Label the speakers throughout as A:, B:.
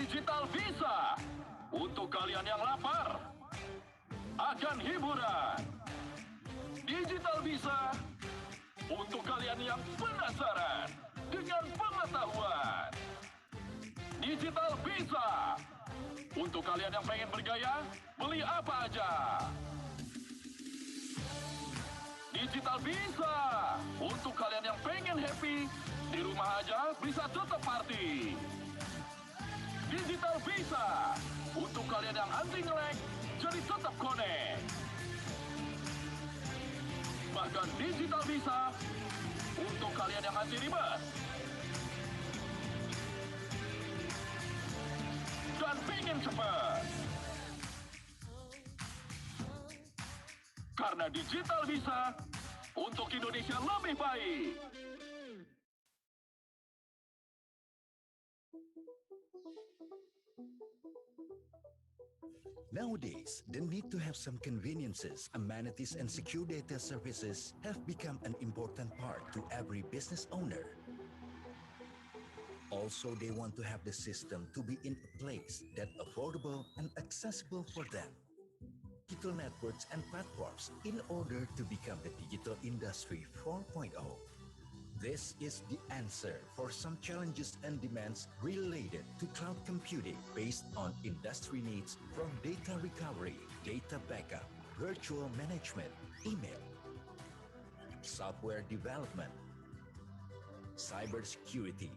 A: Digital Visa untuk kalian yang lapar akan hiburan. Digital Visa untuk kalian yang penasaran dengan pengetahuan. Digital Visa untuk kalian yang pengen bergaya, beli apa aja. Digital Visa untuk kalian yang pengen happy, di rumah aja bisa tetap party. Digital Visa untuk kalian yang anti nge-lag, jadi tetap connect. Bahkan Digital Visa untuk kalian yang anti ribet dan pengen cepat. Karena Digital Visa untuk Indonesia lebih baik.
B: Nowadays, the need to have some conveniences, amenities, and secure data services have become an important part to every business owner. Also, they want to have the system to be in a place that affordable and accessible for them. Digital networks and platforms in order to become the digital industry 4.0. This is the answer for some challenges and demands related to cloud computing based on industry needs from data recovery, data backup, virtual management, email, software development, cybersecurity,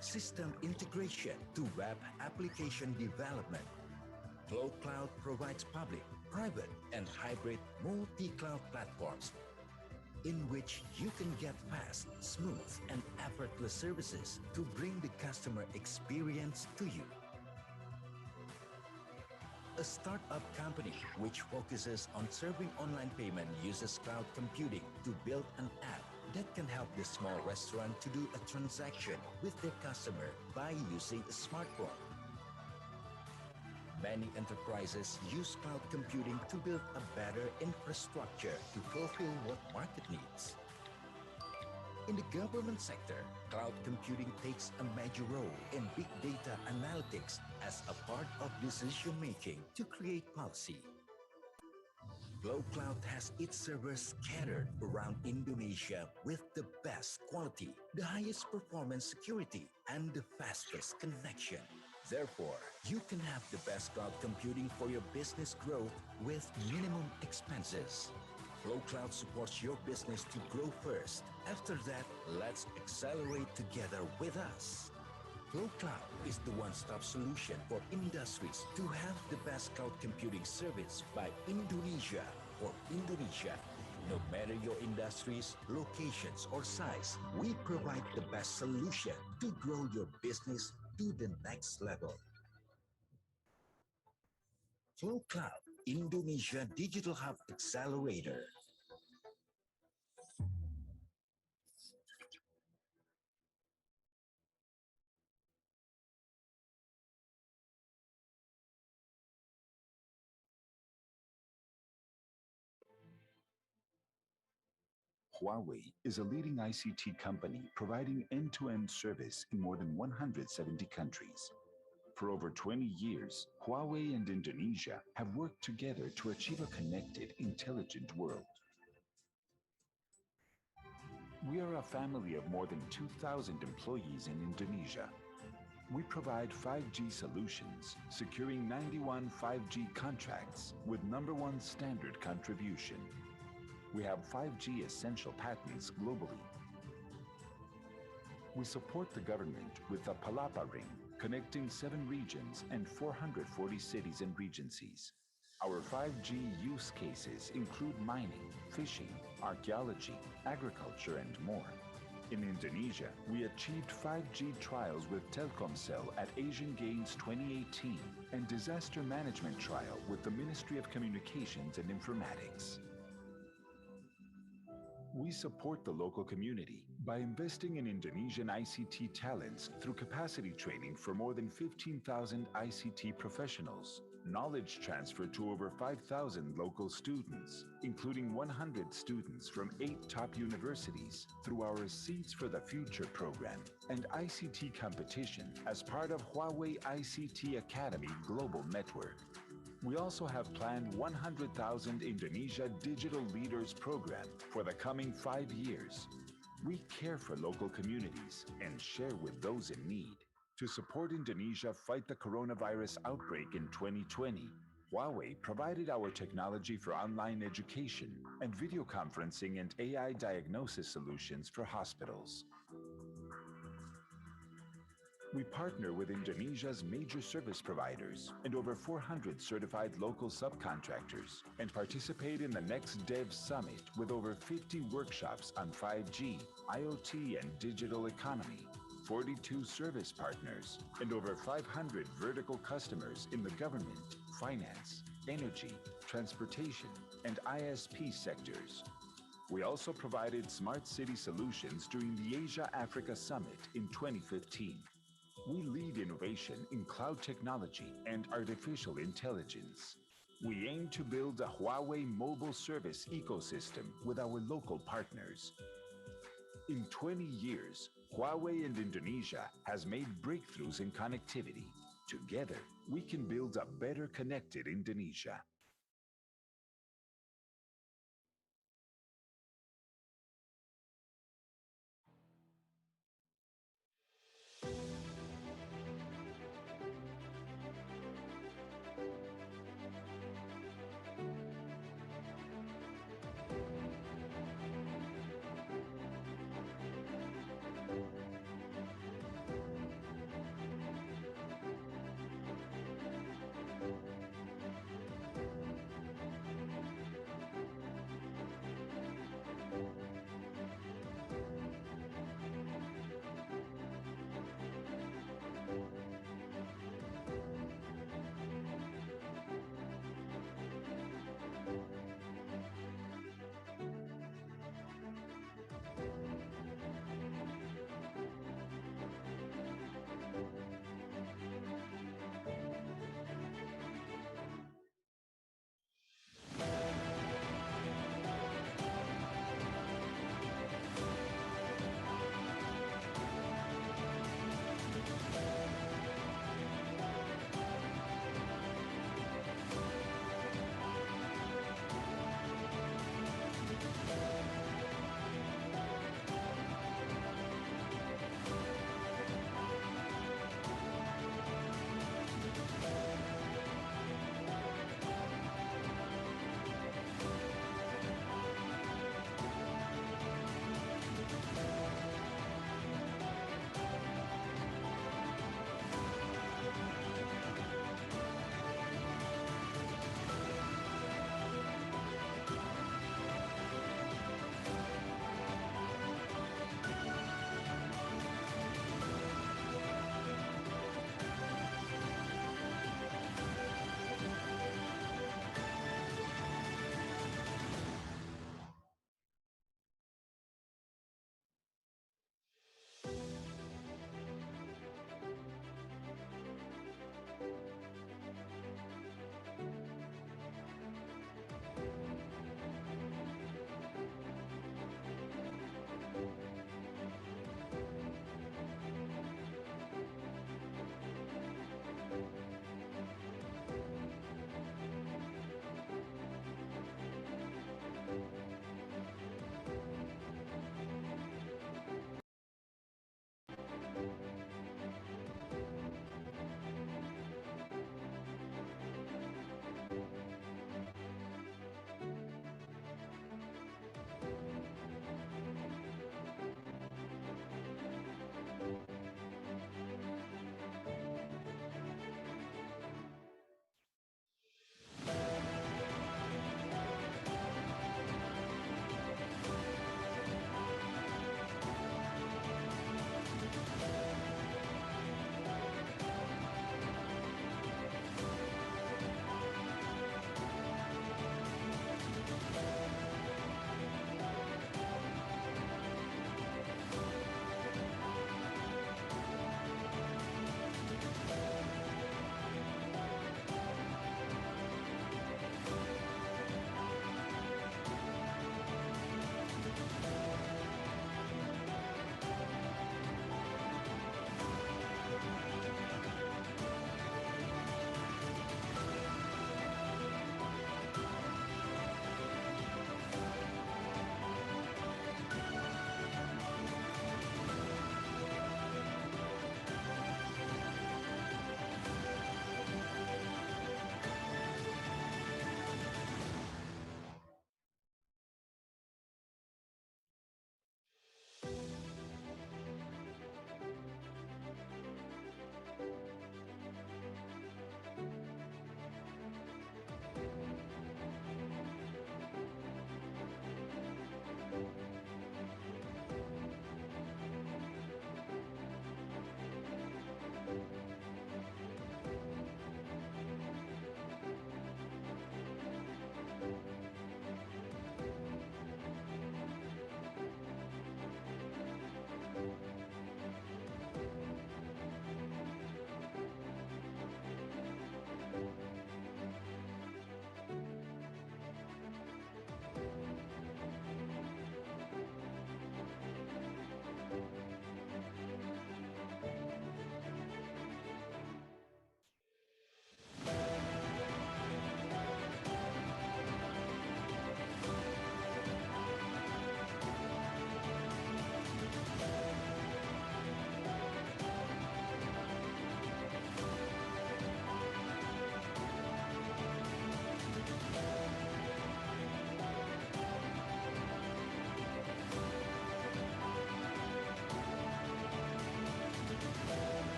B: system integration to web application development. Flow Cloud provides public, private, and hybrid multi-cloud platforms in which you can get fast, smooth, and effortless services to bring the customer experience to you. A startup company which focuses on serving online payment uses cloud computing to build an app that can help the small restaurant to do a transaction with their customer by using a smartphone. Many enterprises use cloud computing to build a better infrastructure to fulfill what market needs. In the government sector, cloud computing takes a major role in big data analytics as a part of decision-making to create policy. Flow Cloud has its servers scattered around Indonesia with the best quality, the highest performance security, and the fastest connection. Therefore, you can have the best cloud computing for your business growth with minimum expenses. Flow Cloud supports your business to grow first. After that, let's accelerate together with us. Flow Cloud is the one-stop solution for industries to have the best cloud computing service by Indonesia for Indonesia. No matter your industries, locations, or size, we provide the best solution to grow your business to the next level. Flow Cloud, Indonesia Digital Hub Accelerator.
C: Huawei is a leading ICT company providing end-to-end service in more than 170 countries. For over 20 years, Huawei and Indonesia have worked together to achieve a connected, intelligent world. We are a family of more than 2,000 employees in Indonesia. We provide 5G solutions, securing 91 5G contracts with #1 standard contribution. We have 5G essential patents globally. We support the government with the Palapa Ring, connecting 7 regions and 440 cities and regencies. Our 5G use cases include mining, fishing, archaeology, agriculture, and more. In Indonesia, we achieved 5G trials with Telkomsel at Asian Games 2018 and disaster management trial with the Ministry of Communications and Informatics. We support the local community by investing in Indonesian ICT talents through capacity training for more than 15,000 ICT professionals, knowledge transfer to over 5,000 local students, including 100 students from 8 top universities through our Seeds for the Future program and ICT competition as part of Huawei ICT Academy Global Network. We also have planned 100,000 Indonesia Digital Leaders program for the coming 5 years. We care for local communities and share with those in need. To support Indonesia fight the coronavirus outbreak in 2020, Huawei provided our technology for online education and video conferencing and AI diagnosis solutions for hospitals. We partner with Indonesia's major service providers and over 400 certified local subcontractors and participate in the Next Dev Summit with over 50 workshops on 5G, IoT, and digital economy, 42 service partners, and over 500 vertical customers in the government, finance, energy, transportation, and ISP sectors. We also provided smart city solutions during the Asia-Africa Summit in 2015. We lead innovation in cloud technology and artificial intelligence. We aim to build a Huawei mobile service ecosystem with our local partners. In 20 years, Huawei and Indonesia has made breakthroughs in connectivity. Together, we can build a better connected Indonesia.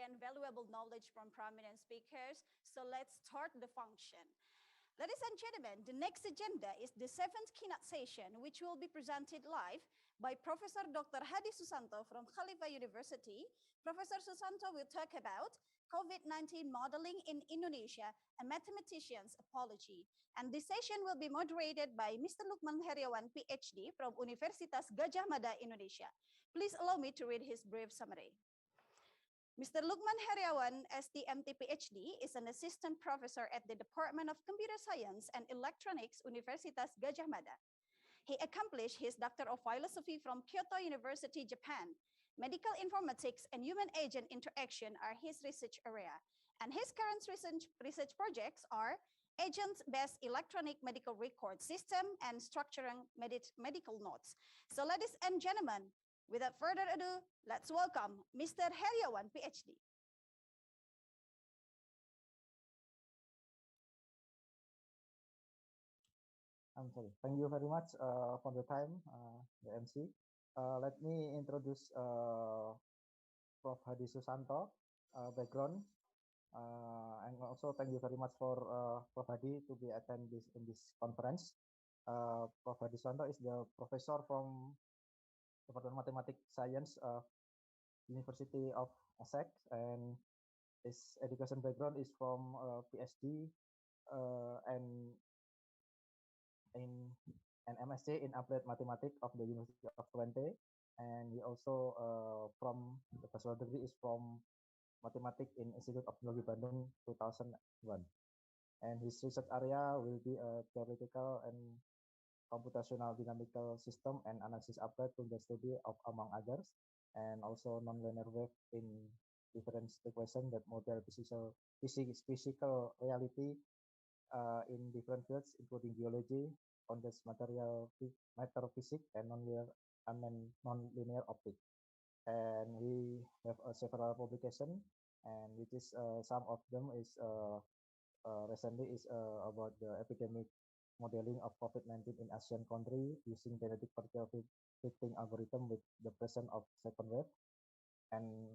D: and valuable knowledge from prominent speakers. So let's start the function. Ladies and gentlemen, the next agenda is the 7th keynote session, which will be presented live by Professor Dr. Hadi Susanto from Khalifa University. Professor Susanto will talk about COVID-19 modeling in Indonesia, a mathematician's apology. And this session will be moderated by Mr. Lukman Heriawan, PhD from Universitas Gadjah Mada, Indonesia. Please allow me to read his brief summary. Mr. Lukman Heriawan, STMT PhD, is an assistant professor at the Department of Computer Science and Electronics, Universitas Gadjah Mada. He accomplished his Doctor of Philosophy from Kyoto University, Japan. Medical informatics and human-agent interaction are his research area, and his current research projects are agent-based electronic medical record system and structuring medical notes. So ladies and gentlemen, without further ado, let's welcome Mr. Heriawan, PhD.
E: I'm sorry. Thank you very much for the time, the MC. Let me introduce Prof. Hadi Susanto, background, and also thank you very much for Prof. Hadi to be attend in this conference. Prof. Hadi Susanto is the professor from Department of Mathematics Science of University of ICoICT, and his education background is from PhD and in an MSc in Applied Mathematics of the University of Twente, and he also from the bachelor degree is from Mathematics in Institute of Teknologi Bandung 2001, and his research area will be theoretical and computational dynamical system and analysis applied to the study of, among others, and also nonlinear wave in different equations that model physical reality in different fields, including biology, condensed matter physics, and nonlinear optics. And we have several publications, and which is some of them is recently is about the epidemic modeling of COVID-19 in Asian country using genetic particle fitting algorithm with the presence of second wave. And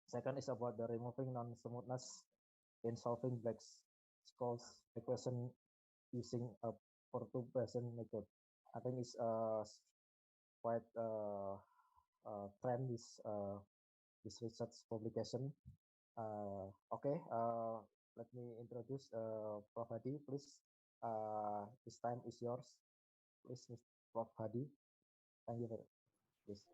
E: second is about the removing non-smoothness in solving Black Scholes equation using a perturbation method. I think it's quite trend this research publication. Okay, let me introduce Prof. Hadi, please. This time is yours. Please, Prof. Hadi. Thank you very much. Please.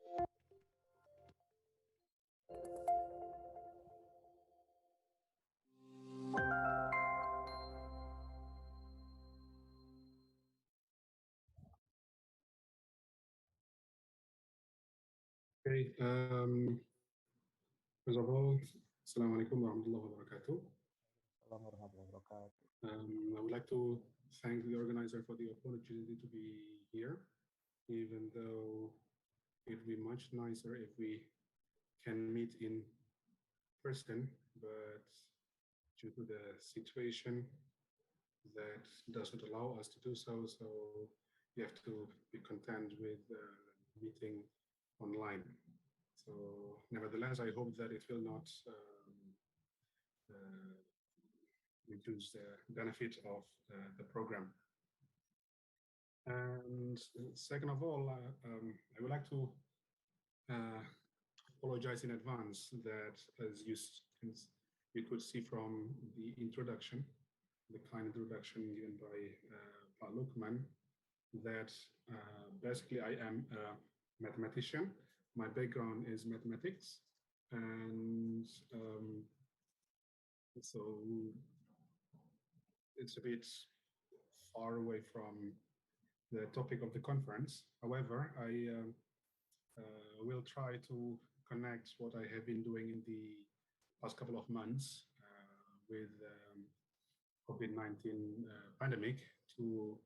F: Okay. First of all, Assalamualaikum warahmatullahi wabarakatuh. I would like to thank the organizer for the opportunity to be here, even though it would be much nicer if we can meet in person, but due to the situation that doesn't allow us to do so, so you have to be content with meeting online. So nevertheless, I hope that it will not reduce the benefit of the program. And second of all, I would like to apologize in advance that, as you could see from the introduction, the kind introduction given by Pak Lukman, that basically I am a mathematician. My background is mathematics, and so it's a bit far away from the topic of the conference. However, I will try to connect what I have been doing in the past couple of months with COVID-19 pandemic to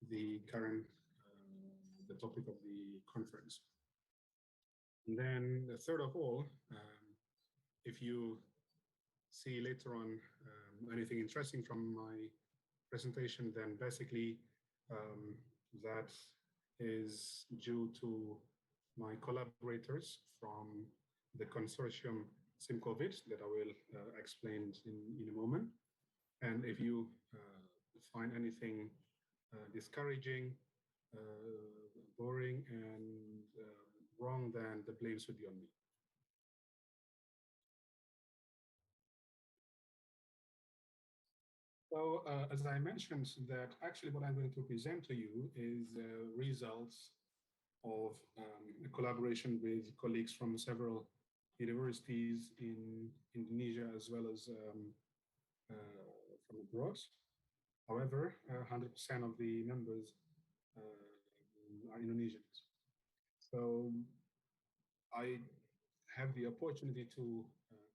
F: the current the topic of the conference. And then the third of all, if you see later on anything interesting from my presentation, then basically that is due to my collaborators from the consortium SimCovid that I will explain in a moment. And if you find anything discouraging, boring, and wrong, then the blame should be on me. So as I mentioned, that actually what I'm going to present to you is results of a collaboration with colleagues from several universities in Indonesia as well as from abroad. However, 100% of the members are Indonesians. So I have the opportunity to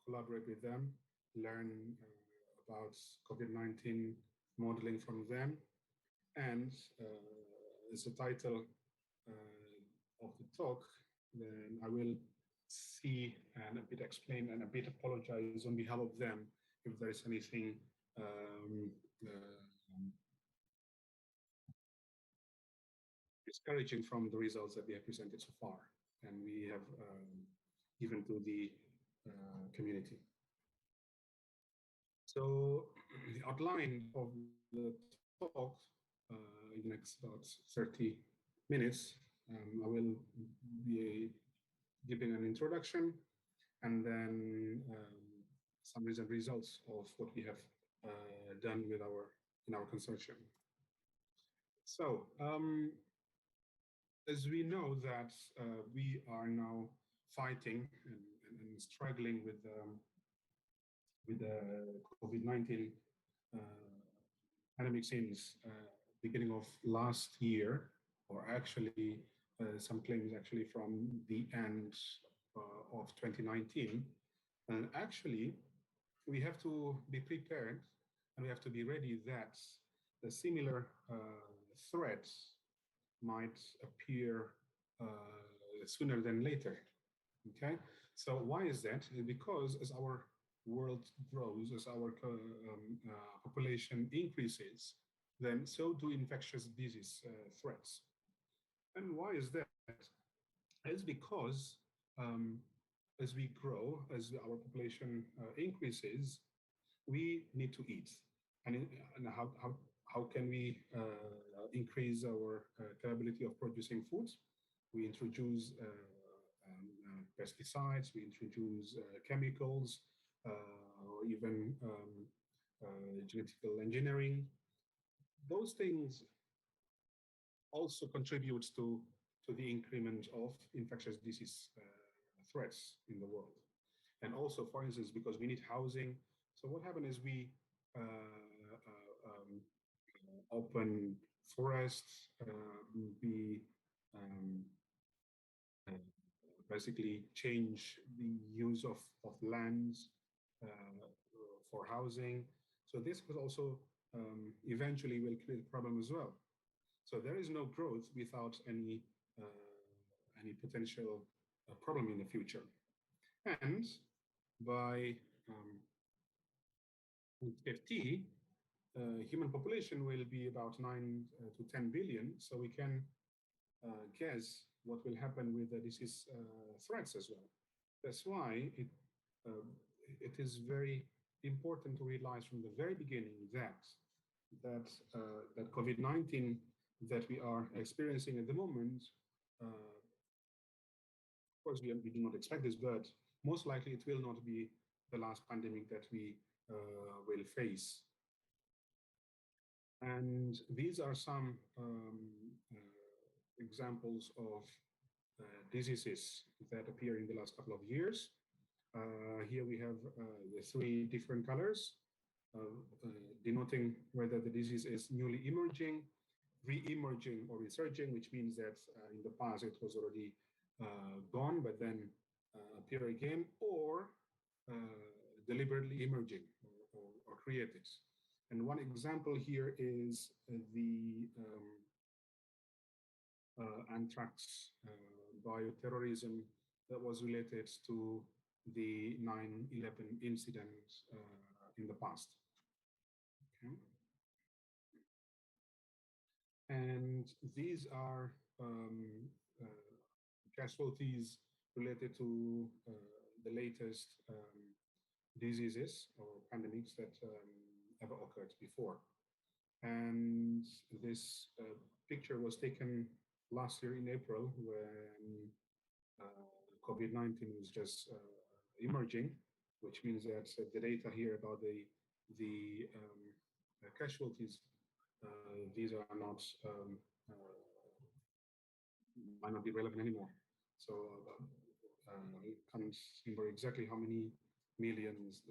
F: collaborate with them, learn about COVID-19 modeling from them. And as the title of the talk, then I will see and a bit explain and a bit apologize on behalf of them if there is anything discouraging from the results that we have presented so far and we have given to the community. So the outline of the talk in the next about 30 minutes, I will be giving an introduction and then summaries and results of what we have done with in our consortium. So as we know that we are now fighting and struggling with the COVID-19 pandemic since beginning of last year, or actually some claims actually from the end of 2019. And actually, we have to be prepared and we have to be ready that the similar threats might appear sooner than later. Okay, so why is that? Because as our world grows, as our population increases, then so do infectious disease threats. And why is that? It's because as we grow, as our population increases, we need to eat. And how can we increase our capability of producing food? We introduce pesticides, we introduce chemicals, or even genetical engineering. Those things also contribute to the increment of infectious disease threats in the world. And also, for instance, because we need housing. So what happened is we open forests, we basically change the use of lands for housing. So this will also eventually will create a problem as well. So there is no growth without any potential problem in the future. And by 2050, human population will be about 9 to 10 billion. So we can guess what will happen with the disease threats as well. That's why it is very important to realize from the very beginning that COVID-19 that we are experiencing at the moment, of course we do not expect this, but most likely it will not be the last pandemic that we will face. And these are some examples of diseases that appear in the last couple of years. Here we have the 3 different colors, denoting whether the disease is newly emerging, re-emerging, or resurging, which means that in the past it was already gone, but then appear again, or deliberately emerging or created. And one example here is the anthrax bioterrorism that was related to the 9/11 incident in the past. Okay. And these are casualties related to the latest diseases or pandemics that ever occurred before. And this picture was taken last year in April when COVID-19 was just emerging, which means that the data here about the casualties, these are not might not be relevant anymore. So I can't remember exactly how many millions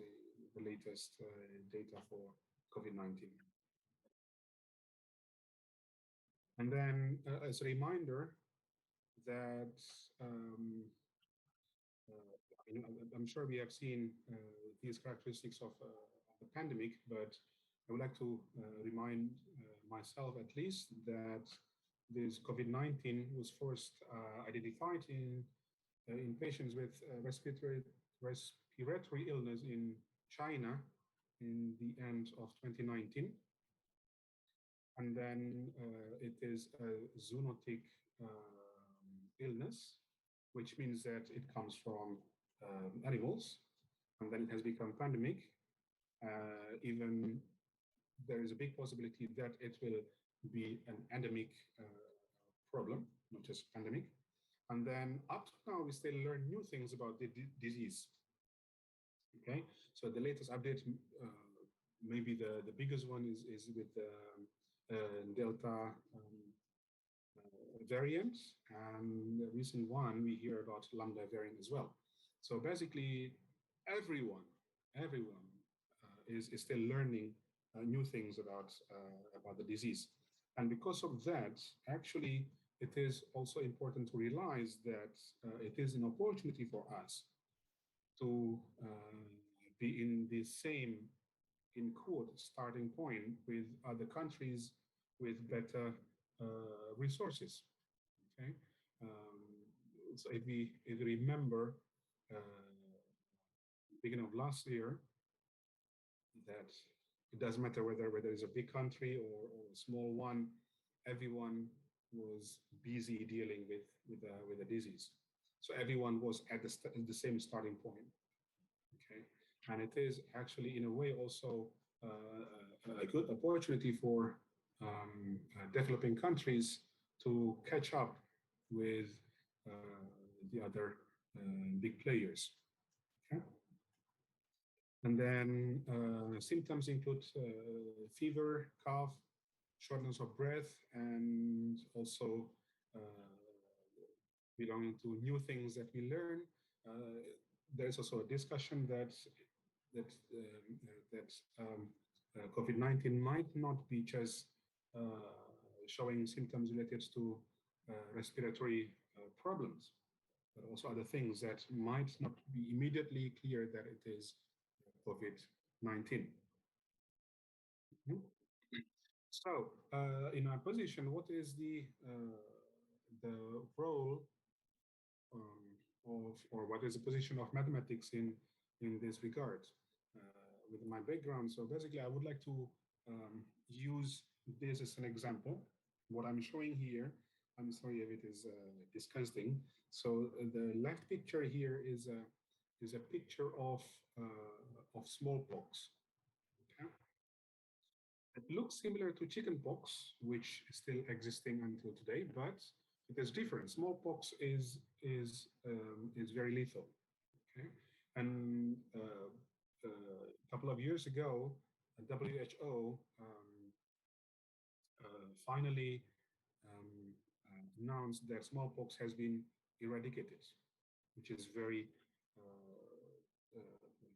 F: the latest data for COVID-19. And then as a reminder that I'm sure we have seen these characteristics of the pandemic, but I would like to remind myself at least that this COVID-19 was first identified in patients with respiratory illness in China in the end of 2019. And then it is a zoonotic illness, which means that it comes from animals, and then it has become pandemic. Even there is a big possibility that it will be an endemic problem, not just pandemic. And then up to now, we still learn new things about the disease. Okay, so the latest update, maybe the biggest one is with Delta variant, and the recent one we hear about Lambda variant as well. So basically, everyone is still learning new things about the disease, and because of that, actually, it is also important to realize that it is an opportunity for us to be in the same, in quote, starting point with other countries with better resources. Okay, so if we remember, beginning of last year, that it doesn't matter whether it's a big country or a small one, everyone was busy dealing with a disease. So everyone was at the same starting point. Okay, and it is actually in a way also a good opportunity for developing countries to catch up with the other big players. Okay? And then symptoms include fever, cough, shortness of breath, and also belonging to new things that we learn. There's also a discussion that COVID-19 might not be just showing symptoms related to respiratory problems, but also other things that might not be immediately clear that it is COVID-19. So, in our position, what is the role or what is the position of mathematics in this regard? With my background, so basically, I would like to use this as an example. What I'm showing here, I'm sorry if it is disgusting. So the left picture here is a picture of smallpox. Okay. It looks similar to chickenpox, which is still existing until today, but it is different. Smallpox is very lethal. Okay, and a couple of years ago, WHO finally announced that smallpox has been eradicated, which is very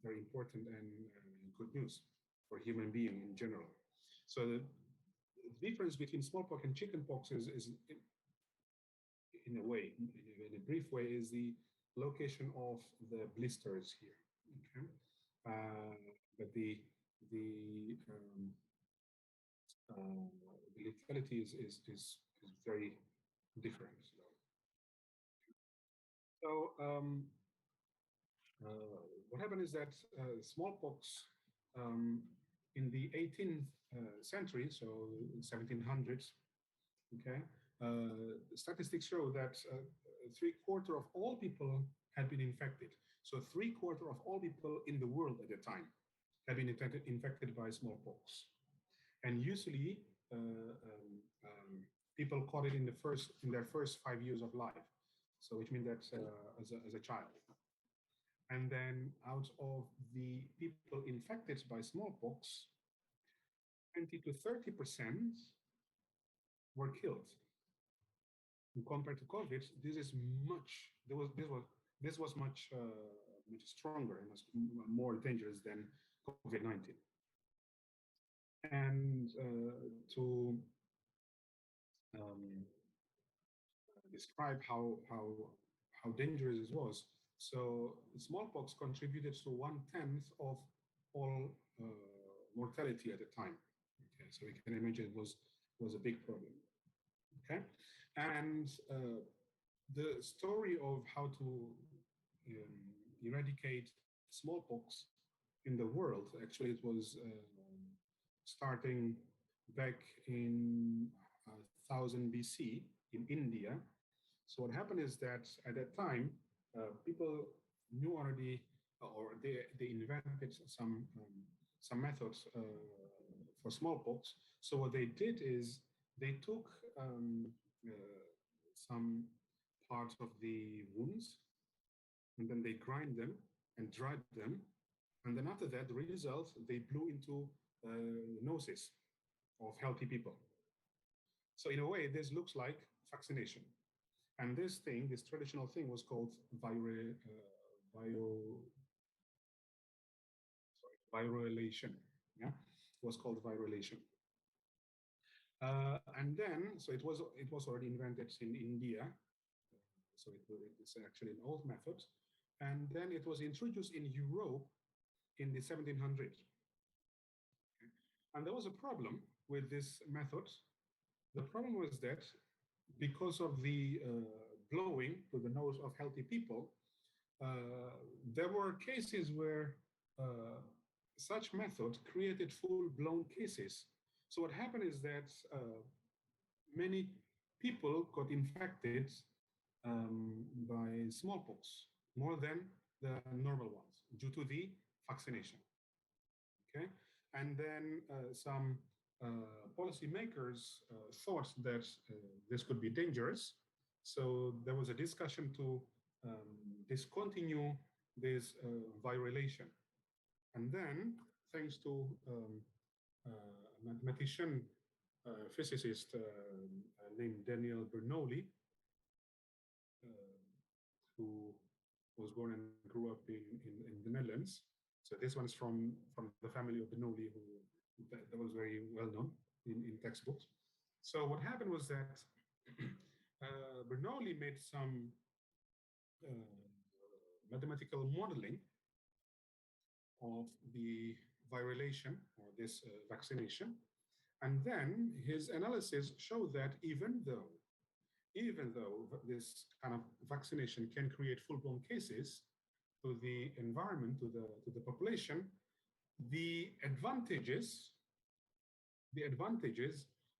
F: very important and good news for human being in general. So the difference between smallpox and chickenpox is in a way, in a brief way, is the location of the blisters here. Okay, but the lethality is very different. So what happened is that smallpox in the 18th century, so 1700s, okay, statistics show that 3/4 of all people had been infected. So 3/4 of all people in the world at the time have been infected by smallpox. And usually, people caught it in their first 5 years of life. So which means that as a child. And then out of the people infected by smallpox, 20 to 30% were killed. And compared to COVID, this is much. This was much much stronger and was more dangerous than COVID-19. And to describe how dangerous it was. So smallpox contributed to 1/10 of all mortality at the time. Okay, so we can imagine it was a big problem. Okay, and the story of how to eradicate smallpox in the world, actually, it was starting back in 1000 BC in India. So what happened is that at that time, people knew already, or they invented some methods for smallpox. So what they did is they took some parts of the wounds, and then they grind them and dried them, and then after that, the result, they blew into noses of healthy people. So in a way, this looks like vaccination. And this traditional thing was called virulation. Yeah, it was called virulation. And then, so it was already invented in India. So it's actually an old method. And then it was introduced in Europe in the 1700s. Okay. And there was a problem with this method. The problem was that because of the blowing to the nose of healthy people, there were cases where such method created full-blown cases. So what happened is that many people got infected by smallpox more than the normal ones due to the vaccination. Okay, and then some policymakers thought that this could be dangerous. So there was a discussion to discontinue this virulation. And then, thanks to a mathematician, physicist named Daniel Bernoulli, who was born and grew up in the Netherlands. So this one's from the family of Bernoulli, that was very well known in textbooks. So what happened was that Bernoulli made some mathematical modeling of the virulation or this vaccination. And then his analysis showed that even though this kind of vaccination can create full-blown cases to the environment, to the population, the advantages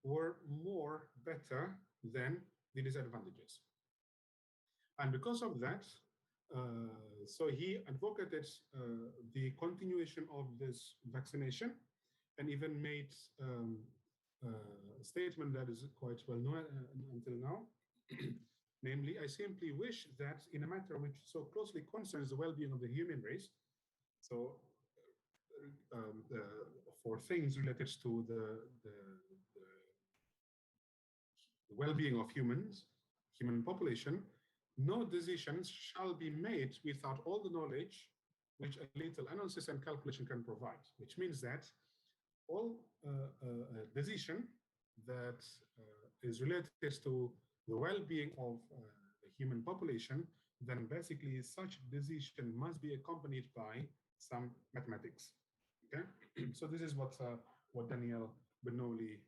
F: were more better than the disadvantages. And because of that, so he advocated the continuation of this vaccination, and even made a statement that is quite well known until now. Namely, I simply wish that in a matter which so closely concerns the well-being of the human race, so for things related to the well-being of human population, no decisions shall be made without all the knowledge which a little analysis and calculation can provide, which means that all decision that is related to the well-being of the human population, then basically such decision must be accompanied by some mathematics. Okay, so this is what Daniel Bernoulli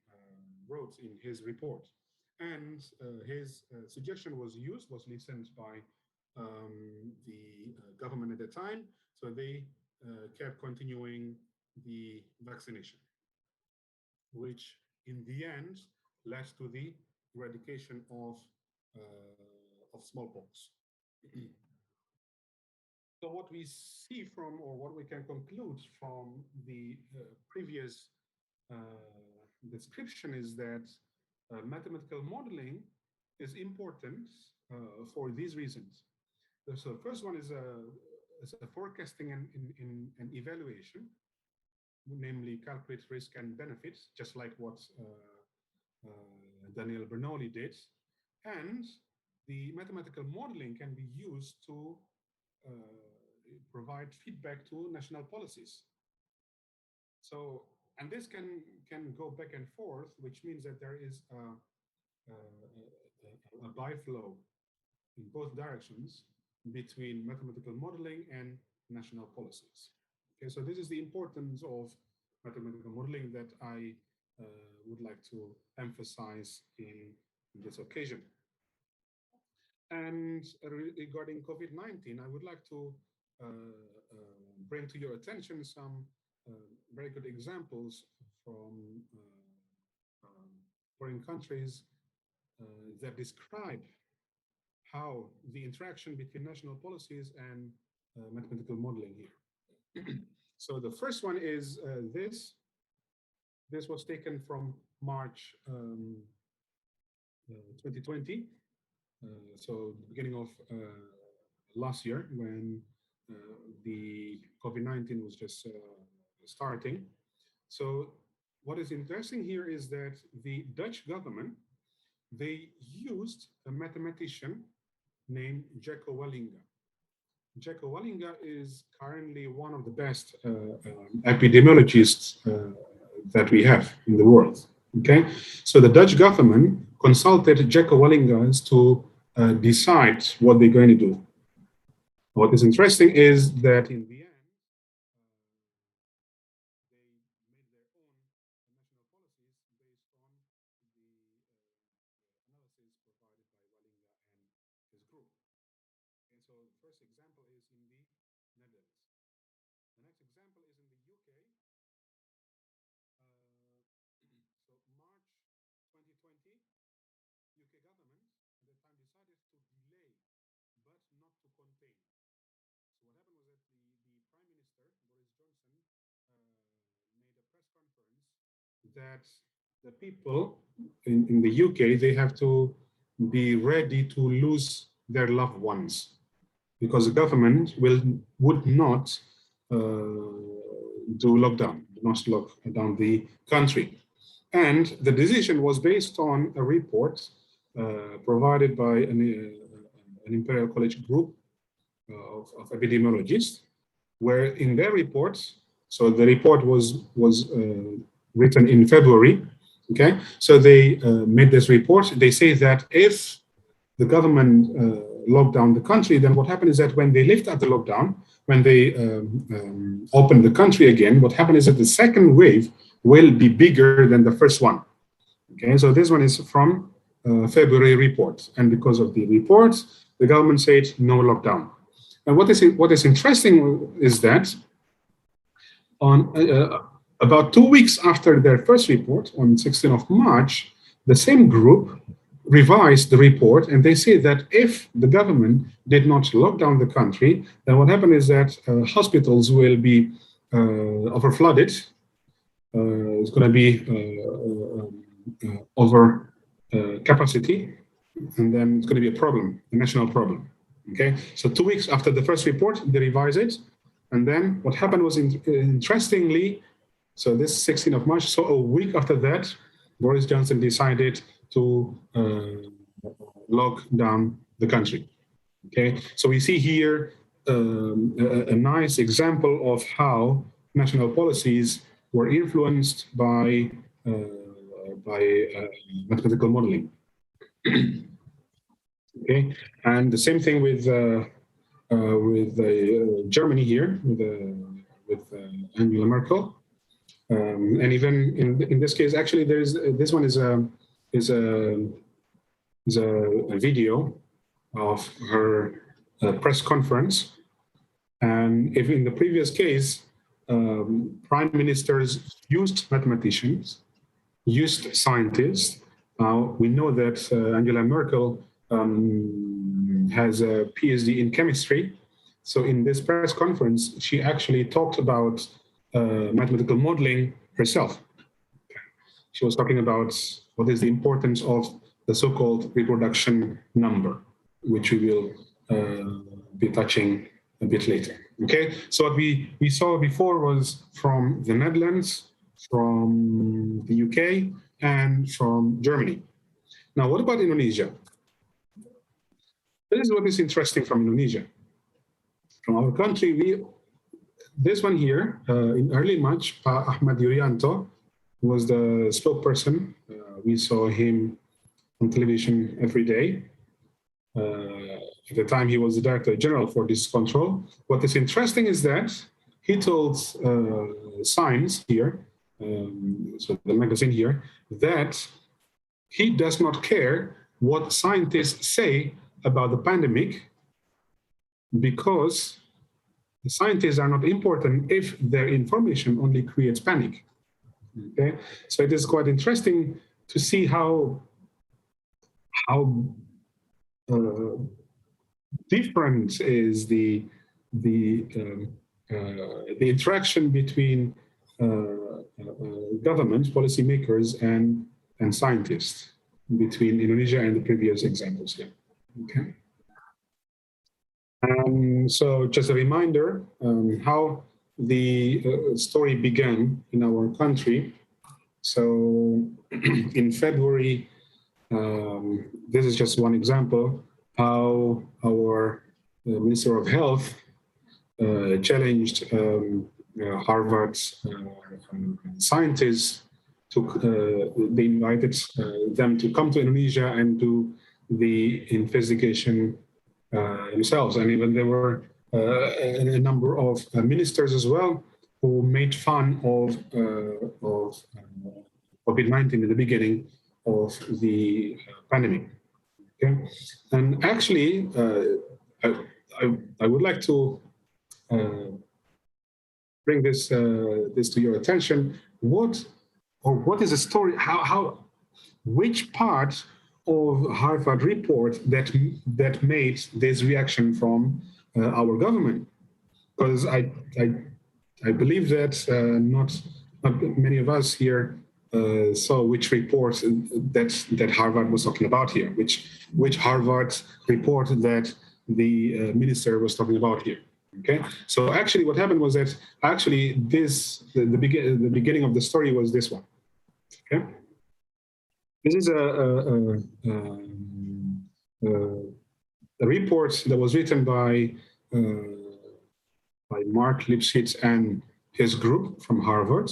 F: wrote in his report, and his suggestion was listened by the government at the time. So they kept continuing the vaccination, which in the end led to the eradication of smallpox. So what we see from, or what we can conclude from the previous description is that mathematical modeling is important for these reasons. So the first one is a forecasting and evaluation, namely calculate risk and benefits, just like what Daniel Bernoulli did. And the mathematical modeling can be used to provide feedback to national policies. So, and this can go back and forth, which means that there is a biflow in both directions between mathematical modeling and national policies. Okay, so this is the importance of mathematical modeling that I would like to emphasize in this occasion. And regarding COVID-19, I would like to bring to your attention some very good examples from foreign countries that describe how the interaction between national policies and mathematical modeling here. So the first one is this. This was taken from March 2020. So the beginning of last year, when the COVID-19 was just starting. So what is interesting here is that the Dutch government, they used a mathematician named Jacco Wallinga. Jacco Wallinga is currently one of the best epidemiologists that we have in the world. Okay, so the Dutch government consulted Jacco Wallinga to decide what they're going to do. What is interesting is that in the end, they made their own national policies based on the analysis provided by Wallinga and his group. And so the first example is in the Netherlands. The next example is in the UK. So March 2020, UK government at the time decided to delay, but not to contain. So what happened was that the Prime Minister, Boris Johnson, made a press conference that the people in the UK, they have to be ready to lose their loved ones because the government would not do lockdown, not lock down the country. And the decision was based on a report provided by an Imperial College group of epidemiologists, where in their report, so the report was written in February, okay? So they made this report. They say that if the government locked down the country, then what happened is that when they lift up the lockdown, when they open the country again, what happened is that the second wave will be bigger than the first one. Okay, so this one is from February report. And because of the report, the government said no lockdown. And what is interesting is that on about 2 weeks after their first report, on 16th of March, the same group revised the report, and they say that if the government did not lock down the country, then what happened is that hospitals will be overflooded. It's going to be over capacity, and then it's going to be a problem, a national problem. Okay, so 2 weeks after the first report, they revised it, and then what happened was, interestingly, so this 16th of March, so a week after that, Boris Johnson decided to lock down the country. Okay, so we see here a nice example of how national policies were influenced by mathematical modeling. Okay, and the same thing with Germany here, with Angela Merkel, and even in this case, actually, this one is a video of her press conference, and if in the previous case, prime ministers used mathematicians, used scientists. Now we know that Angela Merkel has a PhD in chemistry, So in this press conference, she actually talked about mathematical modeling herself. She was talking about what is the importance of the so-called reproduction number, which we will be touching a bit later. Okay, so what we saw before was from the Netherlands, from the UK, and from Germany. Now, what about Indonesia? This is what is interesting from Indonesia. From our country, this one here, in early March, Pa Ahmad Yuryanto was the spokesperson. We saw him on television every day. At the time, he was the Director General for this control. What is interesting is that he told Science here, so the magazine here, that he does not care what scientists say about the pandemic, because the scientists are not important if their information only creates panic. Okay, so it is quite interesting to see how different is the interaction between governments, policymakers, and scientists, between Indonesia and the previous examples here. Okay. So just a reminder how the story began in our country. So in February, this is just one example, how our Minister of Health challenged Harvard scientists to, they invited them to come to Indonesia and do the investigation themselves. And even there were a number of ministers as well who made fun of COVID-19 in the beginning of the pandemic. Okay? And actually, I would like to bring this to your attention. What is the story? Which part of Harvard report that made this reaction from our government? Because I believe that not many of us here saw which report that Harvard was talking about here, which Harvard report that the minister was talking about here. Okay, so actually what happened was that actually the beginning of the story was this one. Okay, this is a report that was written by Mark Lipschitz and his group from Harvard,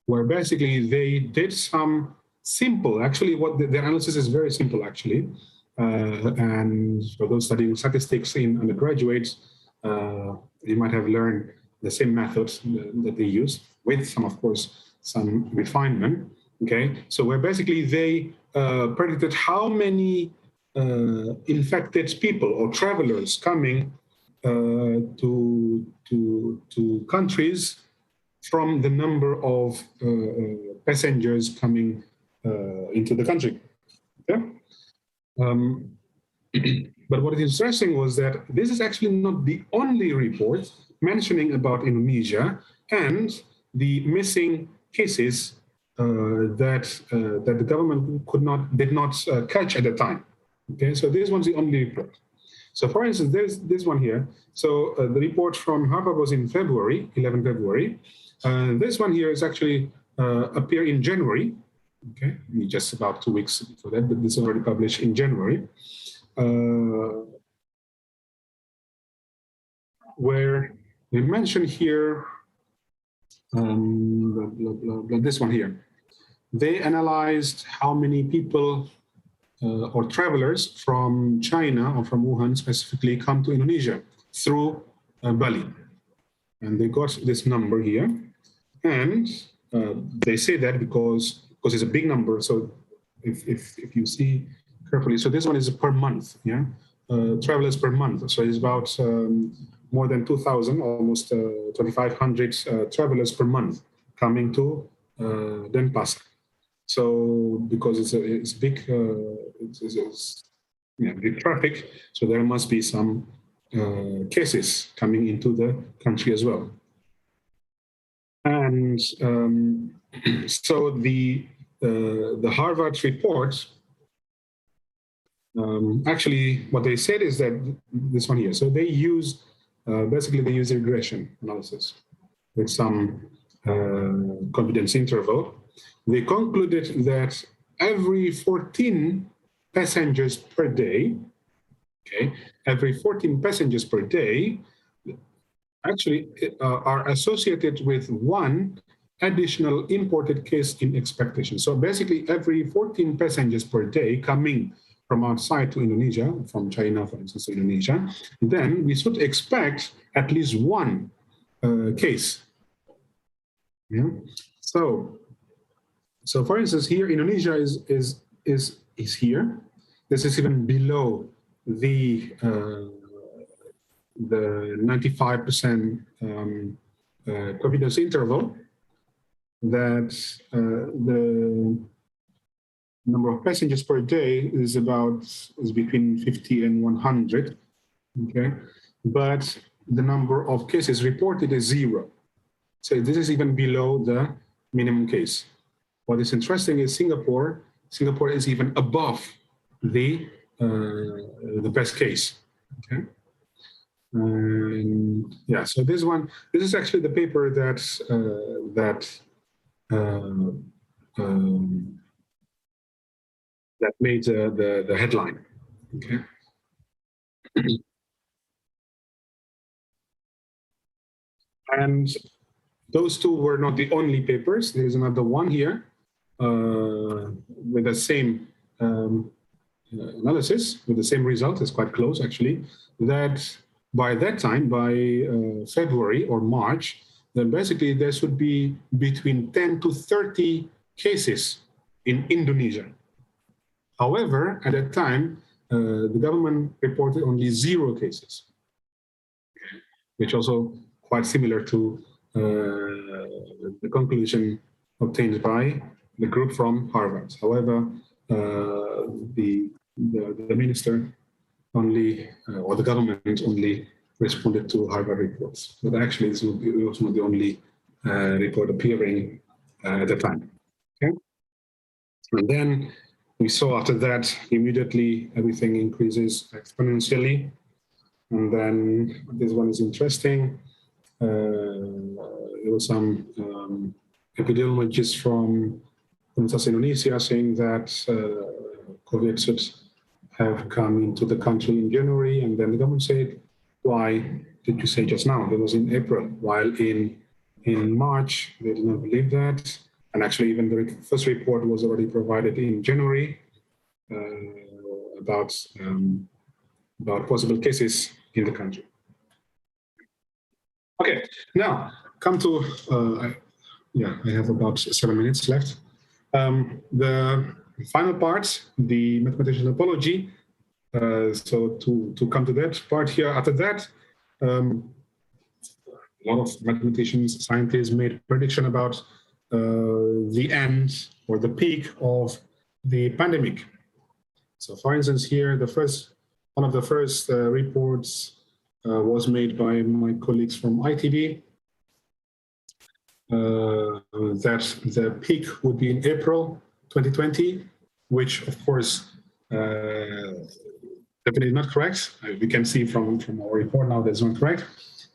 F: where basically they did some simple, actually what their analysis is very simple actually. And for those studying statistics in undergraduates, you might have learned the same methods that they use, with some, of course, some refinement. Okay, so where basically they predicted how many infected people or travelers coming to countries from the number of passengers coming into the country. Okay? But what is interesting was that this is actually not the only report mentioning about Indonesia and the missing cases that the government did not catch at the time. Okay, so this one's the only report. So for instance, there's this one here. So the report from Harvard was in February, 11 February. This one here is actually appear in January. Okay, just about 2 weeks before that, but this is already published in January. Where we mention here, this one here. They analyzed how many people or travelers from China or from Wuhan specifically come to Indonesia through Bali. And they got this number here. And they say that because it's a big number. So if you see carefully, so this one is per month, yeah? Travelers per month. So it's about more than 2,000, almost 2,500 travelers per month coming to Denpasar. So because it's big, it's big traffic, so there must be some cases coming into the country as well. And so the Harvard report, actually what they said is that this one here, so they use, basically they use regression analysis with some confidence interval. They concluded that every 14 passengers per day, okay, every 14 passengers per day actually are associated with one additional imported case in expectation. So basically every 14 passengers per day coming from outside to Indonesia, from China, for instance, to Indonesia, then we should expect at least one case. Yeah. So for instance, here Indonesia is here. This is even below the 95% confidence interval that the number of passengers per day is between 50 and 100. Okay, but the number of cases reported is 0. So this is even below the minimum case. What is interesting is Singapore. Singapore is even above the best case. Okay. Yeah, so this is actually the paper that made the headline. Okay. And those two were not the only papers. There is another one here with the same analysis, with the same result. It's quite close, actually. That by that time, by February or March, then basically there should be between 10 to 30 cases in Indonesia. However, at that time, the government reported only 0 cases, which also quite similar to the conclusion obtained by the group from Harvard. However, the minister only, or the government only responded to Harvard reports. But actually, this was not the only report appearing at the time. Okay? And then we saw after that, immediately everything increases exponentially. And then this one is interesting. There was some epidemiologists from Universitas Indonesia saying that COVID should have come into the country in January, and then the government said, why did you say just now? That was in April, while in March, they did not believe that. And actually, even the first report was already provided in January about possible cases in the country. Okay, now come to, I have about 7 minutes left. The final part, the mathematician apology. So to come to that part here, after that, a lot of mathematicians, scientists made prediction about the end or the peak of the pandemic. So for instance, here, one of the first reports was made by my colleagues from ITB, that the peak would be in April 2020, which of course definitely not correct. We can see from our report now that's not correct.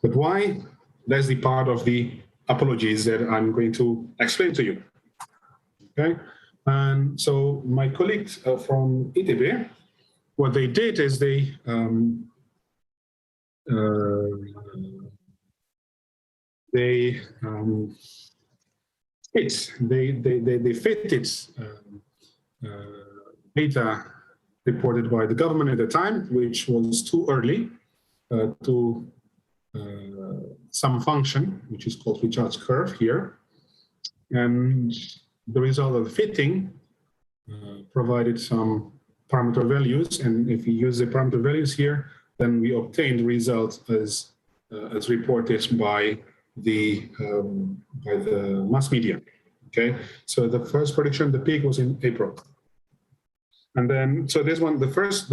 F: But why? That's the part of the apologies that I'm going to explain to you. Okay, and so my colleagues from ITB, what they did is they fitted data reported by the government at the time, which was too early, to some function, which is called recharge curve here. And the result of the fitting provided some parameter values. And if we use the parameter values here, then we obtain the result as reported by the mass media. Okay, so the first prediction, the peak was in April. And then, so this one, the first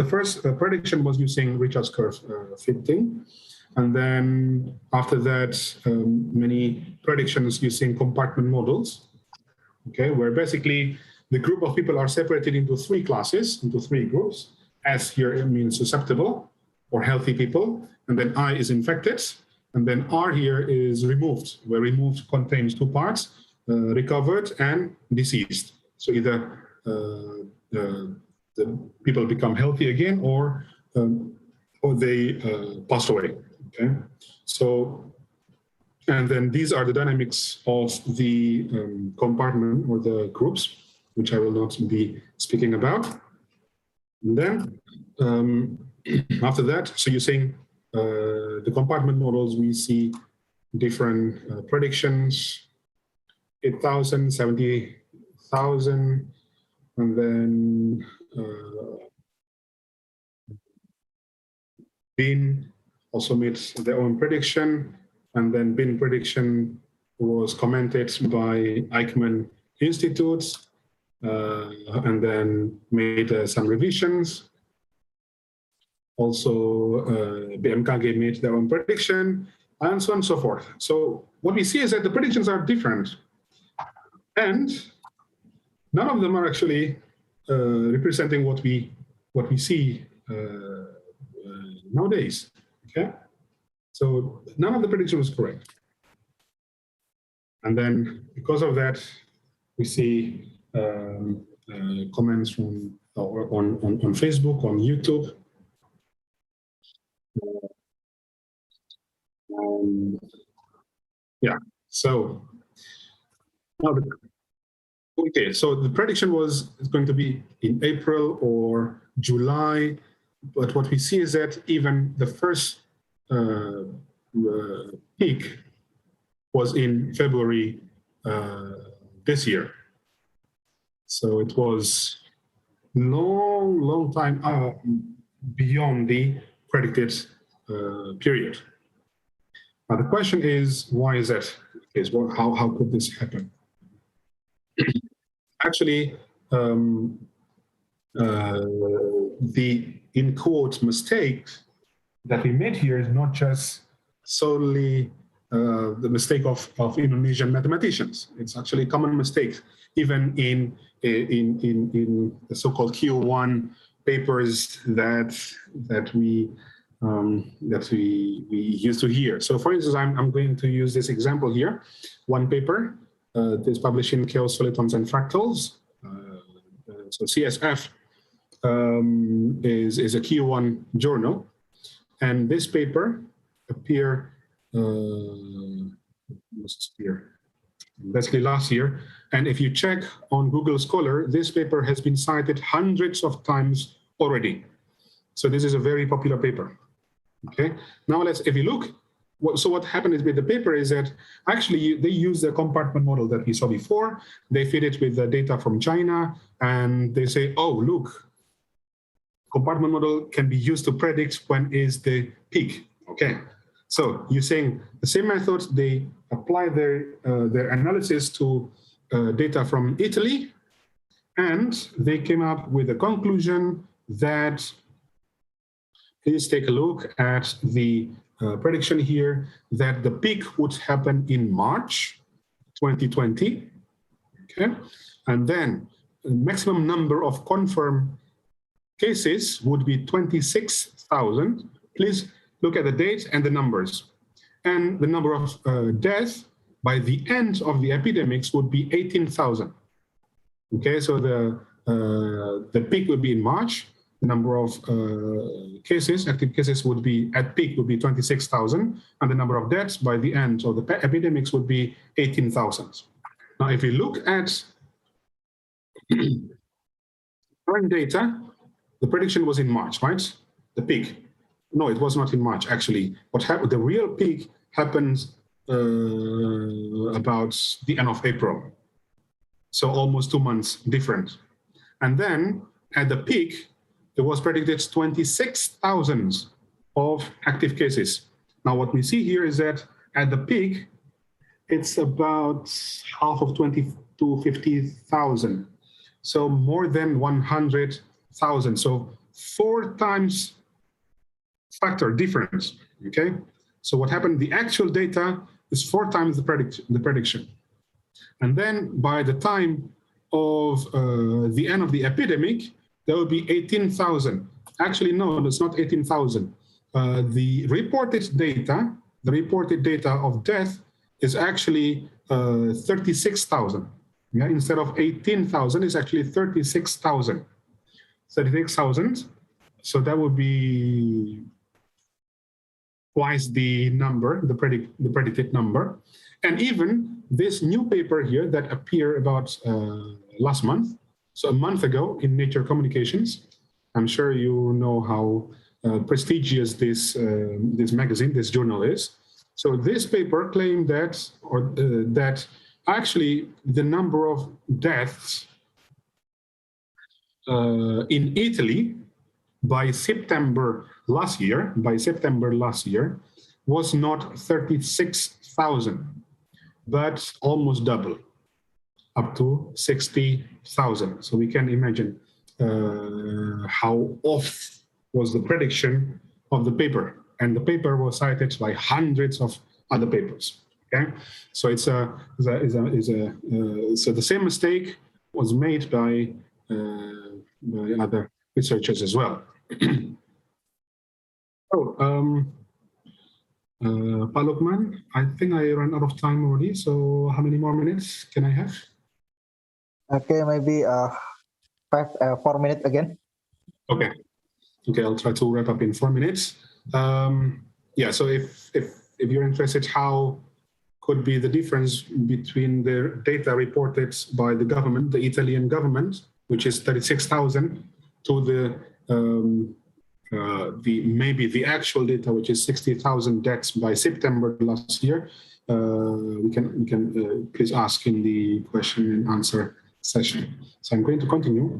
F: prediction was using Richard's curve fitting. And then after that, many predictions using compartment models, okay, where basically the group of people are separated into three classes, into three groups. S here means susceptible or healthy people, and then I is infected, and then R here is removed, where removed contains two parts, recovered and deceased. So either the people become healthy again, or they pass away. Okay, so and then these are the dynamics of the compartment or the groups, which I will not be speaking about. And then after that, so you're saying the compartment models, we see different predictions, 8,000, 70,000, and then Bean also made their own prediction, and then Bean prediction was commented by Eichmann Institute, and then made some revisions. Also, BMKG made their own prediction, and so on and so forth. So what we see is that the predictions are different, and none of them are actually representing what we see nowadays. Okay, so none of the prediction was correct, and then because of that, we see comments from on Facebook, on YouTube. Yeah, so now okay, so the prediction was it's going to be in April or July, but what we see is that even the first peak was in February this year. So it was long time beyond the predicted period. Now the question is, why is that? Is how could this happen? Actually, the in quote mistake that we made here is not just solely the mistake of Indonesian mathematicians. It's actually a common mistake, even in the so-called Q1 papers that we used to hear. So, for instance, I'm going to use this example here. One paper that's published in Chaos, Solitons, and Fractals. So CSF is a Q1 journal, and this paper appeared basically last year. And if you check on Google Scholar, this paper has been cited hundreds of times already. So this is a very popular paper. Okay. Now if you look, what happened is with the paper is that actually they use the compartment model that we saw before. They feed it with the data from China, and they say, oh, look, compartment model can be used to predict when is the peak. Okay. So you're saying the same method, they apply their analysis to data from Italy, and they came up with a conclusion that, please take a look at the prediction here, that the peak would happen in March 2020, okay? And then the maximum number of confirmed cases would be 26,000. Please look at the dates and the numbers. And the number of deaths by the end of the epidemics would be 18,000. Okay, so the peak would be in March. The number of cases, active cases would be, at peak would be 26,000, and the number of deaths by the end of the epidemics would be 18,000. Now, if we look at current data, the prediction was in March, right? The peak. No, it was not in March, actually. What happened, the real peak happens about the end of April. So almost 2 months different. And then at the peak, it was predicted 26,000 of active cases. Now, what we see here is that at the peak, it's about half of 20 to 50,000. So more than 100,000 1,000. So 4 times factor difference, okay? So what happened, the actual data is 4 times the prediction. And then by the time of the end of the epidemic, there will be 18,000. Actually, no, it's not 18,000. The reported data of death is actually 36,000. Yeah, instead of 18,000, it's actually 36,000. 36,000. So that would be twice the number, the predicted number. And even this new paper here that appeared about last month, so a month ago in Nature Communications, I'm sure you know how prestigious this magazine, this journal is. So this paper claimed that, that actually the number of deaths in Italy by September last year, was not 36,000, but almost double, up to 60,000. So we can imagine how off was the prediction of the paper. And the paper was cited by hundreds of other papers. Okay, so so the same mistake was made by other researchers as well. Pak Lukman, I think I ran out of time already. So how many more minutes can I have?
E: Okay, maybe 4 minutes again.
F: Okay. Okay, I'll try to wrap up in 4 minutes. Yeah, so if you're interested, how could be the difference between the data reported by the government, the Italian government, which is 36,000, to maybe the actual data, which is 60,000 deaths by September last year. We can please ask in the question and answer session. So I'm going to continue.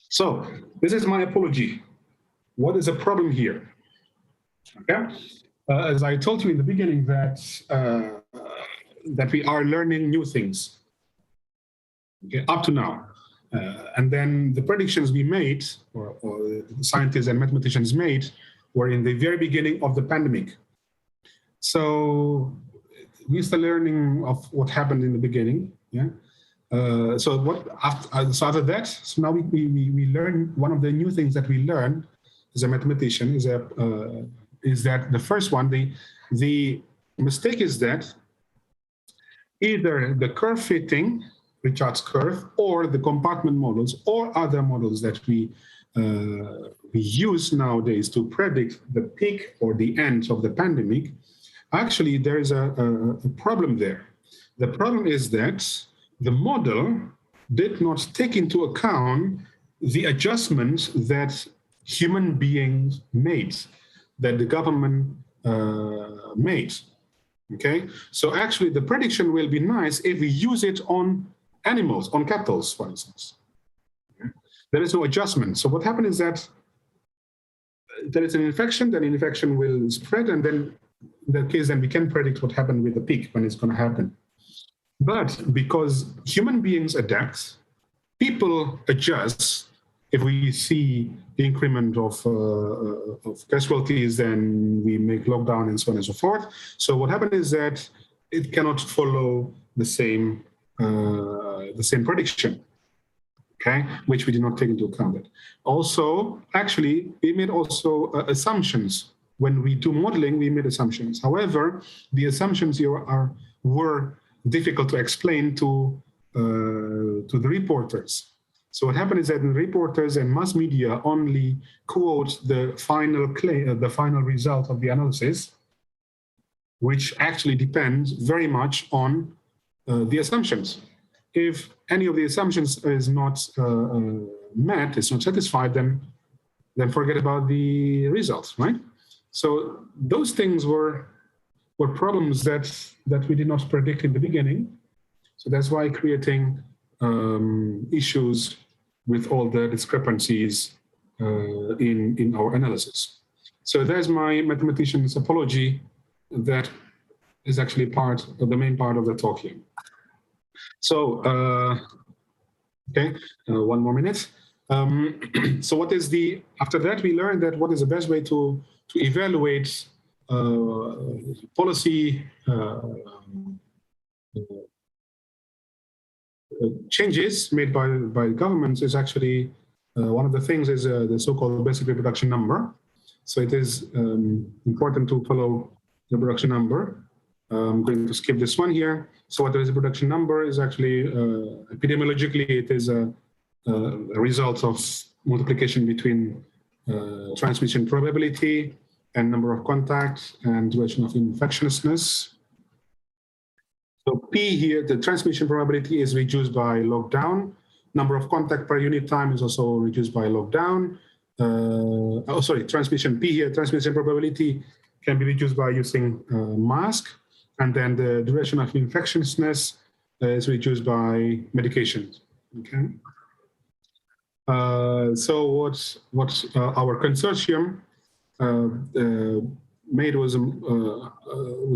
F: So this is my apology. What is the problem here? Okay, as I told you in the beginning that that we are learning new things. Okay, up to now. And then the predictions we made, or the scientists and mathematicians made, were in the very beginning of the pandemic. So we're still learning of what happened in the beginning. Yeah. So after that, so now we learn, one of the new things that we learn as a mathematician is that the first one, the mistake is that either the curve fitting, Richard's curve, or the compartment models, or other models that we use nowadays to predict the peak or the end of the pandemic, actually there is a problem there. The problem is that the model did not take into account the adjustments that human beings made, that the government made. Okay, so actually the prediction will be nice if we use it on animals, on cattle, for instance. Okay? There is no adjustment. So what happened is that there is an infection, then infection will spread, and then in that case, then we can predict what happened with the peak, when it's going to happen. But because human beings adapt, people adjust. If we see the increment of casualties, then we make lockdown and so on and so forth. So what happened is that it cannot follow the same prediction, okay, which we did not take into account. Also, actually, we made also assumptions. When we do modeling, we made assumptions. However, the assumptions here were difficult to explain to the reporters. So what happened is that the reporters and mass media only quote the final claim, the final result of the analysis, which actually depends very much on the assumptions. If any of the assumptions is not met, is not satisfied, then forget about the results, right? So those things were problems that we did not predict in the beginning. So that's why creating issues with all the discrepancies in our analysis. So there's my mathematician's apology that is actually part of the main part of the talk here. So, okay, 1 more minute. So what is after that we learned that what is the best way to evaluate policy changes made by governments is actually one of the things is the so-called basic reproduction number. So it is important to follow the reproduction number. I'm going to skip this one here. So what is the reproduction number is actually epidemiologically it is a result of multiplication between transmission probability and number of contacts and duration of infectiousness. So P here, the transmission probability is reduced by log down. Number of contact per unit time is also reduced by log down. Transmission P here, transmission probability can be reduced by using mask. And then the duration of infectiousness is reduced by medications, okay? So what our consortium made was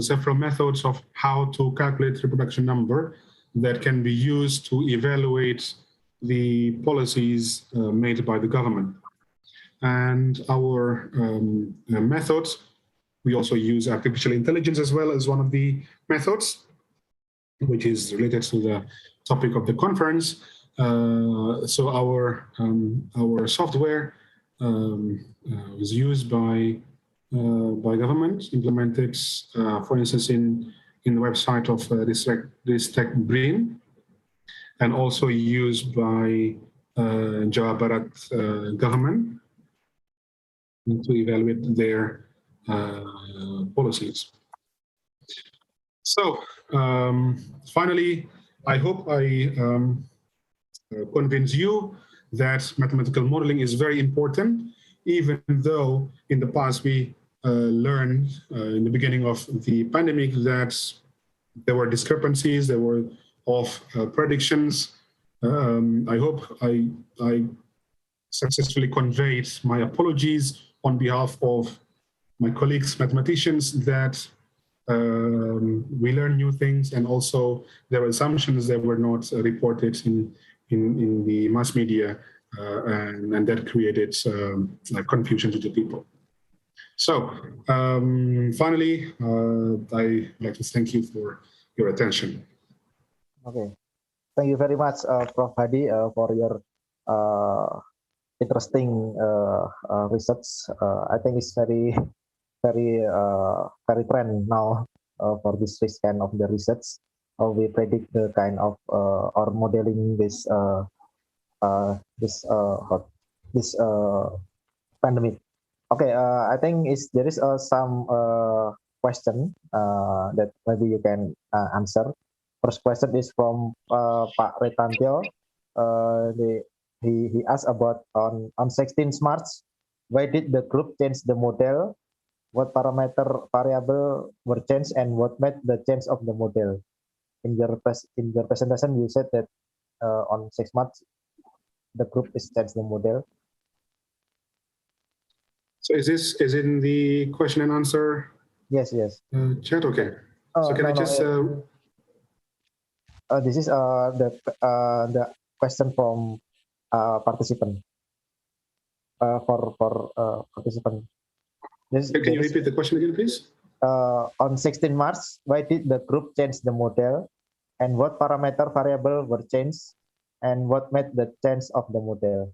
F: several methods of how to calculate reproduction number that can be used to evaluate the policies made by the government. And our methods, we also use artificial intelligence as well as one of the methods, which is related to the topic of the conference. So our software was used by government, implemented, for instance, in the website of Ristek BRIN, and also used by Jawa Barat government to evaluate their policies. So finally, I hope I convince you that mathematical modeling is very important, even though in the past we learned in the beginning of the pandemic that there were discrepancies, there were off predictions. I hope I successfully conveyed my apologies on behalf of my colleagues, mathematicians, that we learn new things, and also there were assumptions that were not reported in the mass media, and that created confusion to the people. So finally, I'd like to thank you for your attention.
E: Okay, thank you very much, Prof. Hadi, for your interesting research. I think it's very trend now for this kind of the research. We predict the kind of or modeling this pandemic. Okay, I think there is some question that maybe you can answer. First question is from Pak Retantio. He asked about on 16th March, why did the group change the model? What parameter variable were changed and what made the change of the model? In your presentation, you said that on 6 March, the group is changed the model.
F: So is in the question and answer?
E: Yes.
F: Chat, okay. So can I just?
E: This is the question from participant. For participant.
F: Can you repeat the question again, please?
E: On 16 March, why did the group change the model, and what parameter variable were changed, and what made the change of the model?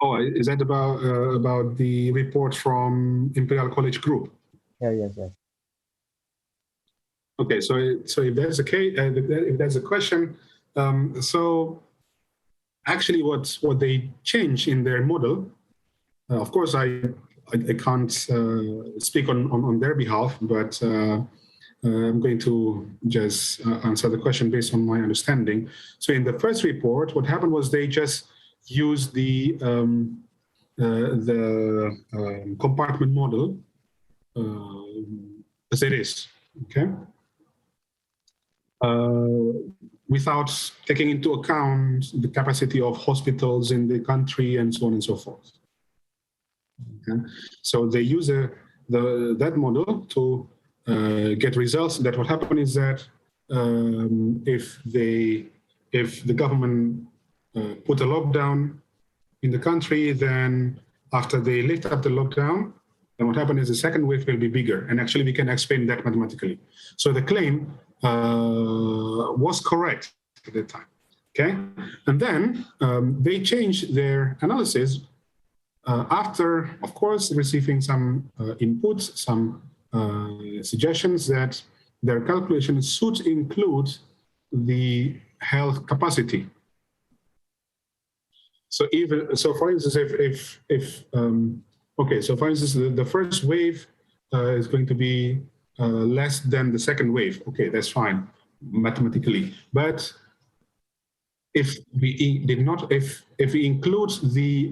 F: Oh, is that about the report from Imperial College Group?
E: Yeah, yes.
F: Okay, so if that's the case, if that's the question, so actually, what they change in their model, of course, I can't speak on their behalf, but I'm going to just answer the question based on my understanding. So in the first report, what happened was they just used the compartment model as it is, okay? Without taking into account the capacity of hospitals in the country and so on and so forth. Okay. So they use that model to get results. That what happened is that if the government put a lockdown in the country, then after they lift up the lockdown, then what happened is the second wave will be bigger. And actually we can explain that mathematically. So the claim was correct at that time, okay? And then they changed their analysis after, of course, receiving some inputs, some suggestions that their calculations should include the health capacity. So for instance, okay, so for instance, the first wave is going to be less than the second wave. Okay, that's fine mathematically. But if we did not, if we include the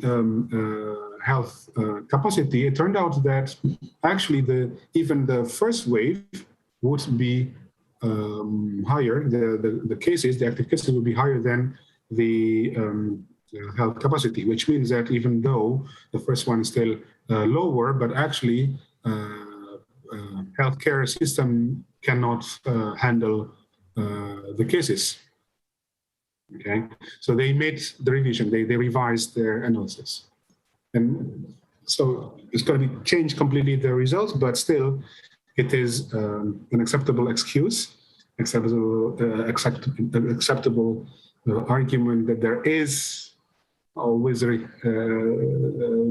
F: health capacity, it turned out that actually even the first wave would be higher. The cases, the active cases, would be higher than the health capacity, which means that even though the first one is still lower, but actually healthcare system cannot handle the cases. Okay, so they made the revision, they revised their analysis. And so it's going to be changed completely the results, but still it is an acceptable excuse, acceptable argument that there is always a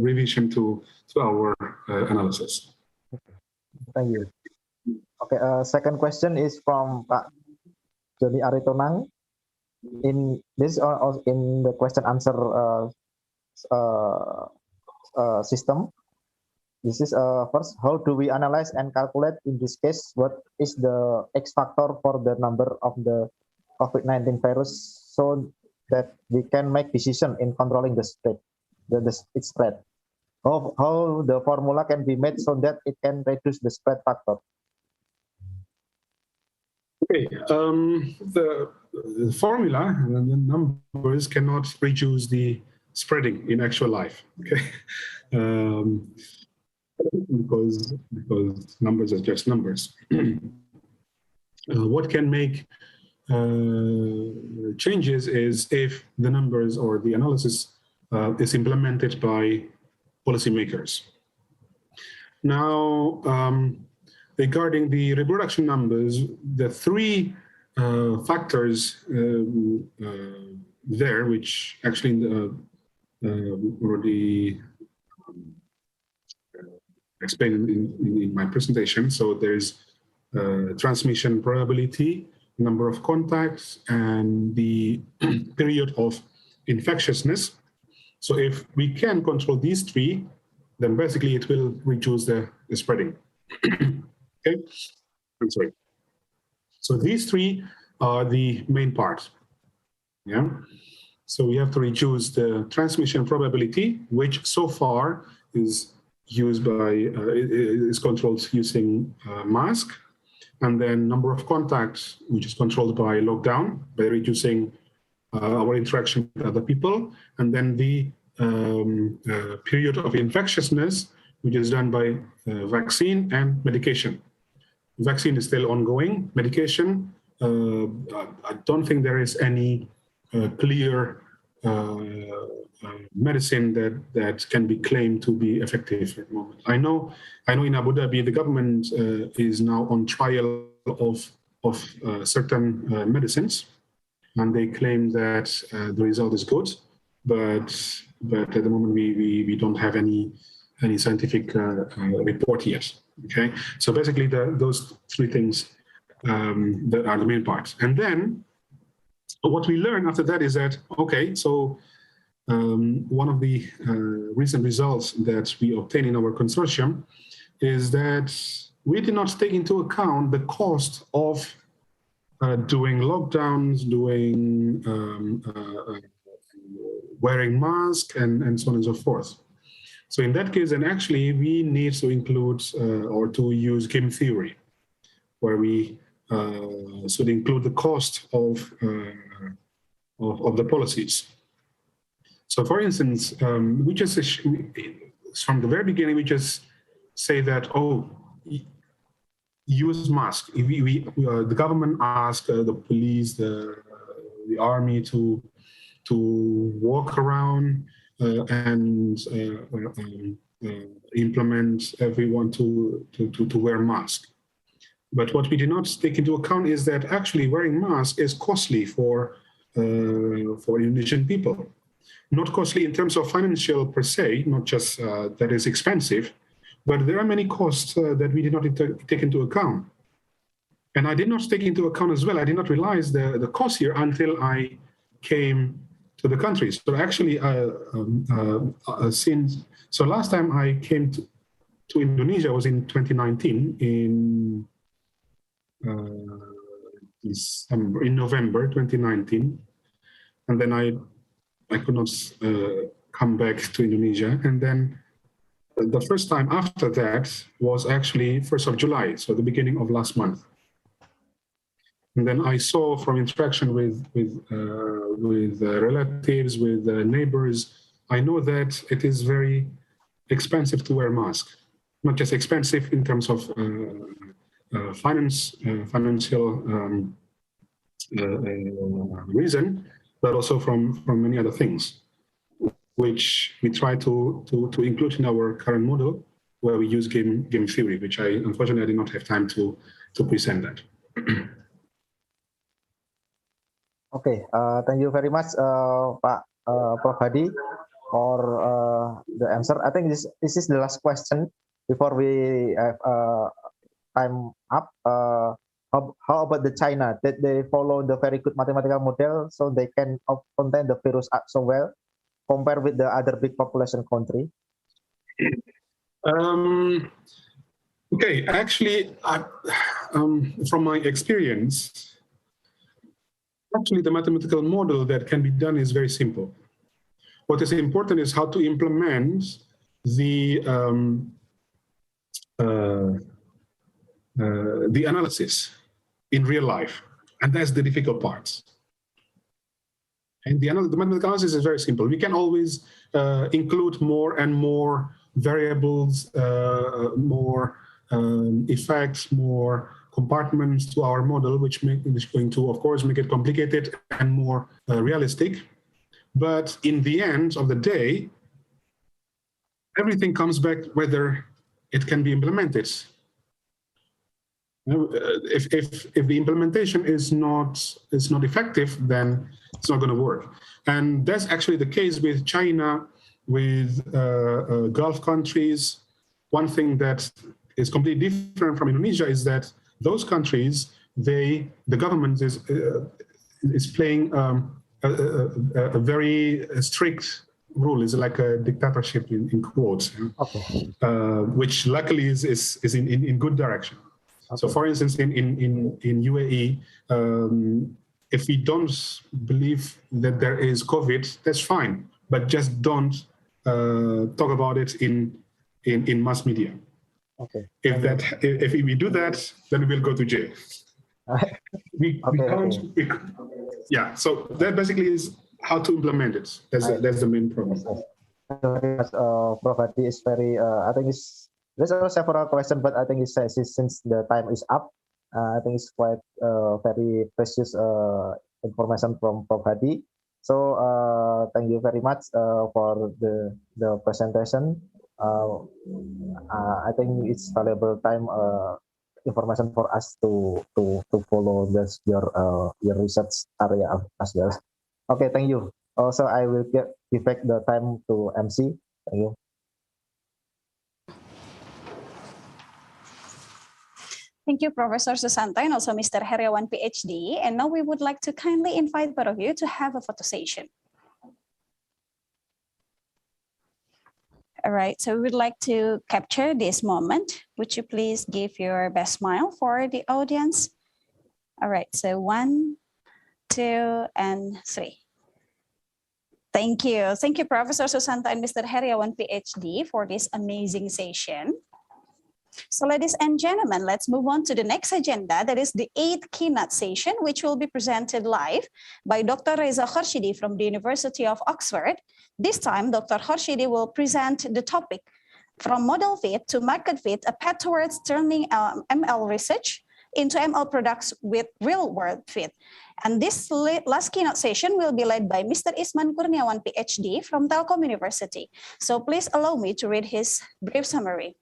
F: revision to our analysis.
E: Thank you. Okay, second question is from Pak Joni Aritonang. In this in the question answer system. This is first, how do we analyze and calculate in this case what is the X factor for the number of the COVID-19 virus so that we can make decision in controlling the spread, its spread. How the formula can be made so that it can reduce the spread factor.
F: Okay, the formula and the numbers cannot reduce the spreading in actual life. Okay, because numbers are just numbers. What can make changes is if the numbers or the analysis is implemented by policymakers. Now, regarding the reproduction numbers, the three factors there, which actually already explained in my presentation. So there's transmission probability, number of contacts, and the period of infectiousness. So if we can control these three, then basically it will reduce the spreading. Okay, I'm sorry. So these three are the main part. Yeah. So we have to reduce the transmission probability, which so far is used by is controlled using mask, and then number of contacts, which is controlled by lockdown, by reducing our interaction with other people, and then the period of infectiousness, which is done by vaccine and medication. Vaccine is still ongoing. Medication, I don't think there is any clear medicine that can be claimed to be effective at the moment. I know in Abu Dhabi, the government is now on trial of certain medicines, and they claim that the result is good, but at the moment we don't have any scientific report yet. Okay, so basically those three things that are the main parts, and then what we learn after that is that, okay, so one of the recent results that we obtained in our consortium is that we did not take into account the cost of doing lockdowns, doing wearing masks, and so on and so forth. So in that case, then actually we need to include or to use game theory, where we should include the cost of the policies. So for instance, we just, from the very beginning, we just say that, oh, use mask. The government asked the police, the army to to walk around and implement everyone to wear masks. But what we did not take into account is that actually wearing masks is costly for Indonesian people. Not costly in terms of financial per se, not just that is expensive, but there are many costs that we did not take into account. And I did not take into account as well, I did not realize the cost here until I came to the country. So actually, so last time I came to Indonesia was in 2019 in November 2019, and then I could not come back to Indonesia, and then the first time after that was actually 1st of July, so the beginning of last month. And then I saw from interaction with relatives, with neighbors, I know that it is very expensive to wear a mask. Not just expensive in terms of financial reason, but also from many other things, which we try to include in our current model, where we use game theory, which I unfortunately did not have time to present that.
E: Okay, thank you very much, Pak Prof. Hadi, for the answer. I think this is the last question before we have time up. How about the China? Did they follow the very good mathematical model so they can contain the virus so well compared with the other big population country?
F: Okay, actually, from my experience, actually the mathematical model that can be done is very simple. What is important is how to implement the analysis in real life, and that's the difficult part. And the mathematical analysis is very simple. We can always include more and more variables, more effects, more compartments to our model, which is going to, of course, make it complicated and more realistic. But in the end of the day, everything comes back whether it can be implemented. If the implementation is not effective, then it's not going to work. And that's actually the case with China, with Gulf countries. One thing that is completely different from Indonesia is that those countries, the government is playing a very strict rule. It's like a dictatorship in quotes, okay. Which luckily is in good direction. Okay. So, for instance, in UAE, if we don't believe that there is COVID, that's fine, but just don't talk about it in mass media. Okay. If we do that, then we'll go to jail. we can't. Okay. Yeah. So that basically is how to implement it. That's the main problem.
E: Prof. Hadi is very. I think there's also several questions, but I think since the time is up, I think it's quite very precious information from Prof. Hadi. So thank you very much for the presentation. I think it's valuable time information for us to follow your research area as well. Okay, thank you. Also, I will give back the time to MC. Thank you.
D: Thank you, Professor Susanto, and also Mr. Heriawan, PhD. And now we would like to kindly invite both of you to have a photo session. All right, so we would like to capture this moment. Would you please give your best smile for the audience? All right, so 1, 2, and 3. Thank you. Thank you, Professor Susanto and Mr. Heriawan, PhD, for this amazing session. So ladies and gentlemen, let's move on to the next agenda. That is the 8th keynote session, which will be presented live by Dr. Reza Khorshidi from the University of Oxford. This time, Dr. Khorshidi will present the topic, From Model Fit to Market Fit, a Path Towards Turning ML Research into ML products with real-world fit. And this last keynote session will be led by Mr. Isman Kurniawan, PhD from Telkom University. So please allow me to read his brief summary.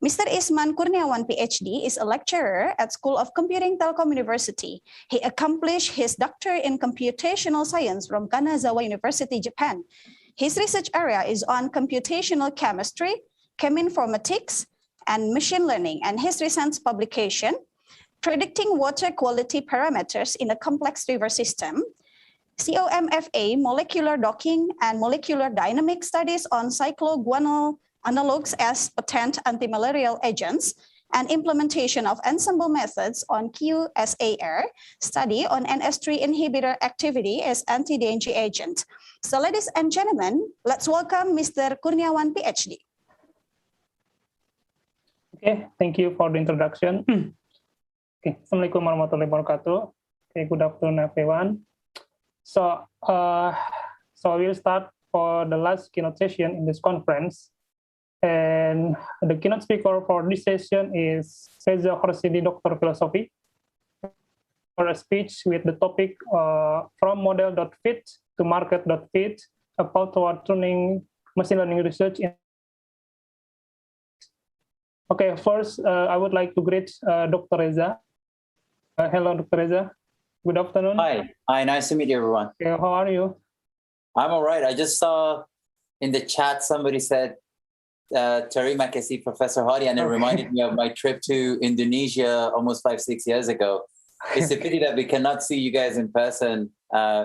D: Mr. Isman Kurniawan, PhD, is a lecturer at School of Computing, Telkom University. He accomplished his doctorate in computational science from Kanazawa University, Japan. His research area is on computational chemistry, cheminformatics, and machine learning, and his recent publication, Predicting Water Quality Parameters in a Complex River System, COMFA, Molecular Docking and Molecular Dynamic Studies on Cycloguanol Analogues as Potent Antimalarial Agents, and Implementation of Ensemble Methods on QSAR, Study on NS3 Inhibitor Activity as Anti-DNG Agent. So ladies and gentlemen, let's welcome Mr. Kurniawan, PhD.
G: Okay, thank you for the introduction. Okay, Assalamualaikum warahmatullahi wabarakatuh. Okay, good afternoon, everyone. So we'll start for the last keynote session in this conference. And the keynote speaker for this session is Gadjah, Doctor of Philosophy, for a speech with the topic from model.fit to market.fit about toward turning machine learning research in. Okay, first, I would like to greet Dr. Reza. Hello, Dr. Reza. Good afternoon.
H: Hi, nice to meet you, everyone.
G: Okay, how are you?
H: I'm all right. I just saw in the chat somebody said, Terima kasih, Professor Hadi, and it reminded me of my trip to Indonesia almost 5-6 years ago. It's a pity that we cannot see you guys in person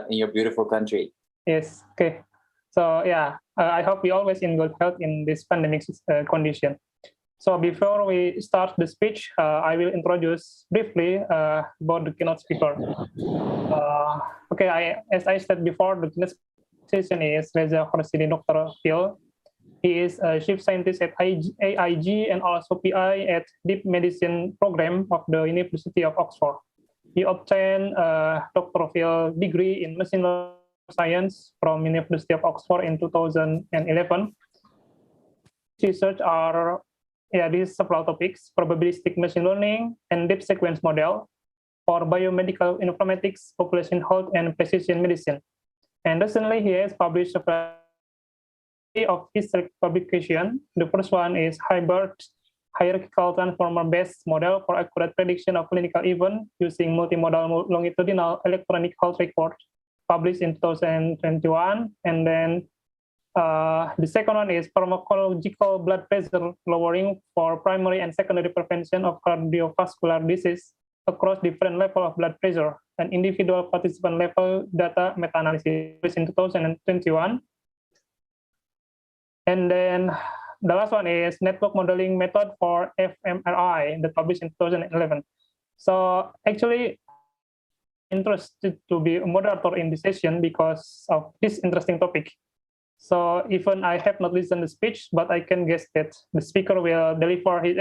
H: in your beautiful country.
G: Yes, okay. So yeah, I hope we always in good health in this pandemic condition. So before we start the speech, I will introduce briefly about the keynote speaker. Okay, as I said before, the keynote session is Gadjah, Dr. Phil. He is a chief scientist at AIG and also PI at Deep Medicine program of the University of Oxford. He obtained a Dr. Phil degree in machine learning science from University of Oxford in 2011. Research are these several topics: probabilistic machine learning and deep sequence model for biomedical informatics, population health, and precision medicine. And recently, he has published a of his publication. The first one is Hybrid Hierarchical Transformer-Based Model for Accurate Prediction of Clinical Events using Multimodal Longitudinal Electronic Health Record, published in 2021. And then the second one is Pharmacological Blood Pressure Lowering for Primary and Secondary Prevention of Cardiovascular Disease across different levels of blood pressure, and individual participant level data meta-analysis in 2021. And then the last one is network modeling method for fMRI, that published in 2011. So actually, interested to be a moderator in this session because of this interesting topic. So even I have not listened to the speech, but I can guess that the speaker will deliver his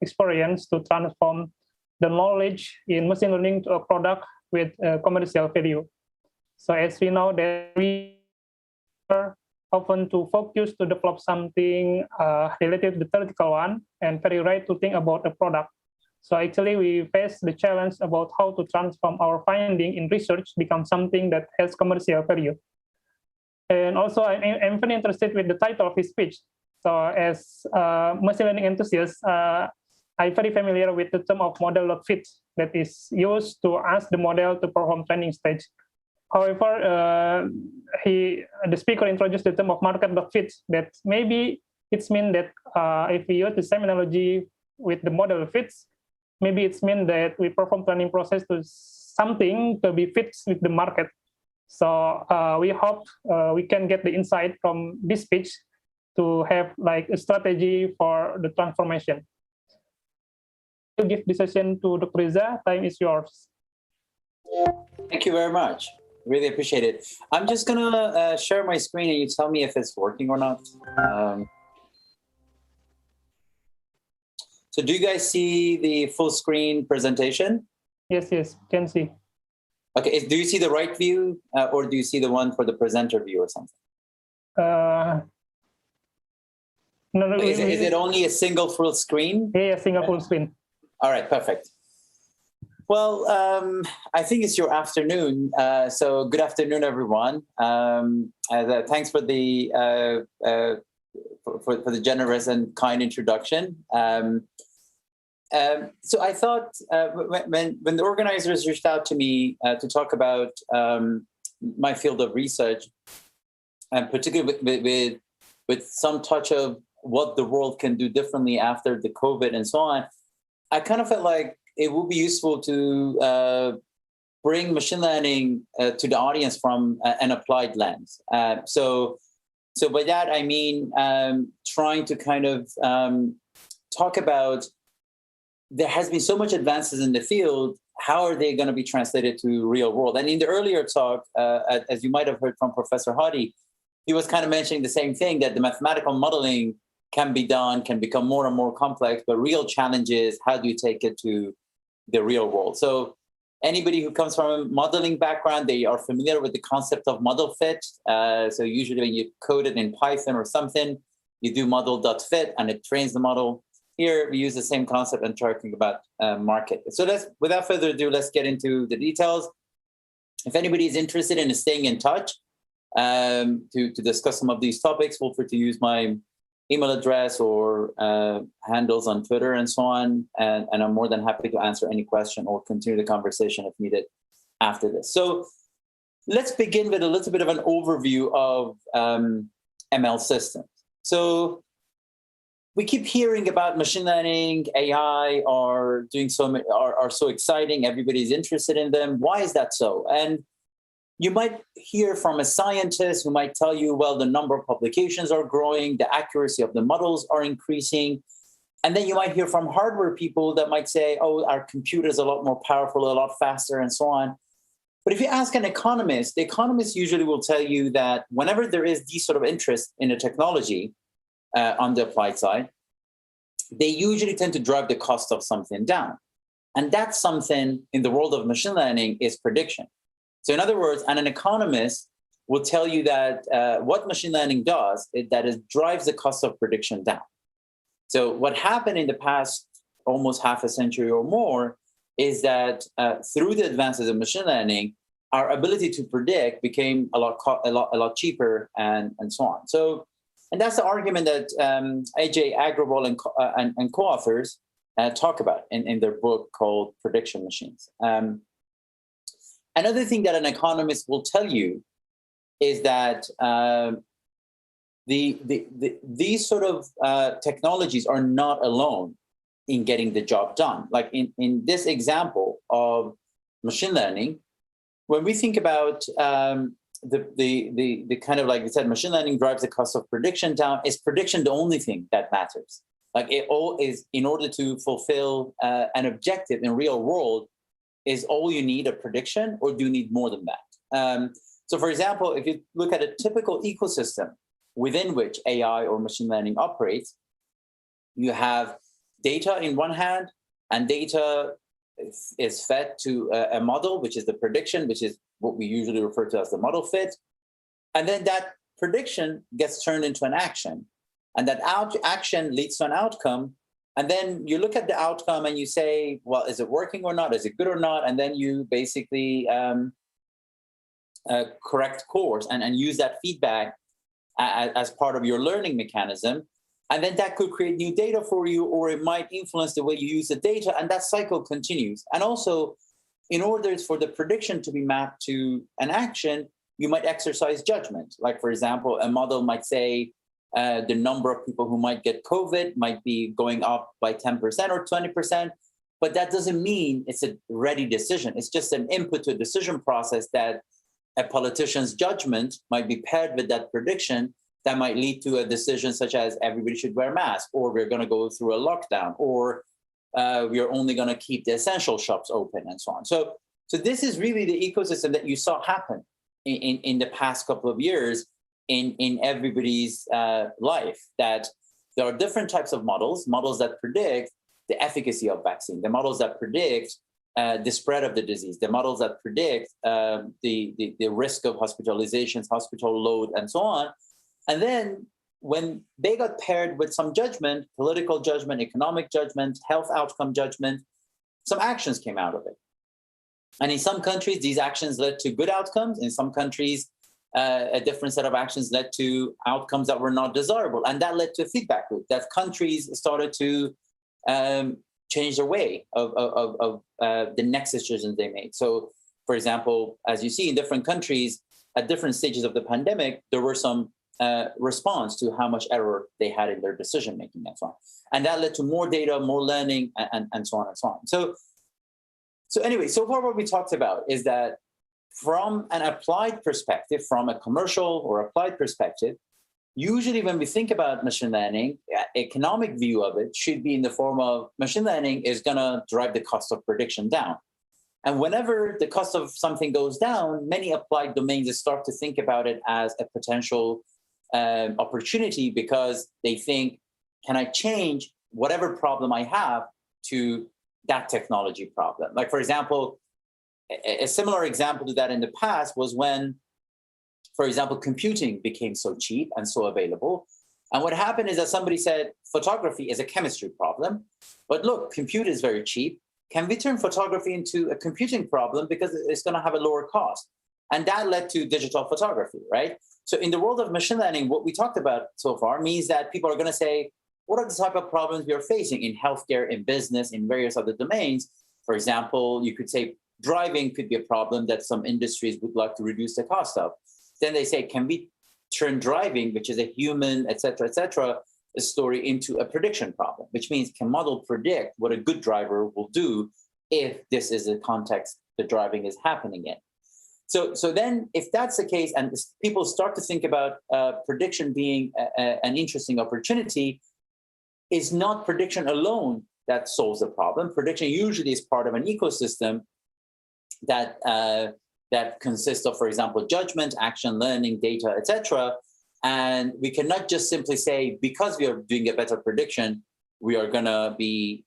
G: experience to transform the knowledge in machine learning to a product with commercial value. So as we know that we are often to focus to develop something related to the theoretical one and very rare to think about a product. So actually we face the challenge about how to transform our finding in research become something that has commercial value. And also I'm very interested with the title of his speech. So as machine learning enthusiast, I'm very familiar with the term of model.fit that is used to ask the model to perform training stage. However, the speaker introduced the term of market.fit, that maybe it's mean that if we use the same analogy with the model fits, maybe it's mean that we perform training process to something to be fit with the market. So we hope we can get the insight from this speech to have like a strategy for the transformation. To give the session to Dr. Reza, time is yours.
H: Thank you very much. Really appreciate it. I'm just gonna share my screen and you tell me if it's working or not. So do you guys see the full screen presentation?
G: Yes, can see.
H: Okay, do you see the right view or do you see the one for the presenter view or something?
G: No,
H: is it only a single full screen?
G: Yeah, single full screen.
H: All right, perfect. Well, I think it's your afternoon. So good afternoon, everyone. Thanks for the for the generous and kind introduction. So I thought when the organizers reached out to me to talk about my field of research, and particularly with some touch of what the world can do differently after the COVID and so on, I kind of felt like it would be useful to bring machine learning to the audience from an applied lens. So by that, I mean trying to kind of talk about, there has been so much advances in the field, how are they going to be translated to real world? And in the earlier talk, as you might have heard from Professor Hadi, he was kind of mentioning the same thing, that the mathematical modeling can be done, can become more and more complex, but real challenge is, how do you take it to the real world? So anybody who comes from a modeling background, they are familiar with the concept of model fit. So usually when you code it in Python or something, you do model.fit and it trains the model. Here we use the same concept and talking about market. So without further ado, let's get into the details. If anybody is interested in staying in touch to discuss some of these topics, feel free to use my email address or handles on Twitter and so on. And I'm more than happy to answer any question or continue the conversation if needed after this. So let's begin with a little bit of an overview of ML systems. So we keep hearing about machine learning, AI are doing are so exciting. Everybody's interested in them. Why is that so? And you might hear from a scientist who might tell you, well, the number of publications are growing, the accuracy of the models are increasing. And then you might hear from hardware people that might say, oh, our computer is a lot more powerful, a lot faster, and so on. But if you ask an economist, the economist usually will tell you that whenever there is this sort of interest in a technology on the applied side, they usually tend to drive the cost of something down. And that's something in the world of machine learning is prediction. So in other words, an economist will tell you that what machine learning does is that it drives the cost of prediction down. So what happened in the past almost half a century or more is that through the advances of machine learning, our ability to predict became a lot cheaper and so on. So, and that's the argument that AJ Agrawal and co-authors talk about in their book called Prediction Machines. Another thing that an economist will tell you is that these sort of technologies are not alone in getting the job done. Like in this example of machine learning, when we think about the kind of, like we said, machine learning drives the cost of prediction down. Is prediction the only thing that matters? Like it all is, in order to fulfill an objective in real world, is all you need a prediction, or do you need more than that? So for example, if you look at a typical ecosystem within which AI or machine learning operates, you have data in one hand, and data is fed to a model, which is the prediction, which is what we usually refer to as the model fit. And then that prediction gets turned into an action. And that action leads to an outcome. And then you look at the outcome and you say, well, is it working or not? Is it good or not? And then you basically correct course and use that feedback as part of your learning mechanism. And then that could create new data for you, or it might influence the way you use the data, and that cycle continues. And also, in order for the prediction to be mapped to an action, you might exercise judgment. Like, for example, a model might say the number of people who might get COVID might be going up by 10% or 20%, but that doesn't mean it's a ready decision. It's just an input to a decision process that a politician's judgment might be paired with that prediction that might lead to a decision such as everybody should wear masks, or we're going to go through a lockdown, or we're only going to keep the essential shops open, and so on. So this is really the ecosystem that you saw happen in the past couple of years in everybody's life, that there are different types of models that predict the efficacy of vaccine, the models that predict the spread of the disease, the models that predict the risk of hospitalizations, hospital load, and so on. And then when they got paired with some judgment, political judgment, economic judgment, health outcome judgment, some actions came out of it. And in some countries, these actions led to good outcomes. In some countries, a different set of actions led to outcomes that were not desirable. And that led to a feedback loop that countries started to change their way of the next decisions they made. So, for example, as you see in different countries, at different stages of the pandemic, there were some response to how much error they had in their decision making and so on. And that led to more data, more learning, and so on and so on. So anyway, so far what we talked about is that from an applied perspective, from a commercial or applied perspective, usually when we think about machine learning, economic view of it should be in the form of machine learning is going to drive the cost of prediction down. And whenever the cost of something goes down, many applied domains start to think about it as a potential opportunity because they think, can I change whatever problem I have to that technology problem? Like, for example, a similar example to that in the past was when, for example, computing became so cheap and so available. And what happened is that somebody said, photography is a chemistry problem, but look, compute is very cheap. Can we turn photography into a computing problem because it's going to have a lower cost? And that led to digital photography, right? So in the world of machine learning, what we talked about so far means that people are going to say, what are the type of problems we are facing in healthcare, in business, in various other domains? For example, you could say driving could be a problem that some industries would like to reduce the cost of. Then they say, can we turn driving, which is a human, et cetera, a story into a prediction problem, which means can model predict what a good driver will do if this is the context the driving is happening in. So then if that's the case, and people start to think about prediction being an interesting opportunity, it's not prediction alone that solves the problem. Prediction usually is part of an ecosystem that that consists of, for example, judgment, action, learning, data, etc. And we cannot just simply say, because we are doing a better prediction, we are going to be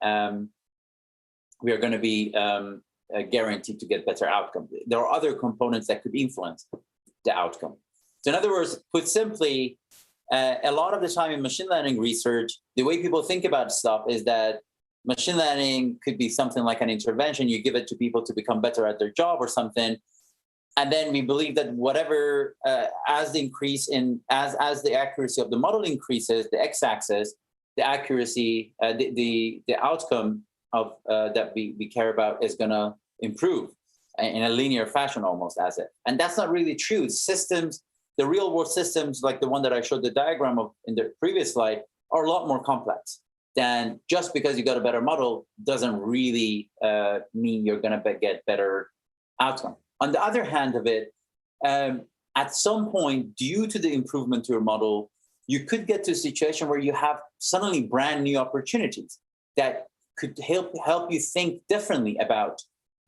H: guaranteed to get better outcome. There are other components that could influence the outcome. So in other words, put simply, a lot of the time in machine learning research, the way people think about stuff is that machine learning could be something like an intervention. You give it to people to become better at their job or something. And then we believe that whatever, as the accuracy of the model increases, the x-axis, the accuracy, the outcome of that we care about is going to improve in a linear fashion almost as it. And that's not really true. Systems, the real world systems, like the one that I showed the diagram of in the previous slide, are a lot more complex than just because you got a better model doesn't really mean you're going to get better outcome. On the other hand of it, at some point, due to the improvement to your model, you could get to a situation where you have suddenly brand new opportunities that could help you think differently about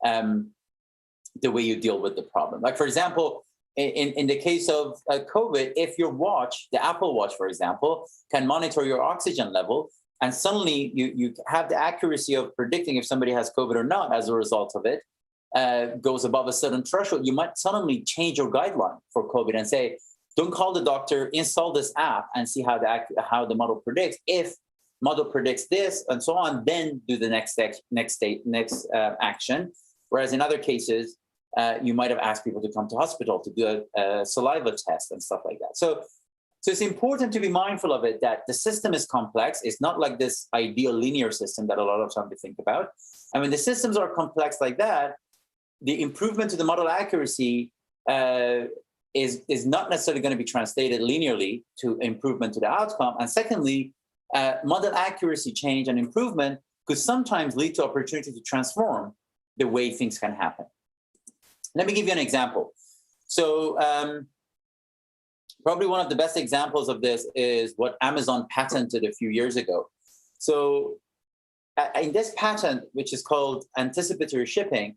H: the way you deal with the problem. Like, for example, in the case of COVID, if your watch, the Apple Watch, for example, can monitor your oxygen level, and suddenly you have the accuracy of predicting if somebody has COVID or not as a result of it, goes above a certain threshold, you might suddenly change your guideline for COVID and say, don't call the doctor, install this app and see how the model predicts. If model predicts this and so on, then do the next action. Whereas in other cases, you might have asked people to come to hospital to do a saliva test and stuff like that. So it's important to be mindful of it, that the system is complex. It's not like this ideal linear system that a lot of time we think about. And when the systems are complex like that, the improvement to the model accuracy is not necessarily going to be translated linearly to improvement to the outcome. And secondly, model accuracy change and improvement could sometimes lead to opportunity to transform the way things can happen. Let me give you an example. So probably one of the best examples of this is what Amazon patented a few years ago. So in this patent, which is called anticipatory shipping,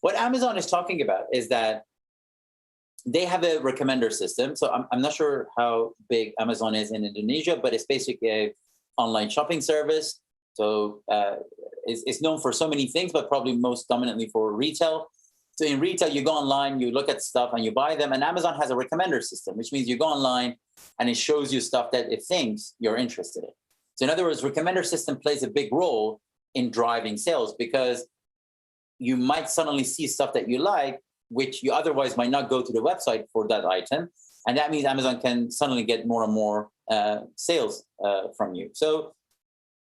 H: what Amazon is talking about is that they have a recommender system. So I'm not sure how big Amazon is in Indonesia, but it's basically an online shopping service. So it's known for so many things, but probably most dominantly for retail. So in retail, you go online, you look at stuff and you buy them. And Amazon has a recommender system, which means you go online and it shows you stuff that it thinks you're interested in. So in other words, recommender system plays a big role in driving sales because you might suddenly see stuff that you like, which you otherwise might not go to the website for that item. And that means Amazon can suddenly get more and more sales from you. So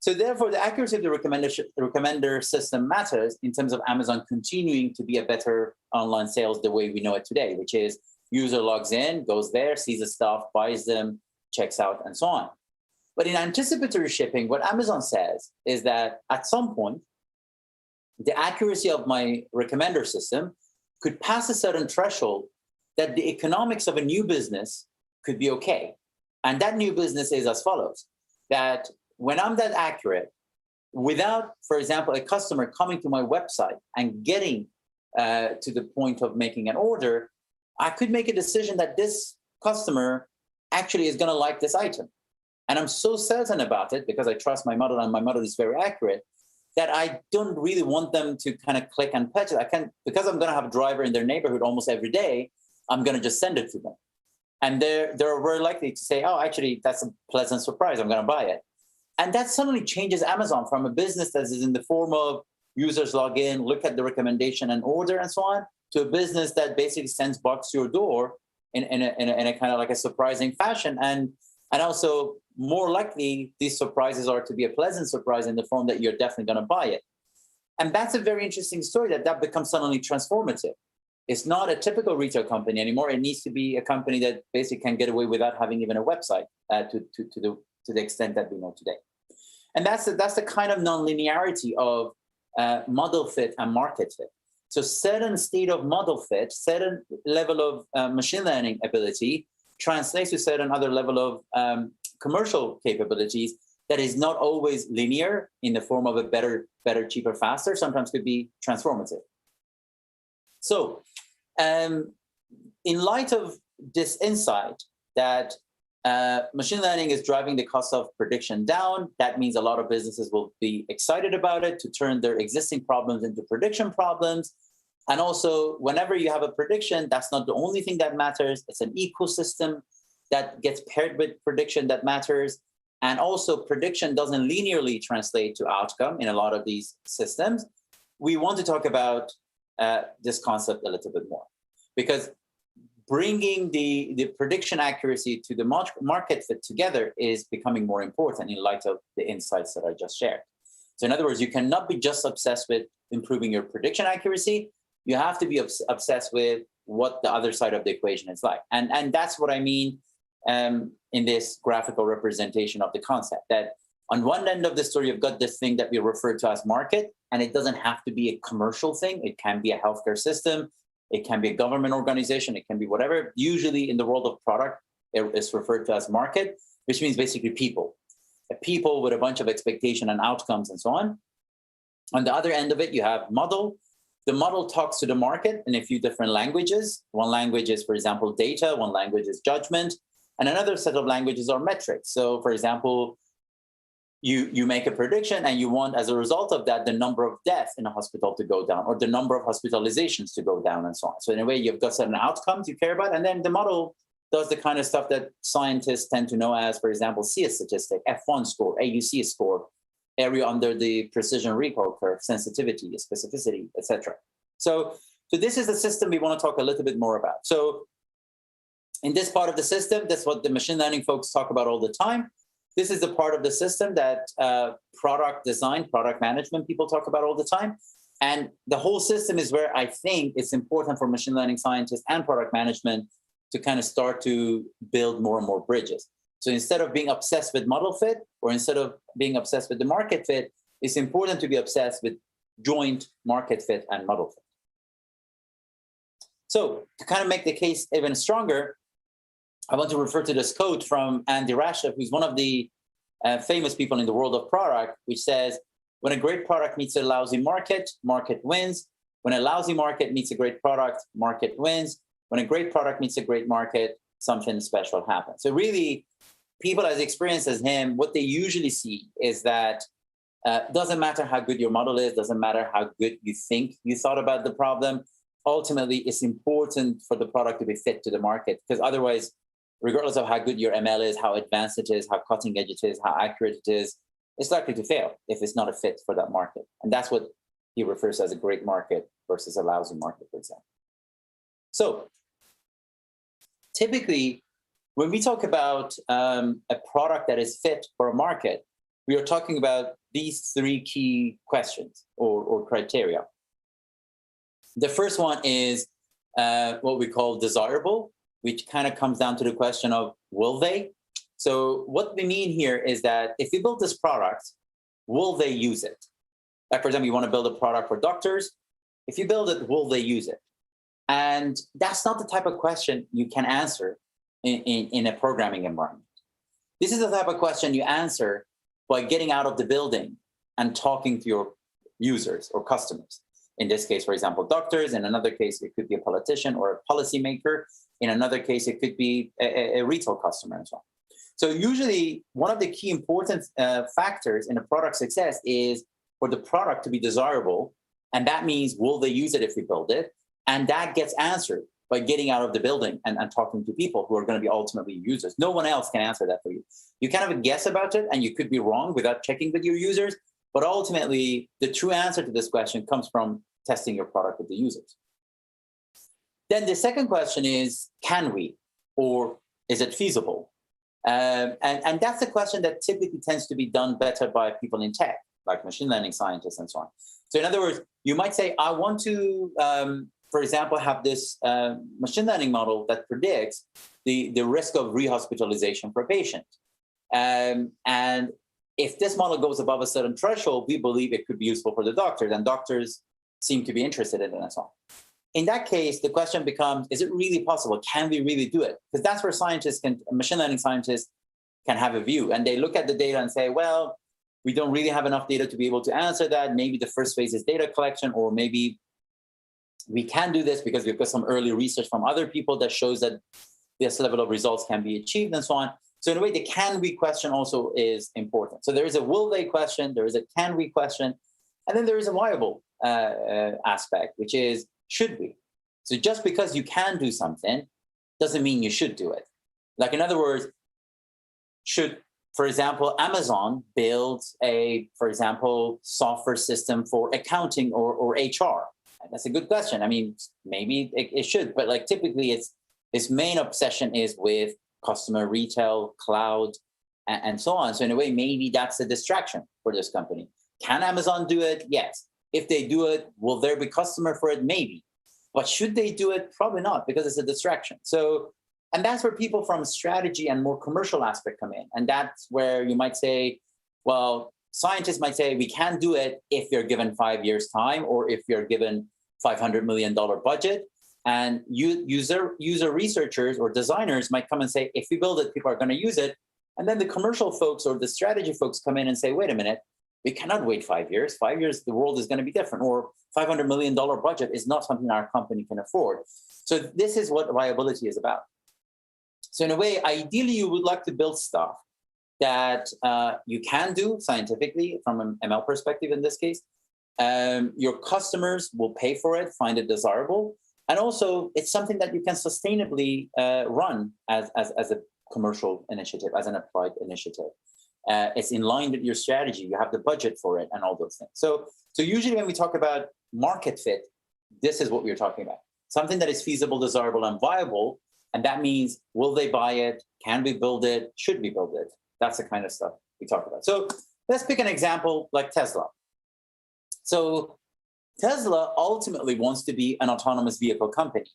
H: therefore, the accuracy of the recommender system matters in terms of Amazon continuing to be a better online sales the way we know it today, which is user logs in, goes there, sees the stuff, buys them, checks out, and so on. But in anticipatory shipping, what Amazon says is that at some point, the accuracy of my recommender system could pass a certain threshold that the economics of a new business could be okay. And that new business is as follows, that when I'm that accurate, without, for example, a customer coming to my website and getting to the point of making an order, I could make a decision that this customer actually is going to like this item. And I'm so certain about it because I trust my model and my model is very accurate that I don't really want them to kind of click and purchase. Because I'm going to have a driver in their neighborhood almost every day, I'm going to just send it to them. And they're very likely to say, oh, actually, that's a pleasant surprise. I'm going to buy it. And that suddenly changes Amazon from a business that is in the form of users log in, look at the recommendation and order and so on, to a business that basically sends box to your door in a kind of like a surprising fashion. And also more likely these surprises are to be a pleasant surprise in the form that you're definitely going to buy it. And that's a very interesting story that becomes suddenly transformative. It's not a typical retail company anymore. It needs to be a company that basically can get away without having even a website to the extent that we know today. And that's the kind of nonlinearity of model fit and market fit. So certain state of model fit, certain level of machine learning ability translates to certain other level of commercial capabilities that is not always linear in the form of a better, cheaper, faster, sometimes could be transformative. So in light of this insight that machine learning is driving the cost of prediction down, that means a lot of businesses will be excited about it to turn their existing problems into prediction problems. And also, whenever you have a prediction, that's not the only thing that matters. It's an ecosystem that gets paired with prediction that matters. And also, prediction doesn't linearly translate to outcome in a lot of these systems. We want to talk about this concept a little bit more, because bringing the prediction accuracy to the market fit together is becoming more important in light of the insights that I just shared. So in other words, you cannot be just obsessed with improving your prediction accuracy. You have to be obsessed with what the other side of the equation is like. And that's what I mean in this graphical representation of the concept, that on one end of the story, you've got this thing that we refer to as market, and it doesn't have to be a commercial thing. It can be a healthcare system. It can be a government organization. It can be whatever. Usually in the world of product, it is referred to as market, which means basically people. People with a bunch of expectation and outcomes and so on. On the other end of it, you have model. The model talks to the market in a few different languages. One language is, for example, data. One language is judgment. And another set of languages are metrics. So, for example, you make a prediction and you want, as a result of that, the number of deaths in a hospital to go down or the number of hospitalizations to go down and so on. So in a way, you've got certain outcomes you care about. And then the model does the kind of stuff that scientists tend to know as, for example, CS statistic, F1 score, AUC score, area under the precision recall curve, sensitivity, specificity, etc. So this is the system we want to talk a little bit more about. So in this part of the system, that's what the machine learning folks talk about all the time. This is the part of the system that product design, product management people talk about all the time. And the whole system is where I think it's important for machine learning scientists and product management to kind of start to build more and more bridges. So instead of being obsessed with model fit, or instead of being obsessed with the market fit, it's important to be obsessed with joint market fit and model fit. So to kind of make the case even stronger, I want to refer to this quote from Andy Rashef, who's one of the famous people in the world of product, which says, when a great product meets a lousy market, market wins. When a lousy market meets a great product, market wins. When a great product meets a great market, something special happens. So really, people as experienced as him, what they usually see is that doesn't matter how good your model is, doesn't matter how good you think you thought about the problem, ultimately it's important for the product to be fit to the market, because otherwise, regardless of how good your ML is, how advanced it is, how cutting edge it is, how accurate it is, it's likely to fail if it's not a fit for that market. And that's what he refers to as a great market versus a lousy market, for example. So typically, when we talk about a product that is fit for a market, we are talking about these three key questions or criteria. The first one is what we call desirable, which kind of comes down to the question of will they? So what we mean here is that if you build this product, will they use it? Like, for example, you want to build a product for doctors. If you build it, will they use it? And that's not the type of question you can answer in a programming environment. This is the type of question you answer by getting out of the building and talking to your users or customers. In this case, for example, doctors. In another case, it could be a politician or a policymaker. In another case, it could be a retail customer and so on. So usually one of the key important factors in a product success is for the product to be desirable. And that means, will they use it if we build it? And that gets answered by getting out of the building and talking to people who are going to be ultimately users. No one else can answer that for you. You kind of guess about it and you could be wrong without checking with your users. But ultimately, the true answer to this question comes from testing your product with the users. Then the second question is, can we, or is it feasible? And that's a question that typically tends to be done better by people in tech, like machine learning scientists and so on. So in other words, you might say, I want to, for example, have this machine learning model that predicts the risk of rehospitalization for a patient. And if this model goes above a certain threshold, we believe it could be useful for the doctors, and doctors seem to be interested in it and so on. In that case, the question becomes, is it really possible? Can we really do it? Because that's where scientists can, machine learning scientists can have a view, and they look at the data and say, well, we don't really have enough data to be able to answer that. Maybe the first phase is data collection, or maybe we can do this because we've got some early research from other people that shows that this level of results can be achieved and so on. So in a way, the can we question also is important. So there is a will they question, there is a can we question, and then there is a viable aspect, which is should we? So just because you can do something doesn't mean you should do it. Like, in other words, should, for example, Amazon build a, for example, software system for accounting or HR? That's a good question. I mean, maybe it should, but like typically its main obsession is with customer retail, cloud, and so on. So in a way, maybe that's a distraction for this company. Can Amazon do it? Yes. If they do it, will there be customer for it? Maybe. But should they do it? Probably not, because it's a distraction. So, and that's where people from strategy and more commercial aspect come in. And that's where you might say, well, scientists might say, we can do it if you're given 5 years time, or if you're given $500 million budget. And user researchers or designers might come and say, if we build it, people are going to use it. And then the commercial folks or the strategy folks come in and say, wait a minute, we cannot wait 5 years. 5 years, the world is going to be different. Or $500 million budget is not something our company can afford. So this is what viability is about. So in a way, ideally, you would like to build stuff that you can do scientifically from an ML perspective in this case. Your customers will pay for it, find it desirable. And also, it's something that you can sustainably run as a commercial initiative, as an applied initiative. It's in line with your strategy. You have the budget for it and all those things. So usually when we talk about market fit, this is what we're talking about. Something that is feasible, desirable, and viable. And that means, will they buy it? Can we build it? Should we build it? That's the kind of stuff we talk about. So let's pick an example like Tesla. So Tesla ultimately wants to be an autonomous vehicle company.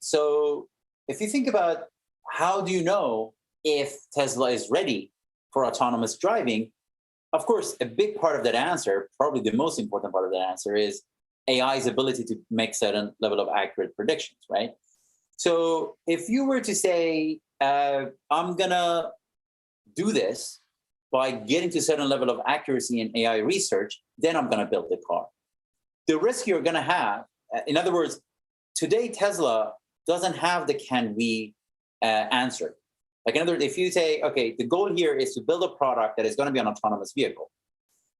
H: So if you think about how do you know if Tesla is ready for autonomous driving, of course, a big part of that answer, probably the most important part of that answer, is AI's ability to make certain level of accurate predictions, right? So if you were to say, I'm going to do this by getting to a certain level of accuracy in AI research, then I'm going to build the car. The risk you're going to have, in other words, today Tesla doesn't have the can we answer. Like, in other words, if you say, okay, the goal here is to build a product that is going to be an autonomous vehicle.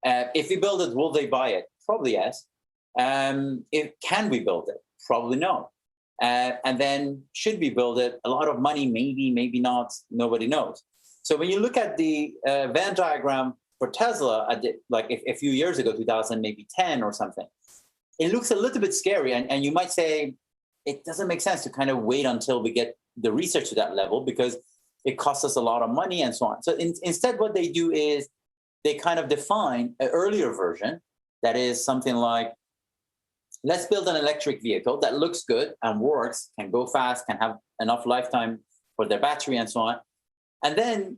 H: If we build it, will they buy it? Probably yes. Can we build it? Probably no. And then should we build it? A lot of money, maybe, maybe not, nobody knows. So when you look at the Venn diagram for Tesla, like a few years ago, 2000, maybe 10 or something, it looks a little bit scary. And you might say, it doesn't make sense to kind of wait until we get the research to that level because it costs us a lot of money and so on. So instead, what they do is they kind of define an earlier version that is something like, let's build an electric vehicle that looks good and works, can go fast, can have enough lifetime for their battery and so on. And then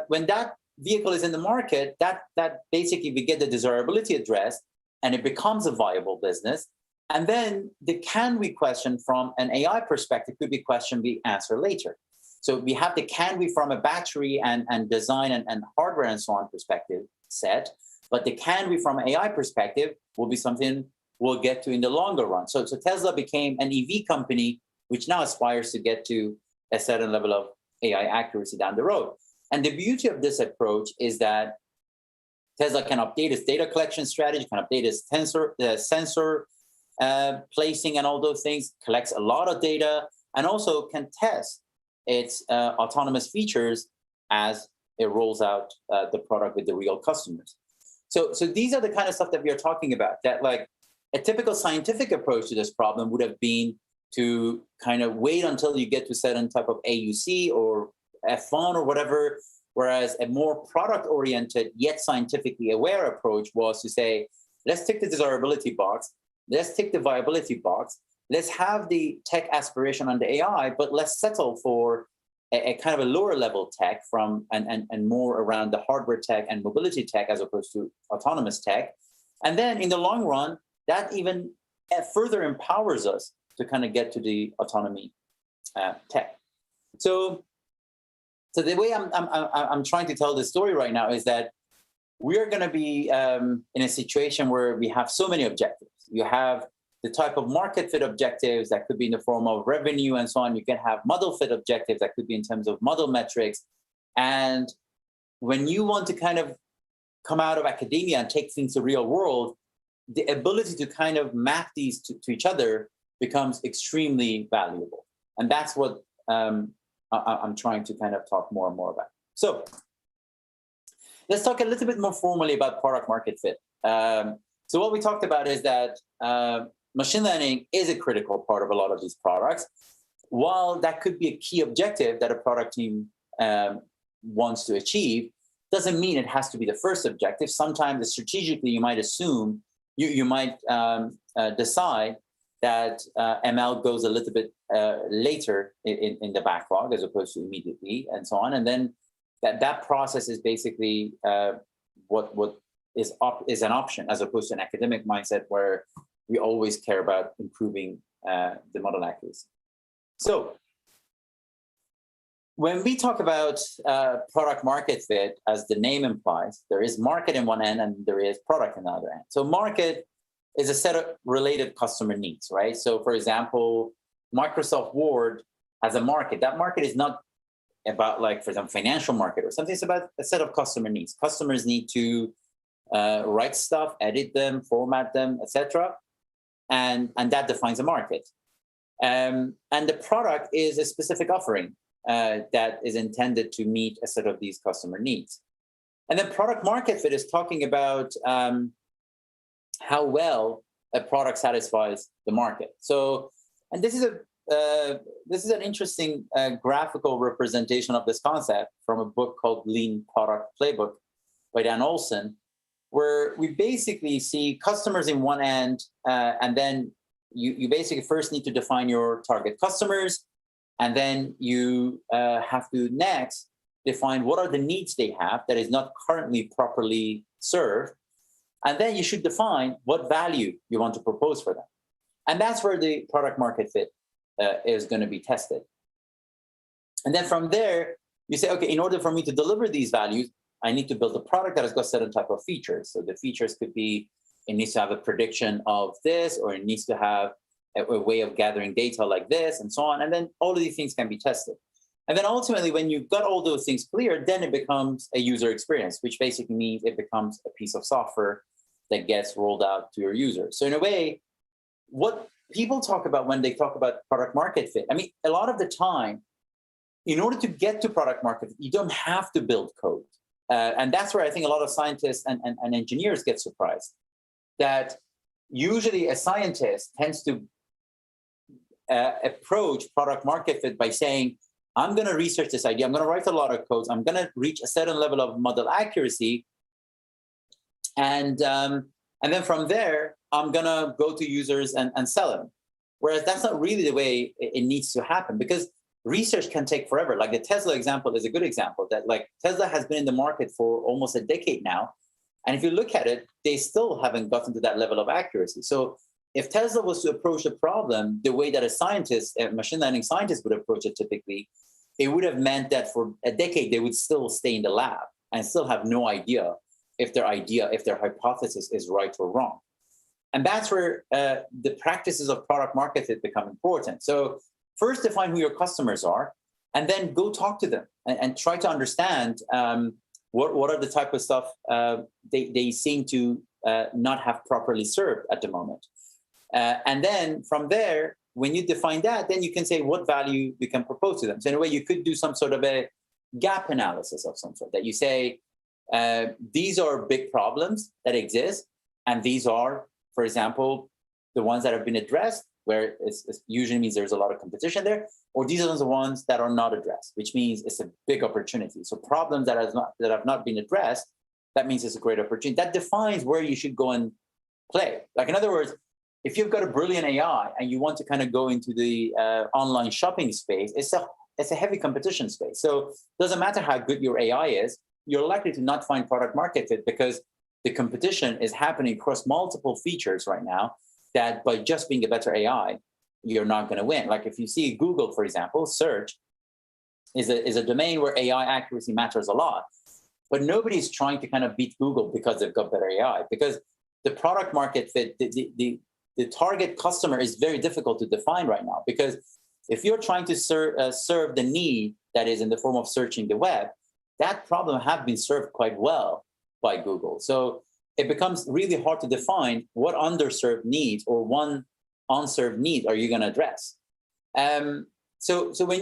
H: when that vehicle is in the market, that basically we get the desirability addressed and it becomes a viable business. And then the can we question from an AI perspective could be question we answer later. So we have the can we from a battery and design and hardware and so on perspective set, but the can we from AI perspective will be something we'll get to in the longer run. So Tesla became an EV company, which now aspires to get to a certain level of AI accuracy down the road. And the beauty of this approach is that Tesla can update its data collection strategy, can update its sensor placing and all those things, collects a lot of data, and also can test its autonomous features as it rolls out the product with the real customers. So these are the kind of stuff that we are talking about, that like a typical scientific approach to this problem would have been to kind of wait until you get to certain type of AUC or F1 or whatever, whereas a more product-oriented yet scientifically aware approach was to say, let's tick the desirability box, let's tick the viability box, let's have the tech aspiration on the AI, but let's settle for a kind of a lower level tech from and more around the hardware tech and mobility tech as opposed to autonomous tech. And then in the long run, that even further empowers us to kind of get to the autonomy tech. So the way I'm trying to tell this story right now is that we are going to be in a situation where we have so many objectives. You have the type of market fit objectives that could be in the form of revenue and so on. You can have model fit objectives that could be in terms of model metrics. And when you want to kind of come out of academia and take things to real world, the ability to kind of map these to each other becomes extremely valuable. And that's what I'm trying to kind of talk more and more about. So let's talk a little bit more formally about product market fit. So what we talked about is that machine learning is a critical part of a lot of these products. While that could be a key objective that a product team wants to achieve, doesn't mean it has to be the first objective. Sometimes strategically, you might assume, you might decide that ML goes a little bit later in the backlog as opposed to immediately and so on. And then that process is basically what is an option as opposed to an academic mindset where we always care about improving the model accuracy. So when we talk about product market fit, as the name implies, there is market in one end and there is product in the other end. So market is a set of related customer needs, right? So for example, Microsoft Word has a market. That market is not about, like, for example, financial market or something. It's about a set of customer needs. Customers need to write stuff, edit them, format them, etc. And that defines a market. And the product is a specific offering that is intended to meet a set of these customer needs. And then product market fit is talking about how well a product satisfies the market. So, and this is an interesting graphical representation of this concept from a book called Lean Product Playbook by Dan Olson, where we basically see customers in one end, and then you basically first need to define your target customers, and then you have to next define what are the needs they have that is not currently properly served, and then you should define what value you want to propose for them. And that's where the product market fit is going to be tested. And then from there, you say, okay, in order for me to deliver these values, I need to build a product that has got certain type of features. So the features could be, it needs to have a prediction of this, or it needs to have a way of gathering data like this, and so on. And then all of these things can be tested. And then ultimately, when you've got all those things clear, then it becomes a user experience, which basically means it becomes a piece of software that gets rolled out to your users. So in a way, what people talk about when they talk about product market fit, I mean, a lot of the time, in order to get to product market fit, you don't have to build code. and that's where I think a lot of scientists and engineers get surprised, that usually a scientist tends to approach product market fit by saying, I'm going to research this idea, I'm going to write a lot of codes, I'm going to reach a certain level of model accuracy, and then from there, I'm going to go to users and sell them. Whereas that's not really the way it needs to happen, because research can take forever. Like the Tesla example is a good example, that like Tesla has been in the market for almost a decade now. And if you look at it, they still haven't gotten to that level of accuracy. So if Tesla was to approach a problem the way that a scientist, a machine learning scientist would approach it typically, it would have meant that for a decade, they would still stay in the lab and still have no idea, if their hypothesis is right or wrong. And that's where the practices of product market fit become important. So first define who your customers are, and then go talk to them and try to understand what are the type of stuff they seem to not have properly served at the moment. And then from there, when you define that, then you can say what value you can propose to them. So in a way, you could do some sort of a gap analysis of some sort, that you say, these are big problems that exist, and these are, for example, the ones that have been addressed, where it usually means there's a lot of competition there, or these are the ones that are not addressed, which means it's a big opportunity. So problems that have not been addressed, that means it's a great opportunity. That defines where you should go and play. Like in other words, if you've got a brilliant AI and you want to kind of go into the online shopping space, it's a heavy competition space. So it doesn't matter how good your AI is, you're likely to not find product market fit, because the competition is happening across multiple features right now, that by just being a better AI, you're not going to win. Like if you see Google, for example, search is a domain where AI accuracy matters a lot, but nobody's trying to kind of beat Google because they've got better AI, because the product market fit, the target customer is very difficult to define right now, because if you're trying to serve the need that is in the form of searching the web, that problem have been served quite well by Google. So it becomes really hard to define what underserved needs or one unserved need are you going to address. So when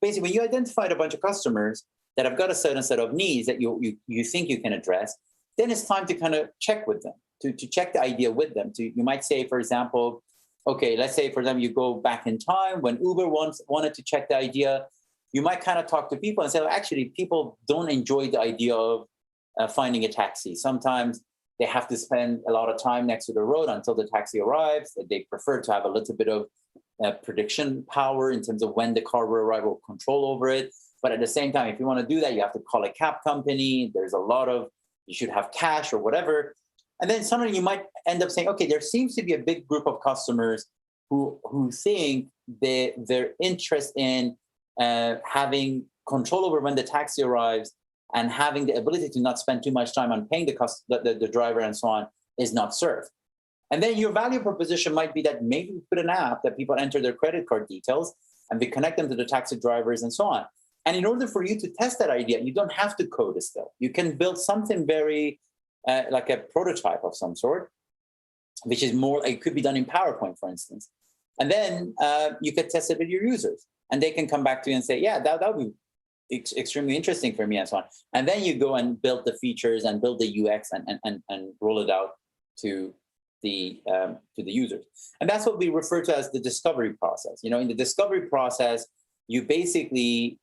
H: when you identified a bunch of customers that have got a certain set of needs that you think you can address, then it's time to kind of check with them, to check the idea with them. You might say, for example, okay, let's say for them you go back in time when Uber wanted to check the idea. You might kind of talk to people and say, well, actually, people don't enjoy the idea of finding a taxi. Sometimes they have to spend a lot of time next to the road until the taxi arrives. They prefer to have a little bit of prediction power in terms of when the car will arrive, or control over it. But at the same time, if you want to do that, you have to call a cab company. There's a lot of, you should have cash or whatever. And then suddenly you might end up saying, okay, there seems to be a big group of customers who think their interest in having control over when the taxi arrives and having the ability to not spend too much time on paying the driver and so on is not served. And then your value proposition might be that maybe we put an app that people enter their credit card details and we connect them to the taxi drivers and so on. And in order for you to test that idea, you don't have to code it still. You can build something very like a prototype of some sort, which is more, it could be done in PowerPoint, for instance. And then you could test it with your users, and they can come back to you and say, yeah, that would be extremely interesting for me and so on. And then you go and build the features and build the UX and roll it out to the users. And that's what we refer to as the discovery process. You know, in the discovery process, you basically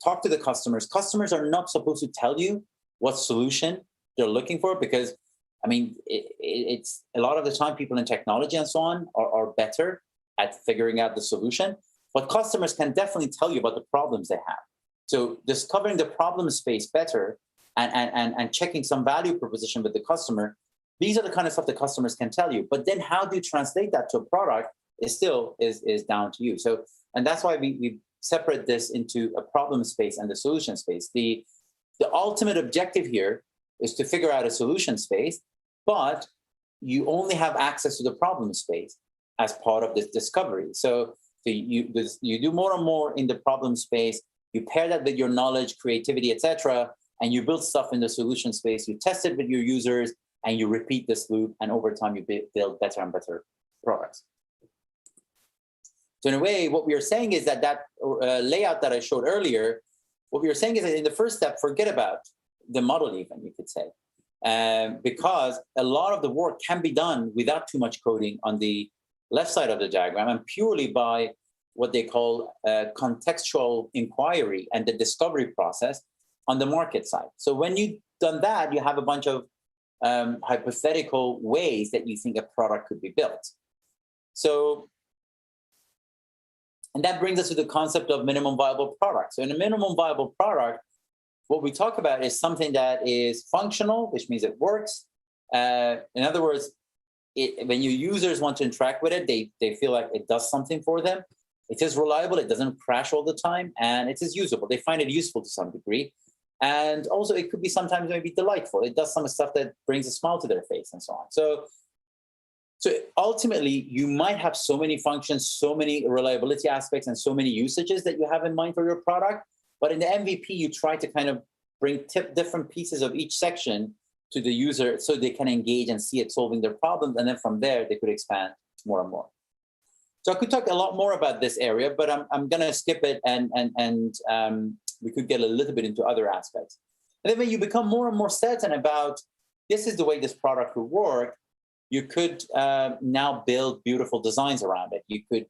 H: talk to the customers. Customers are not supposed to tell you what solution they're looking for, because I mean, it's a lot of the time people in technology and so on are better at figuring out the solution, but customers can definitely tell you about the problems they have. So discovering the problem space better and checking some value proposition with the customer, these are the kind of stuff the customers can tell you. But then how do you translate that to a product is still down to you. So, and that's why we separate this into a problem space and the solution space. The ultimate objective here is to figure out a solution space, but you only have access to the problem space as part of this discovery. So you do more and more in the problem space, you pair that with your knowledge, creativity, etc., and you build stuff in the solution space, you test it with your users, and you repeat this loop, and over time you build better and better products. So in a way, what we are saying is that layout that I showed earlier, what we are saying is that in the first step, forget about the model even, you could say. Because a lot of the work can be done without too much coding on the left side of the diagram and purely by what they call contextual inquiry and the discovery process on the market side. So when you've done that, you have a bunch of hypothetical ways that you think a product could be built. So, and that brings us to the concept of minimum viable product. So in a minimum viable product, what we talk about is something that is functional, which means it works. In other words, when your users want to interact with it, they feel like it does something for them. It is reliable, it doesn't crash all the time, and it is usable. They find it useful to some degree. And also it could be sometimes maybe delightful. It does some stuff that brings a smile to their face and so on. So ultimately, you might have so many functions, so many reliability aspects, and so many usages that you have in mind for your product. But in the MVP, you try to kind of bring different pieces of each section to the user so they can engage and see it solving their problems. And then from there, they could expand more and more. So I could talk a lot more about this area, but I'm going to skip it and we could get a little bit into other aspects. And then when you become more and more certain about this is the way this product would work, you could now build beautiful designs around it. You could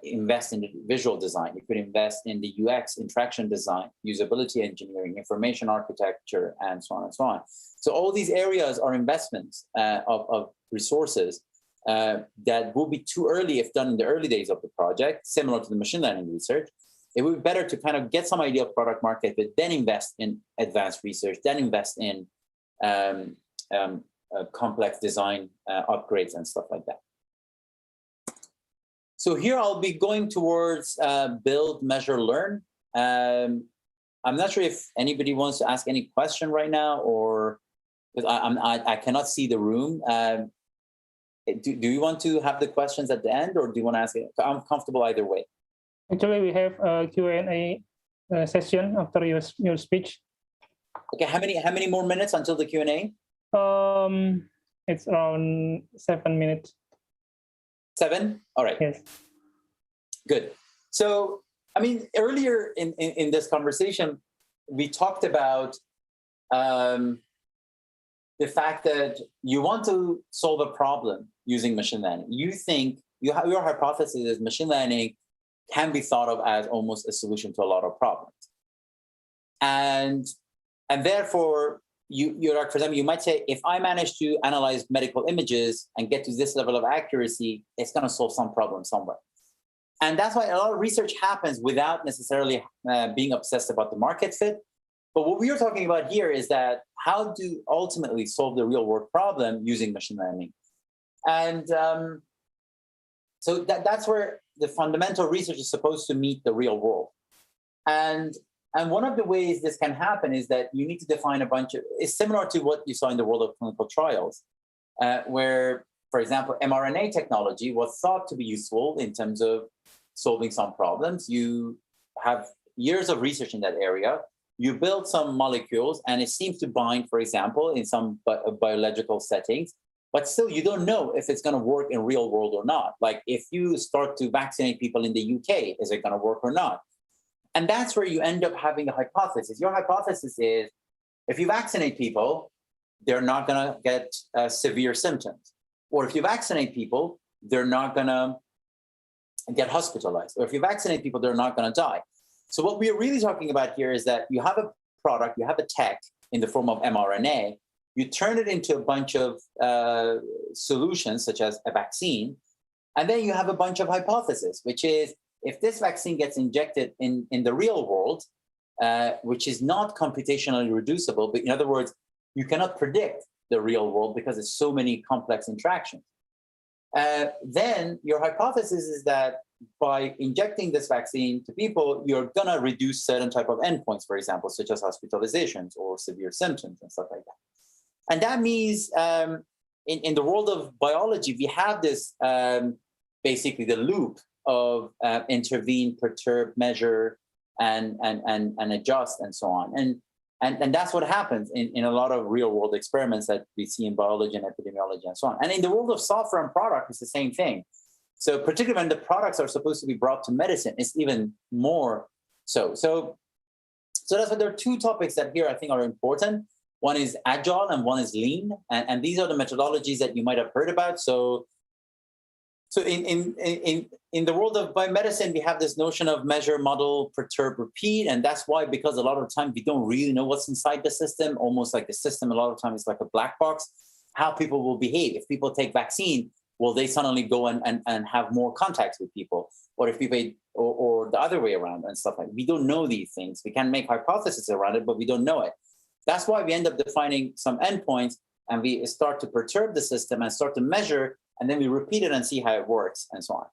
H: invest in the visual design. You could invest in the UX, interaction design, usability engineering, information architecture, and so on and so on. So all these areas are investments of resources that will be too early if done in the early days of the project, similar to the machine learning research. It would be better to kind of get some idea of product market, but then invest in advanced research, then invest in complex design upgrades and stuff like that. So here I'll be going towards build, measure, learn. I'm not sure if anybody wants to ask any question right now, or because I cannot see the room. Do you want to have the questions at the end, or do you want to ask it? I'm comfortable either way.
G: Actually, we have a Q&A session after your speech.
H: Okay, how many more minutes until the Q&A?
G: It's around 7 minutes. 7?
H: All right.
G: Yes.
H: Good. So, I mean, earlier in this conversation, we talked about the fact that you want to solve a problem using machine learning. You think your hypothesis is machine learning can be thought of as almost a solution to a lot of problems. And therefore, you're like, for example, you might say, if I manage to analyze medical images and get to this level of accuracy, it's going to solve some problem somewhere. And that's why a lot of research happens without necessarily being obsessed about the market fit. But what we are talking about here is that how to ultimately solve the real world problem using machine learning. And so that's where the fundamental research is supposed to meet the real world. And one of the ways this can happen is that you need to define a bunch of, it's similar to what you saw in the world of clinical trials, where, for example, mRNA technology was thought to be useful in terms of solving some problems. You have years of research in that area. You build some molecules and it seems to bind, for example, in some biological settings, but still you don't know if it's going to work in real world or not. Like if you start to vaccinate people in the UK, is it going to work or not? And that's where you end up having a hypothesis. Your hypothesis is if you vaccinate people, they're not going to get severe symptoms. Or if you vaccinate people, they're not going to get hospitalized. Or if you vaccinate people, they're not going to die. So what we are really talking about here is that you have a product, you have a tech in the form of mRNA, you turn it into a bunch of solutions, such as a vaccine, and then you have a bunch of hypotheses, which is if this vaccine gets injected in the real world, which is not computationally reducible, but in other words, you cannot predict the real world because it's so many complex interactions. Then your hypothesis is that by injecting this vaccine to people, you're gonna reduce certain type of endpoints, for example, such as hospitalizations or severe symptoms and stuff like that. And that means in the world of biology, we have this basically the loop of intervene, perturb, measure, and adjust, and so on. And that's what happens in a lot of real world experiments that we see in biology and epidemiology and so on. And in the world of software and product, it's the same thing. So particularly when the products are supposed to be brought to medicine, it's even more so. So So that's why there are two topics that here I think are important. One is agile and one is lean. And these are the methodologies that you might have heard about. So in the world of biomedicine, we have this notion of measure, model, perturb, repeat. And that's why, because a lot of the time we don't really know what's inside the system, almost like the system a lot of times is like a black box, how people will behave. If people take vaccine, will they suddenly go and have more contacts with people? Or if people, or the other way around and stuff like that. We don't know these things. We can make hypotheses around it, but we don't know it. That's why we end up defining some endpoints and we start to perturb the system and start to measure, and then we repeat it and see how it works and so on.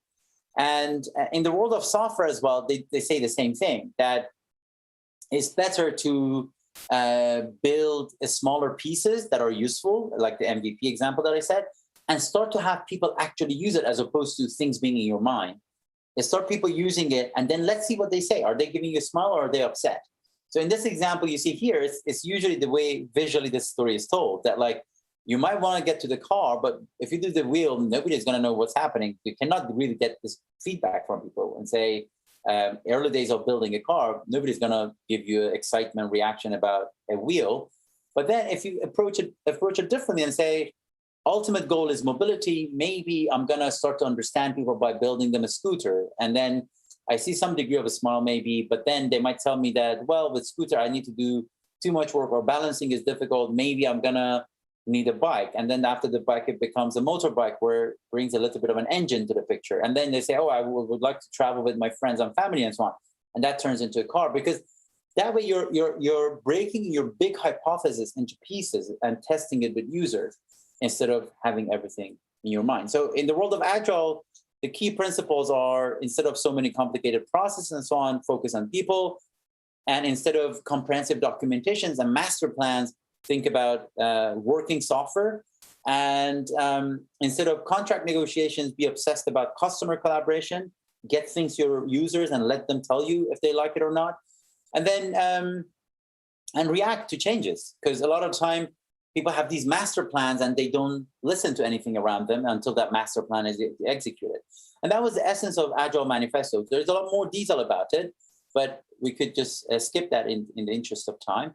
H: And in the world of software as well, they say the same thing, that it's better to build smaller pieces that are useful, like the MVP example that I said, and start to have people actually use it as opposed to things being in your mind. And start people using it, and then let's see what they say. Are they giving you a smile or are they upset? So in this example you see here, it's usually the way visually this story is told, that like, you might want to get to the car, but if you do the wheel, nobody's going to know what's happening. You cannot really get this feedback from people and say, early days of building a car, nobody's going to give you an excitement reaction about a wheel. But then if you approach it differently and say, ultimate goal is mobility, maybe I'm going to start to understand people by building them a scooter. And then I see some degree of a smile maybe, but then they might tell me that, well, with scooter, I need to do too much work or balancing is difficult. Maybe I'm going to need a bike. And then after the bike, it becomes a motorbike where it brings a little bit of an engine to the picture. And then they say, oh, I would like to travel with my friends and family and so on. And that turns into a car, because that way you're breaking your big hypothesis into pieces and testing it with users instead of having everything in your mind. So in the world of Agile, the key principles are, instead of so many complicated processes and so on, focus on people. And instead of comprehensive documentations and master plans, think about working software. And instead of contract negotiations, be obsessed about customer collaboration, get things to your users and let them tell you if they like it or not. And then and react to changes, because a lot of time people have these master plans and they don't listen to anything around them until that master plan is executed. And that was the essence of Agile Manifesto. There's a lot more detail about it, but we could just skip that in the interest of time.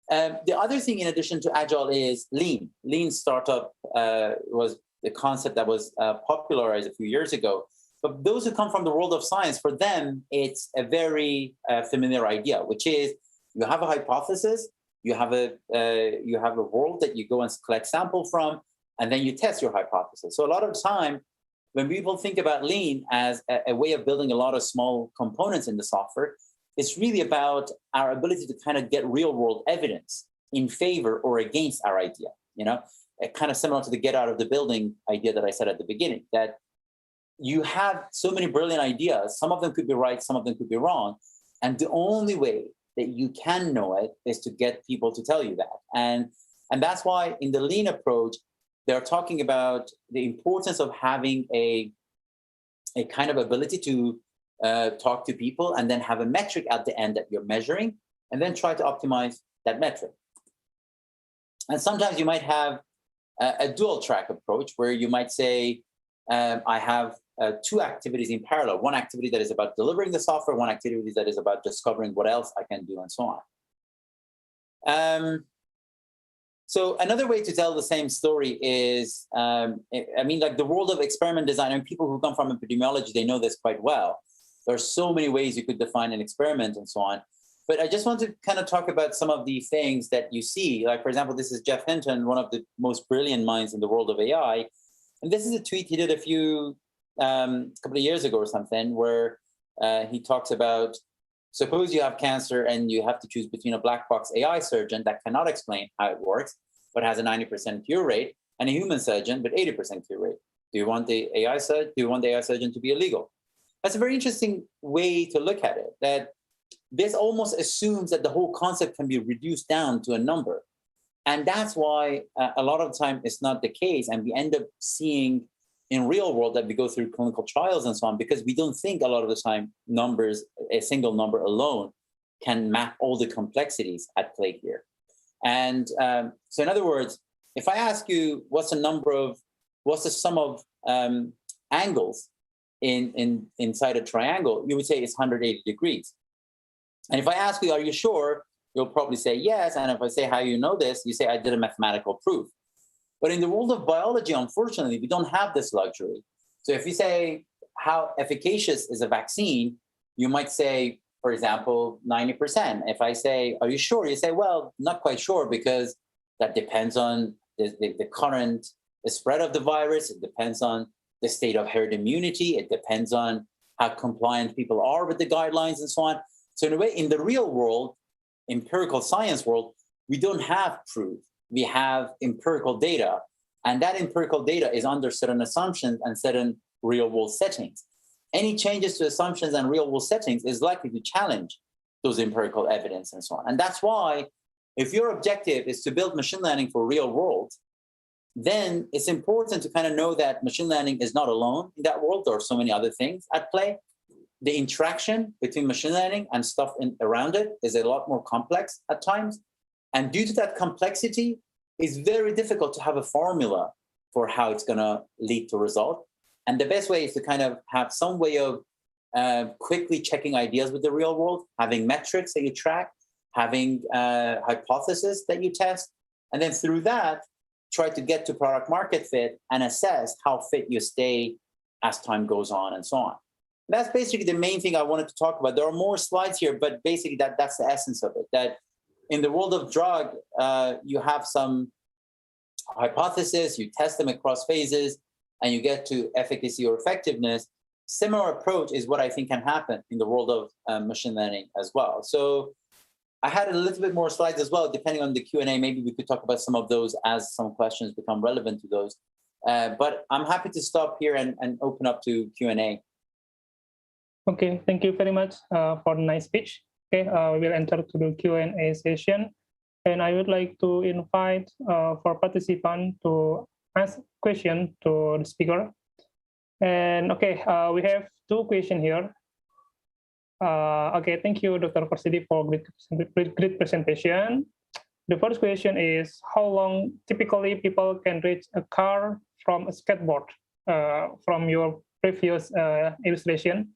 H: The other thing in addition to Agile is lean. Lean startup was the concept that was popularized a few years ago. But those who come from the world of science, for them, it's a very familiar idea, which is you have a hypothesis, you have a world that you go and collect sample from, and then you test your hypothesis. So a lot of time, when people think about lean as a way of building a lot of small components in the software, it's really about our ability to kind of get real world evidence in favor or against our idea. You know, kind of similar to the get out of the building idea that I said at the beginning, that you have so many brilliant ideas. Some of them could be right, some of them could be wrong. And the only way that you can know it is to get people to tell you that. And that's why in the lean approach, they're talking about the importance of having a kind of ability to talk to people and then have a metric at the end that you're measuring, and then try to optimize that metric. And sometimes you might have a dual track approach where you might say, I have two activities in parallel, one activity that is about delivering the software, one activity that is about discovering what else I can do and so on. So another way to tell the same story is, I mean, like the world of experiment design, and people who come from epidemiology, they know this quite well. There are so many ways you could define an experiment and so on. But I just want to kind of talk about some of the things that you see. Like, for example, this is Jeff Hinton, one of the most brilliant minds in the world of AI. And this is a tweet he did a couple of years ago or something, where he talks about, suppose you have cancer and you have to choose between a black box AI surgeon that cannot explain how it works, but has a 90% cure rate, and a human surgeon with 80% cure rate. Do you want the AI surgeon to be illegal? That's a very interesting way to look at it, that this almost assumes that the whole concept can be reduced down to a number. And that's why a lot of the time it's not the case. And we end up seeing in real world that we go through clinical trials and so on, because we don't think a lot of the time numbers, a single number alone can map all the complexities at play here. And so in other words, if I ask you what's the sum of angles inside a triangle, you would say it's 180 degrees. And if I ask you, are you sure? You'll probably say yes. And if I say, how you know this? You say, I did a mathematical proof. But in the world of biology, unfortunately, we don't have this luxury. So if you say, how efficacious is a vaccine? You might say, for example, 90%. If I say, are you sure? You say, well, not quite sure, because that depends on the current spread of the virus. It depends on the state of herd immunity. It depends on how compliant people are with the guidelines and so on. So in a way, in the real world, empirical science world, we don't have proof. We have empirical data. And that empirical data is under certain assumptions and certain real world settings. Any changes to assumptions and real world settings is likely to challenge those empirical evidence and so on. And that's why if your objective is to build machine learning for real world, then it's important to kind of know that machine learning is not alone in that world. There are so many other things at play. The interaction between machine learning and stuff around it is a lot more complex at times. And due to that complexity, it's very difficult to have a formula for how it's going to lead to result. And the best way is to kind of have some way of quickly checking ideas with the real world, having metrics that you track, having hypotheses that you test, and then through that, try to get to product market fit and assess how fit you stay as time goes on and so on. That's basically the main thing I wanted to talk about. There are more slides here, but basically that's the essence of it, that in the world of drug, you have some hypothesis, you test them across phases, and you get to efficacy or effectiveness. Similar approach is what I think can happen in the world of machine learning as well. So I had a little bit more slides as well, depending on the Q&A. Maybe we could talk about some of those as some questions become relevant to those. But I'm happy to stop here and open up to Q&A.
G: Okay, thank you very much for the nice speech. Okay, we will enter to the Q&A session. And I would like to invite for participants to ask question to the speaker. And okay, we have two questions here. Okay, thank you, Dr. Korsidi, for great presentation. The first question is, how long typically people can reach a car from a skateboard from your previous illustration?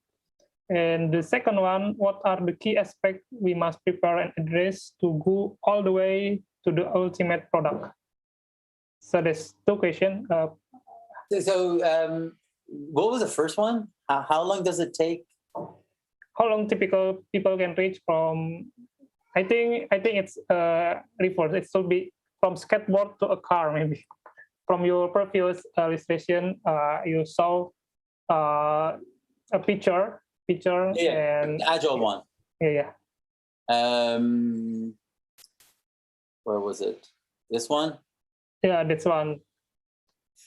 G: And the second one, what are the key aspects we must prepare and address to go all the way to the ultimate product? So there's two questions.
H: What was the first one? How long does it take?
G: How long typical people can reach from? I think it's reverse. It should be from skateboard to a car, maybe. From your previous illustration, you saw a picture,
H: yeah,
G: and
H: the agile one.
G: Yeah.
H: Where was it? This one?
G: Yeah, this one.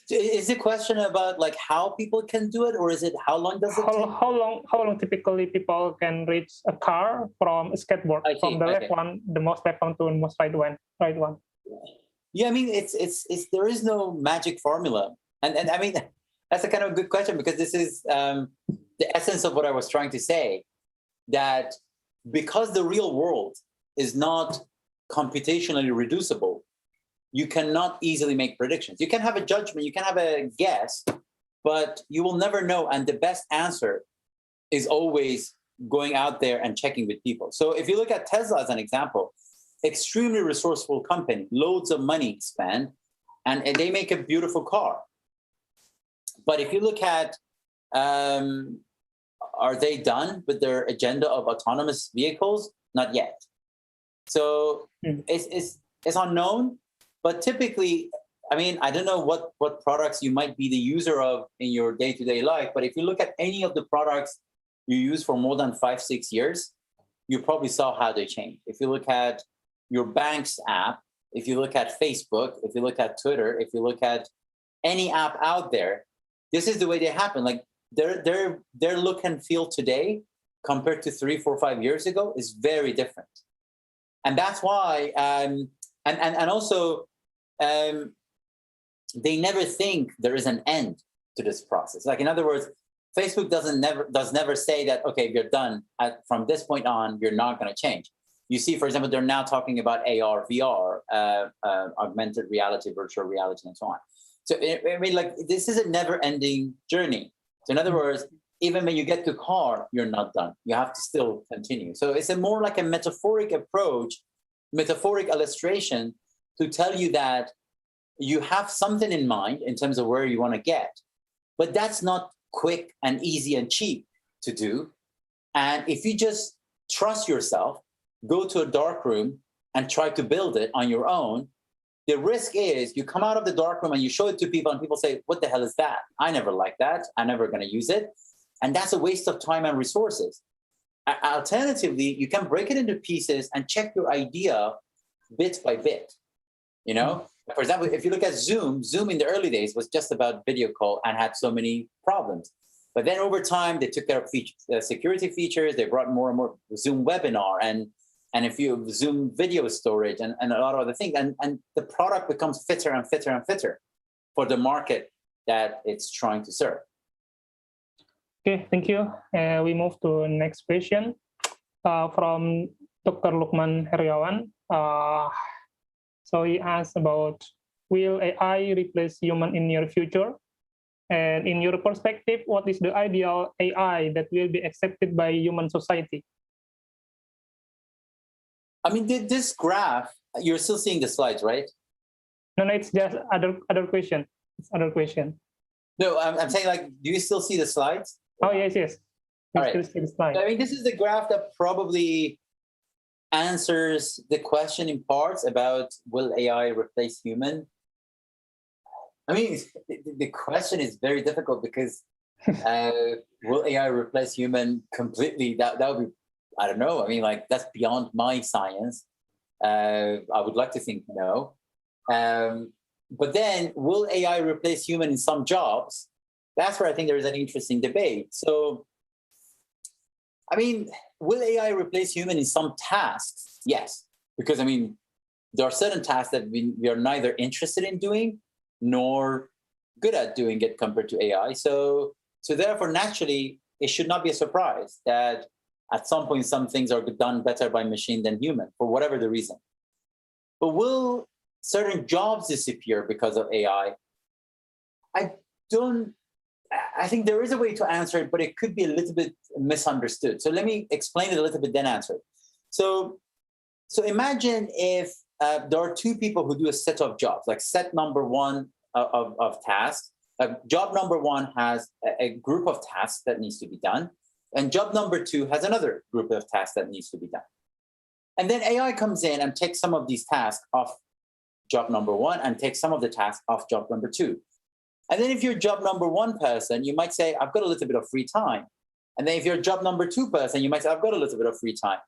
H: Is the question about like how people can do it, or is it how long does it take?
G: How long typically people can reach a car from a skateboard? From the left one, the most left one to the most right one.
H: Yeah, I mean it's there is no magic formula, and I mean that's a kind of good question, because this is the essence of what I was trying to say, that because the real world is not computationally reducible, you cannot easily make predictions. You can have a judgment, you can have a guess, but you will never know. And the best answer is always going out there and checking with people. So if you look at Tesla as an example, extremely resourceful company, loads of money spent, and they make a beautiful car. But if you look at, are they done with their agenda of autonomous vehicles? Not yet. So it's unknown. But typically, I mean, I don't know what products you might be the user of in your day-to-day life, but if you look at any of the products you use for more than 5-6 years, you probably saw how they change. If you look at your bank's app, if you look at Facebook, if you look at Twitter, if you look at any app out there, this is the way they happen. Like their look and feel today compared to 3, 4, 5 years ago is very different. And that's why, and also, they never think there is an end to this process. Like in other words, Facebook does never say that, okay, you're done. From this point on, you're not going to change. You see, for example, they're now talking about AR, VR, augmented reality, virtual reality, and so on. So I mean, like this is a never-ending journey. So in other words, even when you get to car, you're not done. You have to still continue. So it's a more like a metaphoric approach, metaphoric illustration to tell you that you have something in mind in terms of where you want to get, but that's not quick and easy and cheap to do. And if you just trust yourself, go to a dark room and try to build it on your own, the risk is you come out of the dark room and you show it to people and people say, what the hell is that? I never liked that. I'm never going to use it. And that's a waste of time and resources. Alternatively, you can break it into pieces and check your idea bit by bit. You know, for example, if you look at Zoom in the early days was just about video call and had so many problems. But then over time, they took care of security features. They brought more and more Zoom webinar and a few Zoom video storage and a lot of other things. And the product becomes fitter and fitter and fitter for the market that it's trying to serve.
G: Okay, thank you. We move to next question from Dr. Lukman Heriawan. So he asked about, will AI replace human in near future? And in your perspective, what is the ideal AI that will be accepted by human society?
H: I mean, this graph, you're still seeing the slides, right?
G: No, it's just other question. It's other question.
H: No, I'm saying, like, do you still see the slides?
G: Oh, yes.
H: All right.
G: Still see the slide.
H: I mean, this is the graph that probably answers the question in parts about will AI replace human? I mean, the question is very difficult because will AI replace human completely? That would be, I don't know. I mean, like, that's beyond my science. I would like to think no. But then will AI replace human in some jobs? That's where I think there is an interesting debate. So, I mean, will AI replace human in some tasks? Yes, because I mean, there are certain tasks that we are neither interested in doing nor good at doing it compared to AI. So therefore, naturally, it should not be a surprise that at some point, some things are done better by machine than human, for whatever the reason. But will certain jobs disappear because of AI? I think there is a way to answer it, but it could be a little bit misunderstood. So let me explain it a little bit, then answer it. So imagine if there are two people who do a set of jobs, like set number one of tasks. Job number one has a group of tasks that needs to be done. And job number two has another group of tasks that needs to be done. And then AI comes in and takes some of these tasks off job number one and takes some of the tasks off job number two. And then if you're job number one person, you might say, I've got a little bit of free time. And then if you're job number two person, you might say, I've got a little bit of free time.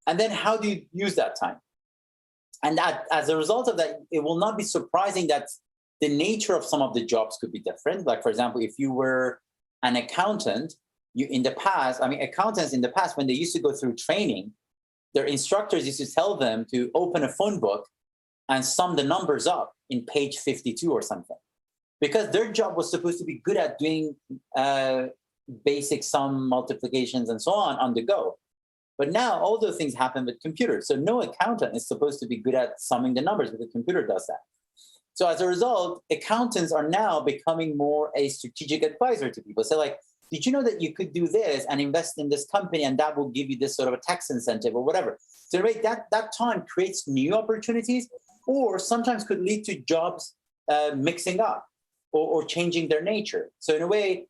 H: And then how do you use that time? And that, as a result of that, it will not be surprising that the nature of some of the jobs could be different. Like, for example, if you were an accountant, accountants in the past, when they used to go through training, their instructors used to tell them to open a phone book and sum the numbers up in page 52 or something. Because their job was supposed to be good at doing basic sum multiplications and so on the go. But now all those things happen with computers. So no accountant is supposed to be good at summing the numbers, but the computer does that. So as a result, accountants are now becoming more a strategic advisor to people. So like, did you know that you could do this and invest in this company and that will give you this sort of a tax incentive or whatever? So right, that time creates new opportunities or sometimes could lead to jobs mixing up or changing their nature. So in a way,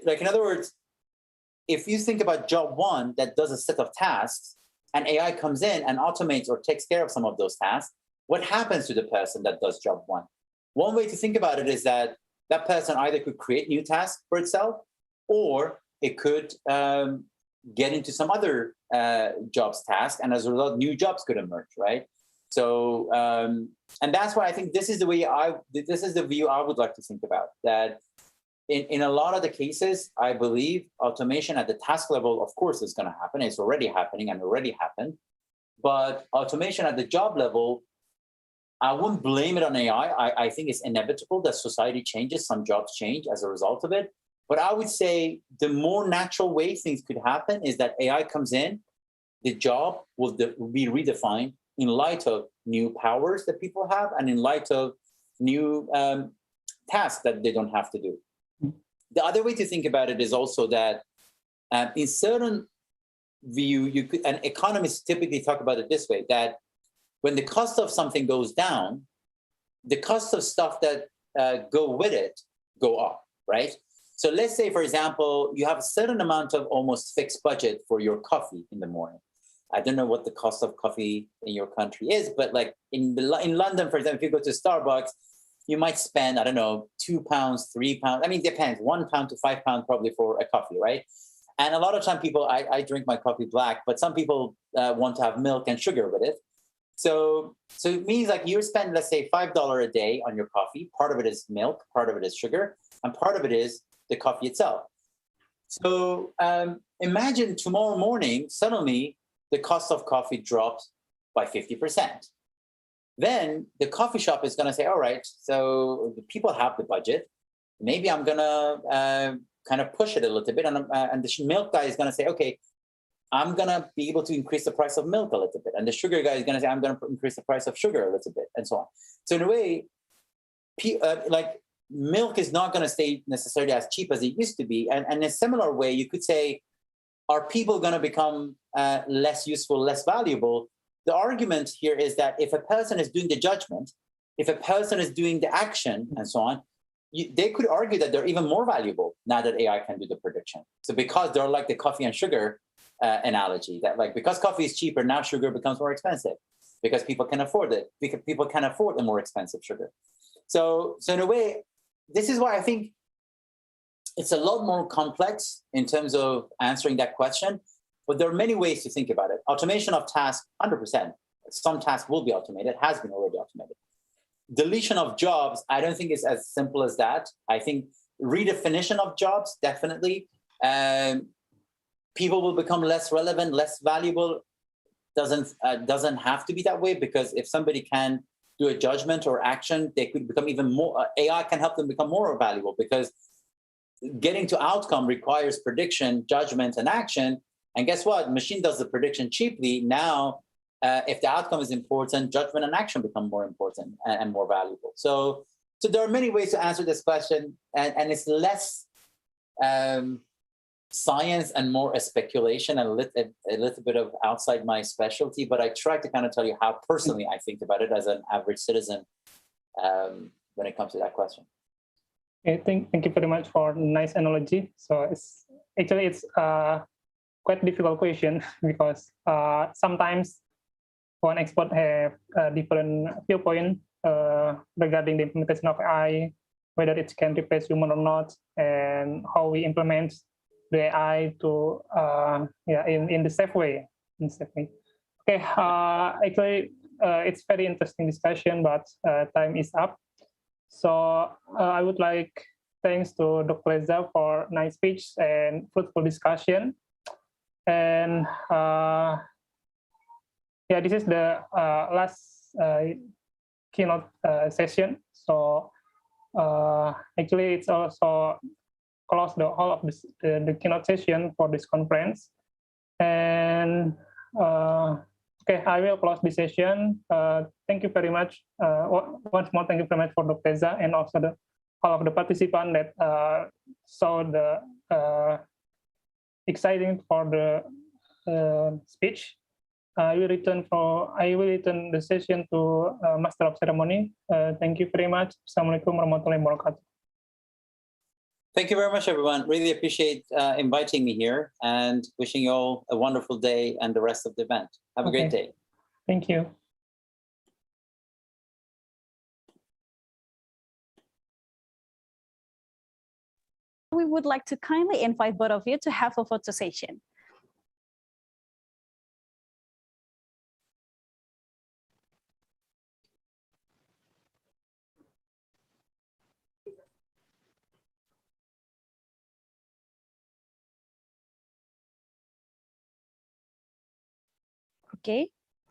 H: like in other words, if you think about job one that does a set of tasks and AI comes in and automates or takes care of some of those tasks, what happens to the person that does job one? One way to think about it is that that person either could create new tasks for itself or it could get into some other jobs task. And as a result, new jobs could emerge, right? So, and that's why I think this is the view I would like to think about, that in a lot of the cases, I believe automation at the task level, of course, is going to happen. It's already happening and already happened. But automation at the job level, I wouldn't blame it on AI. I think it's inevitable that society changes, some jobs change as a result of it. But I would say the more natural way things could happen is that AI comes in, the job will be redefined in light of new powers that people have and in light of new tasks that they don't have to do. the other way to think about it is also that in certain view, and economists typically talk about it this way, that when the cost of something goes down, the cost of stuff that go with it go up, right? So let's say, for example, you have a certain amount of almost fixed budget for your coffee in the morning. I don't know what the cost of coffee in your country is, but like in London, for example, if you go to Starbucks, you might spend, I don't know, £2, £3. I mean, it depends, £1 to £5 probably for a coffee, right? And a lot of time people, I drink my coffee black, but some people want to have milk and sugar with it. So it means like you spend, let's say, $5 a day on your coffee. Part of it is milk, part of it is sugar, and part of it is the coffee itself. So imagine tomorrow morning, suddenly the cost of coffee drops by 50%. Then the coffee shop is going to say, all right, so the people have the budget. Maybe I'm going to kind of push it a little bit. And the milk guy is going to say, okay, I'm going to be able to increase the price of milk a little bit. And the sugar guy is going to say, I'm going to increase the price of sugar a little bit, and so on. So in a way, like milk is not going to stay necessarily as cheap as it used to be. And in a similar way, you could say, are people going to become less useful, less valuable? The argument here is that if a person is doing the judgment, if a person is doing the action and so on, they could argue that they're even more valuable now that AI can do the prediction. So because they're like the coffee and sugar analogy, that like because coffee is cheaper, now sugar becomes more expensive because people can afford it, because people can afford a more expensive sugar. So in a way, this is why I think it's a lot more complex in terms of answering that question, but there are many ways to think about it. Automation of tasks, 100%. Some tasks will be automated, has been already automated. Deletion of jobs, I don't think it's as simple as that. I think redefinition of jobs, definitely. People will become less relevant, less valuable. Doesn't have to be that way, because if somebody can do a judgment or action, they could become even more, AI can help them become more valuable, because getting to outcome requires prediction, judgment, and action. And guess what? Machine does the prediction cheaply. Now, if the outcome is important, judgment and action become more important and more valuable. So there are many ways to answer this question, and it's less science and more a speculation and a little bit of outside my specialty. But I try to kind of tell you how personally I think about it as an average citizen when it comes to that question.
G: Okay, thank you very much for nice analogy. So it's quite difficult question because sometimes one expert have a different viewpoint regarding the implementation of AI, whether it can replace human or not, and how we implement the AI to in the safe way. Okay, actually it's very interesting discussion, but time is up. So I would like thanks to Dr. Gadjah for nice speech and fruitful discussion. And this is the last keynote session. So actually, it's also close the whole of the keynote session for this conference. And okay, I will close the session. Thank you very much. Once more, thank you very much for Dr. Gadjah and also all of the participants that saw the exciting for the speech. I will return the session to Master of Ceremony. Thank you very much. Assalamualaikum warahmatullahi wabarakatuh.
H: Thank you very much, everyone. Really appreciate inviting me here, and wishing you all a wonderful day and the rest of the event. Have a great day.
G: Thank you.
D: We would like to kindly invite both of you to have a photo session.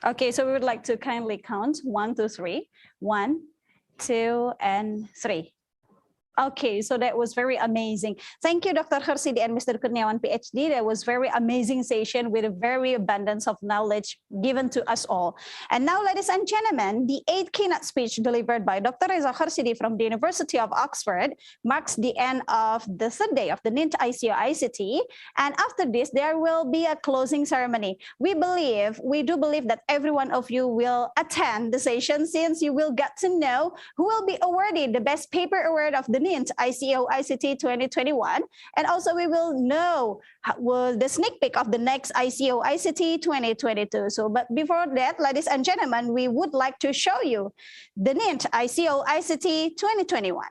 D: Okay, so we would like to kindly count 1, 2, 3. 1, 2, and 3. Okay, so that was very amazing. Thank you, Dr. Hersidi and Mr. Kurniawan, PhD. That was very amazing session with a very abundance of knowledge given to us all. And now, ladies and gentlemen, the 8th keynote speech delivered by Dr. Reza Hersidi from the University of Oxford marks the end of the third day of the NINT ICoICT. And after this, there will be a closing ceremony. We do believe that every one of you will attend the session, since you will get to know who will be awarded the best paper award of the NINT ICoICT 2021. And also we will know the sneak peek of the next ICoICT 2022. So, but before that, ladies and gentlemen, we would like to show you the NINT ICoICT 2021.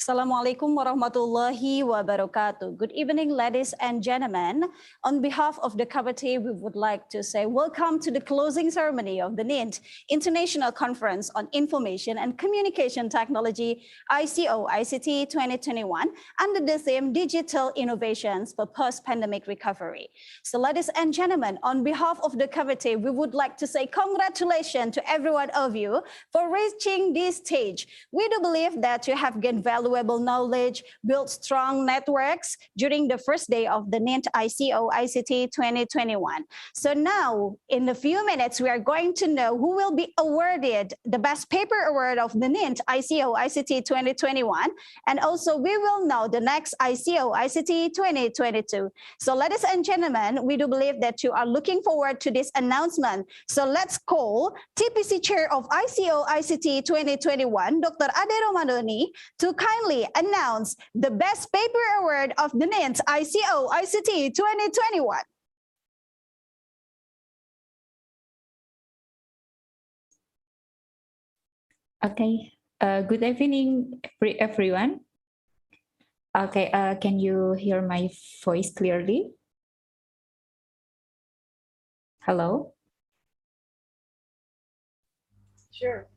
D: Assalamualaikum warahmatullahi wabarakatuh. Good evening, ladies and gentlemen. On behalf of the committee, we would like to say welcome to the closing ceremony of the NINT International Conference on Information and Communication Technology, ICoICT 2021, under the theme Digital Innovations for Post-Pandemic Recovery. So ladies and gentlemen, on behalf of the committee, we would like to say congratulations to every one of you for reaching this stage. We do believe that you have gained valuable knowledge, built strong networks during the first day of the NINT ICoICT 2021. So now, in a few minutes, we are going to know who will be awarded the Best Paper Award of the NINT ICoICT 2021, and also we will know the next ICoICT 2022. So ladies and gentlemen, we do believe that you are looking forward to this announcement. So let's call TPC Chair of ICoICT 2021, Dr. Ade Romadoni, to kindly announce the Best Paper Award of the NINT ICoICT 2021.
I: Okay, good evening, everyone. Okay, can you hear my voice clearly? Hello?
D: Sure.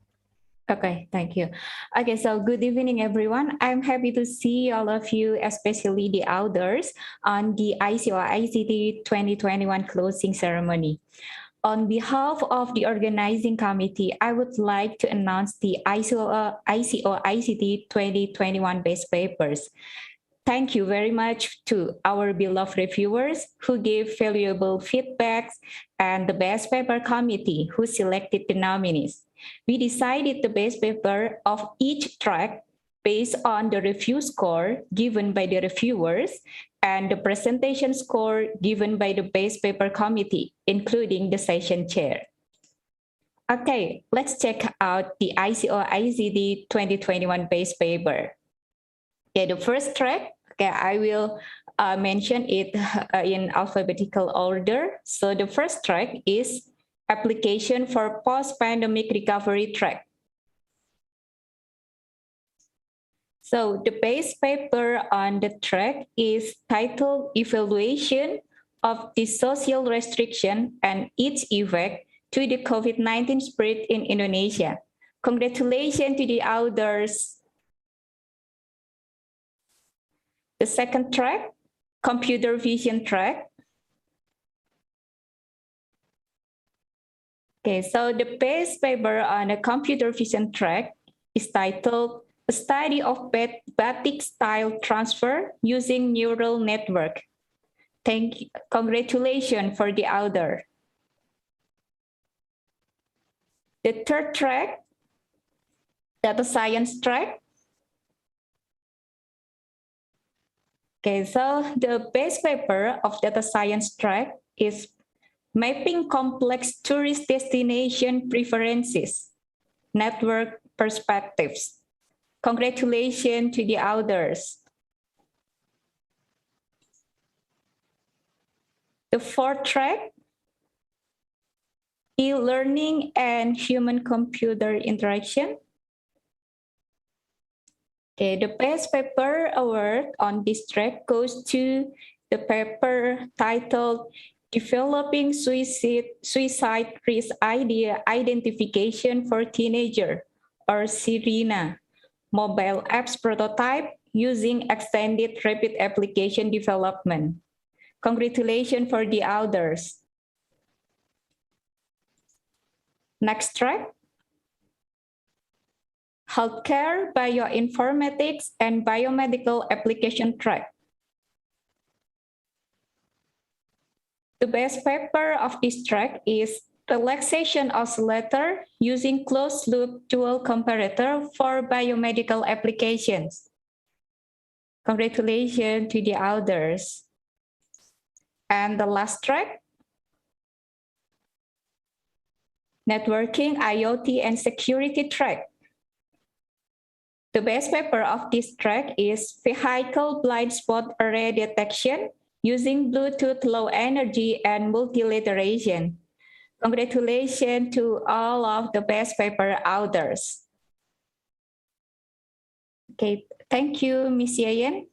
I: Okay, thank you. Okay, so good evening, everyone. I'm happy to see all of you, especially the elders, on the ICoICT 2021 closing ceremony. On behalf of the organizing committee, I would like to announce the ICoICT 2021 best papers. Thank you very much to our beloved reviewers who gave valuable feedbacks, and the best paper committee who selected the nominees. We decided the best paper of each track based on the review score given by the reviewers and the presentation score given by the best paper committee, including the session chair. Okay, let's check out the ICoICT 2021 best paper. Okay, the first track, okay, I will mention it in alphabetical order. So the first track is application for post-pandemic recovery track. So the base paper on the track is titled Evaluation of the Social Restriction and its Effect to the COVID-19 Spread in Indonesia. Congratulations to the authors. The second track, computer vision track. Okay, so the base paper on the computer vision track is titled A Study of Batik Style Transfer Using Neural Network. Congratulations for the author. The third track, data science track. Okay, so the base paper of data science track is Mapping Complex Tourist Destination Preferences, Network Perspectives. Congratulations to the authors. The fourth track, e-learning and human-computer interaction. Okay, the best paper award on this track goes to the paper titled Developing Suicide Risk Idea Identification for Teenager, or SIRINA, mobile apps prototype using extended rapid application development. Congratulations for the authors. Next track, Healthcare, Bioinformatics, and Biomedical Application track. The best paper of this track is Relaxation Oscillator using closed-loop dual comparator for biomedical applications. Congratulations to the authors. And the last track, Networking, IoT, and Security track. The best paper of this track is Vehicle Blind Spot Array Detection using Bluetooth Low Energy and Multilateration. Congratulations to all of the best paper authors. Okay, thank you, Ms. Yayan.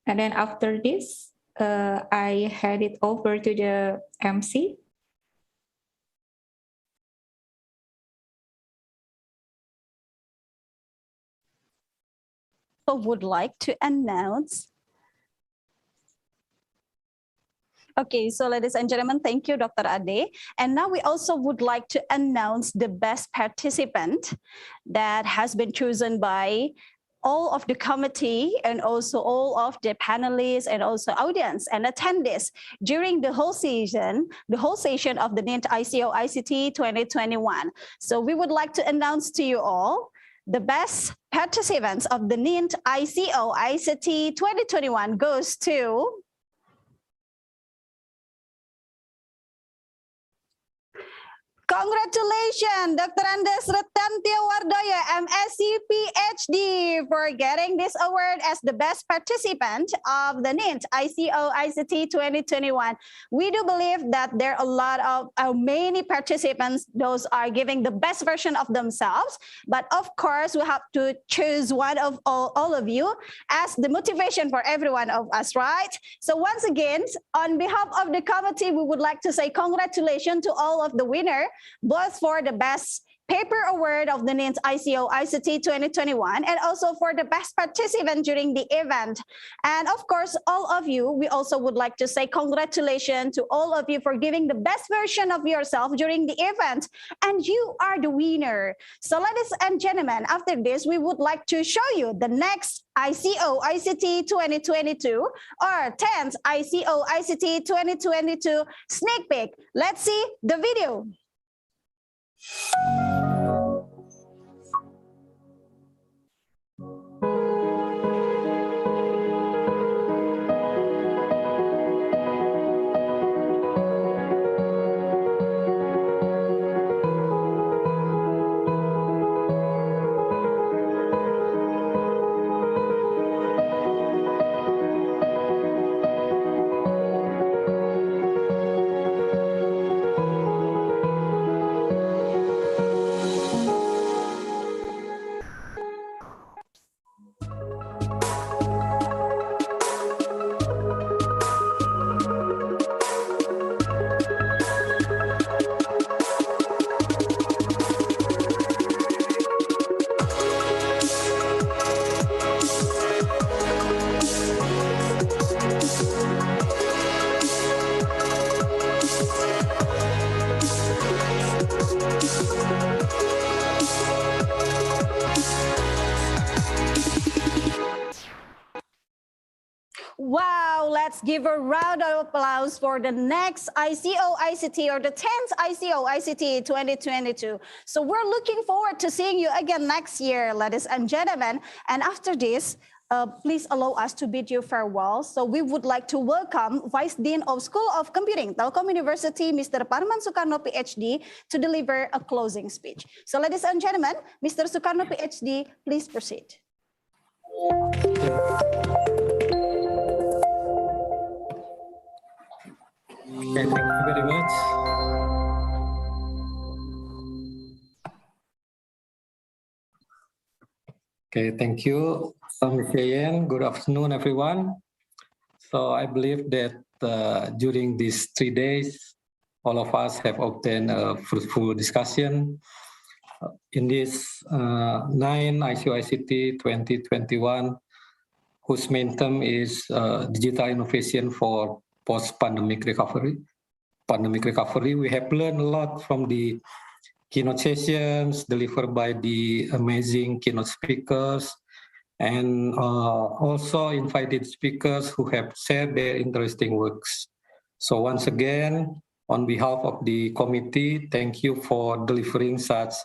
I: And then after this, I hand it over to the MC.
D: Would like to announce. Okay, so ladies and gentlemen, thank you, Dr. Ade. And now we also would like to announce the best participant that has been chosen by all of the committee and also all of the panelists and also audience and attendees during the whole session of the NINT ICoICT 2021. So we would like to announce to you all the best participants of the NINT ICoICT 2021 goes to congratulations, Dr. Andes Retantio Wardoyo, MSc PhD, for getting this award as the best participant of the NINT ICoICT 2021. We do believe that there are a lot of many participants, those are giving the best version of themselves. But of course, we have to choose one of all of you as the motivation for every one of us, right? So once again, on behalf of the committee, we would like to say congratulations to all of the winners, both for the best paper award of the NINT ICoICT 2021 and also for the best participant during the event. And of course, all of you, we also would like to say congratulations to all of you for giving the best version of yourself during the event. And you are the winner. So ladies and gentlemen, after this, we would like to show you the next ICoICT 2022 or 10th ICoICT 2022 sneak peek. Let's see the video. Wow, let's give a round of applause for the next ICoICT or the 10th ICoICT 2022. So we're looking forward to seeing you again next year, ladies and gentlemen. And after this, please allow us to bid you farewell. So we would like to welcome Vice Dean of School of Computing, Telkom University, Mr. Parman Soekarno, PhD, to deliver a closing speech. So ladies and gentlemen, Mr. Soekarno, PhD, please proceed.
J: Okay, thank you very much. Okay, thank you, Ms. Yayen. Good afternoon, everyone. So I believe that during these 3 days, all of us have obtained a fruitful discussion in this 9 ICoICT 2021, whose main theme is digital innovation for post-pandemic recovery. We have learned a lot from the keynote sessions delivered by the amazing keynote speakers, and also invited speakers who have shared their interesting works. So once again, on behalf of the committee, thank you for delivering such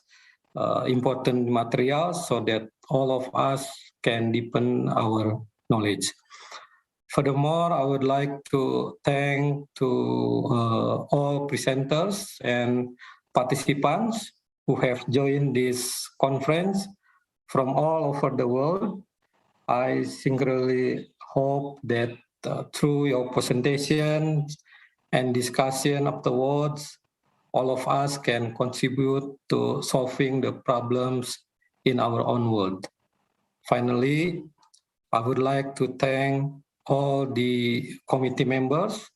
J: important materials so that all of us can deepen our knowledge. Furthermore, I would like to thank to all presenters and participants who have joined this conference from all over the world. I sincerely hope that through your presentation and discussion afterwards, all of us can contribute to solving the problems in our own world. Finally, I would like to thank all the committee members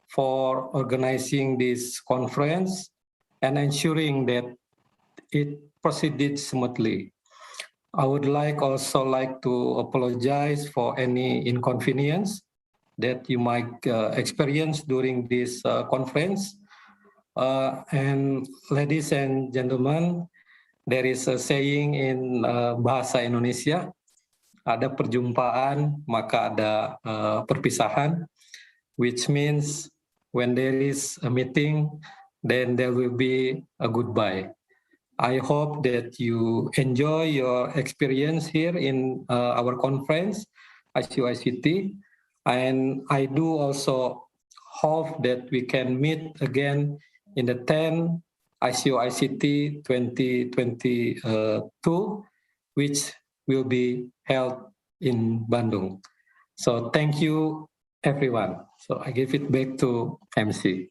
J: for organizing this conference and ensuring that it proceeded smoothly. I would also like to apologize for any inconvenience that you might experience during this conference. And ladies and gentlemen, there is a saying in bahasa Indonesia, ada perjumpaan maka ada perpisahan, which means when there is a meeting, then there will be a goodbye. I hope that you enjoy your experience here in our conference, ICoICT, and I do also hope that we can meet again in the 10th ICoICT 2022, which will be held in Bandung. So thank you, everyone. So I give it back to MC.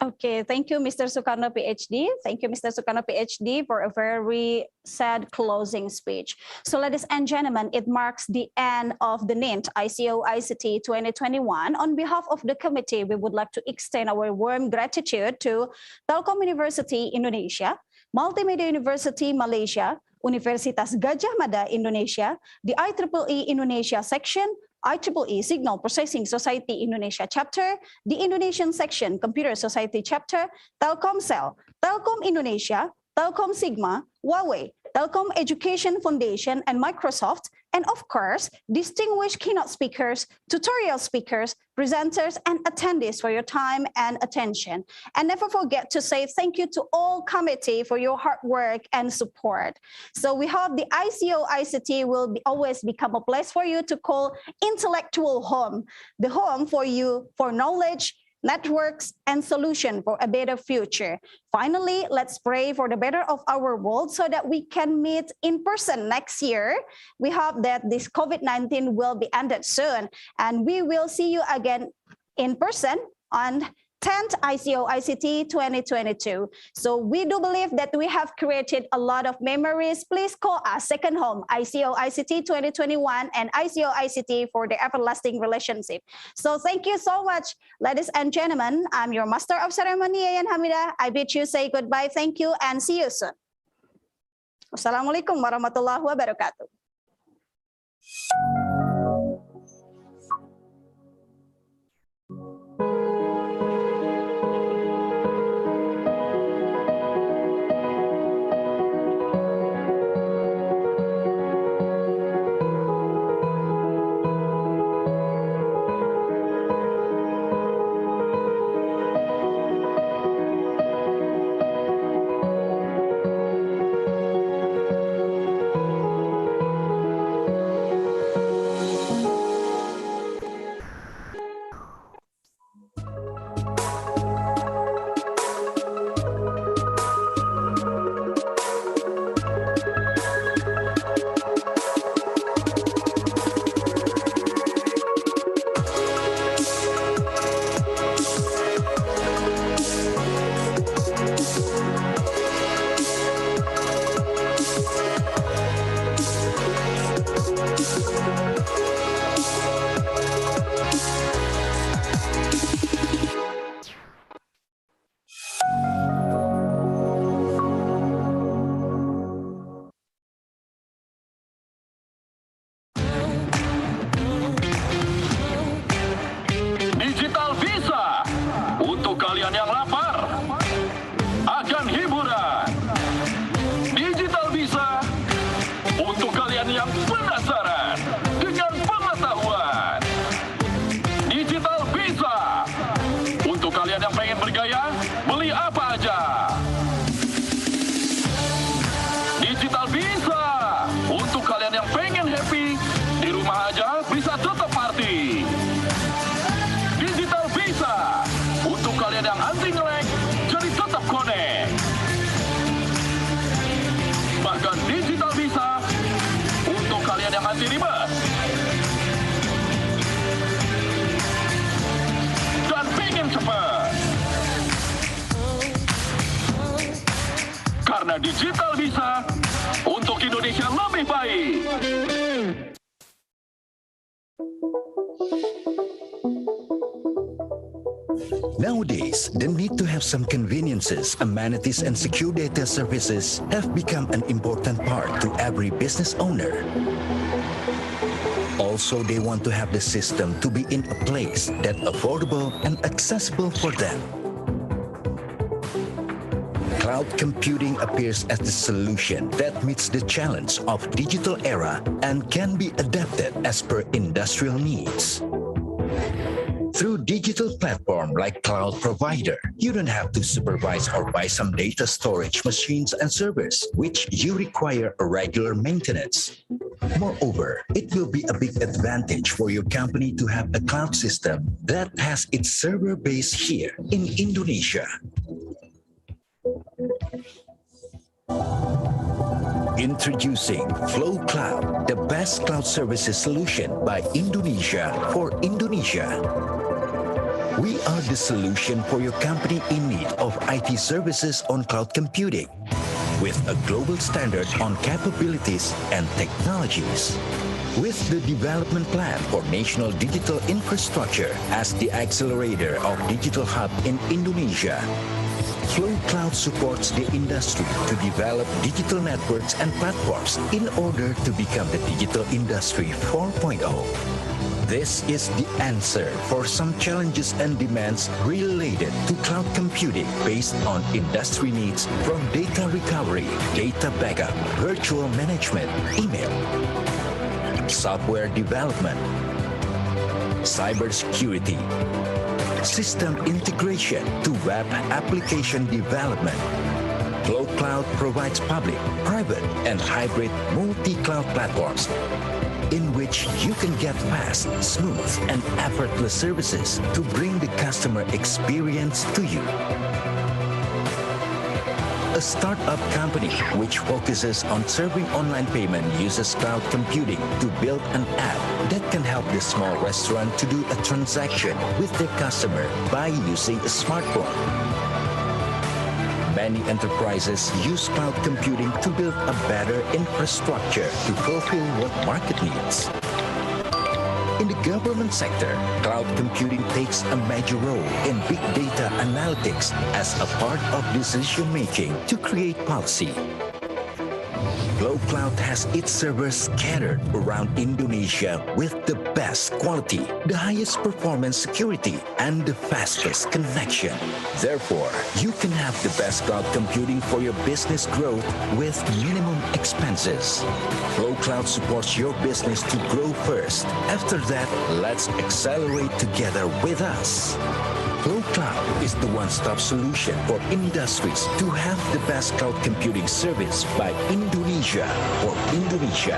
D: Okay, thank you, Mr. Soekarno, PhD. Thank you, Mr. Soekarno, PhD, for a very sad closing speech. So ladies and gentlemen, it marks the end of the 9th ICoICT 2021. On behalf of the committee, we would like to extend our warm gratitude to Telkom University, Indonesia, Multimedia University, Malaysia, Universitas Gadjah Mada, Indonesia, the IEEE Indonesia section, IEEE Signal Processing Society Indonesia chapter, the Indonesian section Computer Society chapter, Telkomsel, Telkom Indonesia, Telkom Sigma, Huawei, Telkom Education Foundation, and Microsoft, and of course, distinguished keynote speakers, tutorial speakers, presenters, and attendees for your time and attention. And never forget to say thank you to all committee for your hard work and support. So we hope the ICoICT will always become a place for you to call intellectual home, the home for you for knowledge, networks, and solution for a better future. Finally, let's pray for the better of our world so that we can meet in person next year. We hope that this COVID-19 will be ended soon, and we will see you again in person on 10th ICoICT 2022. So we do believe that we have created a lot of memories. Please call us second home, ICoICT 2021 and ICoICT for the everlasting relationship. So thank you so much, ladies and gentlemen. I'm your Master of Ceremony, Yayan Hamidah. I bid you say goodbye, thank you, and see you soon. Wassalamualaikum warahmatullahi wabarakatuh.
A: Untuk kalian yang penasaran dengan pengetahuan, digital bisa. Untuk kalian yang pengen bergaya, beli apa aja. Digital bisa. Untuk kalian yang pengen happy, di rumah aja bisa tetap party. Digital bisa. Untuk kalian yang anti nge-lag, jadi tetap connect. Bahkan digital bisa untuk kalian yang anti ribet dan pengen cepat. Karena digital bisa untuk Indonesia lebih baik.
B: Nowadays, the need to have some conveniences, amenities, and secure data services have become an important part to every business owner. Also, they want to have the system to be in a place that's affordable and accessible for them. Cloud computing appears as the solution that meets the challenge of digital era and can be adapted as per industrial needs. Through digital platform like cloud provider, you don't have to supervise or buy some data storage machines and servers, which you require a regular maintenance. Moreover, it will be a big advantage for your company to have a cloud system that has its server base here in Indonesia. Introducing Flow Cloud, the best cloud services solution by Indonesia for Indonesia. We are the solution for your company in need of IT services on cloud computing, with a global standard on capabilities and technologies. With the development plan for national digital infrastructure as the accelerator of digital hub in Indonesia, Flow Cloud supports the industry to develop digital networks and platforms in order to become the digital industry 4.0. This is the answer for some challenges and demands related to cloud computing based on industry needs from data recovery, data backup, virtual management, email, software development, cybersecurity, system integration to web application development. Flow Cloud provides public, private, and hybrid multi-cloud platforms in which you can get fast, smooth, and effortless services to bring the customer experience to you. A startup company which focuses on serving online payment uses cloud computing to build an app that can help the small restaurant to do a transaction with their customer by using a smartphone. Many enterprises use cloud computing to build a better infrastructure to fulfill what market needs. In the government sector, cloud computing takes a major role in big data analytics as a part of decision-making to create policy. Flow Cloud has its servers scattered around Indonesia with the best quality, the highest performance security, and the fastest connection. Therefore, you can have the best cloud computing for your business growth with minimum expenses. Flow Cloud supports your business to grow first. After that, let's accelerate together with us. Flow Cloud is the one-stop solution for industries to have the best cloud computing service by Indonesia for Indonesia.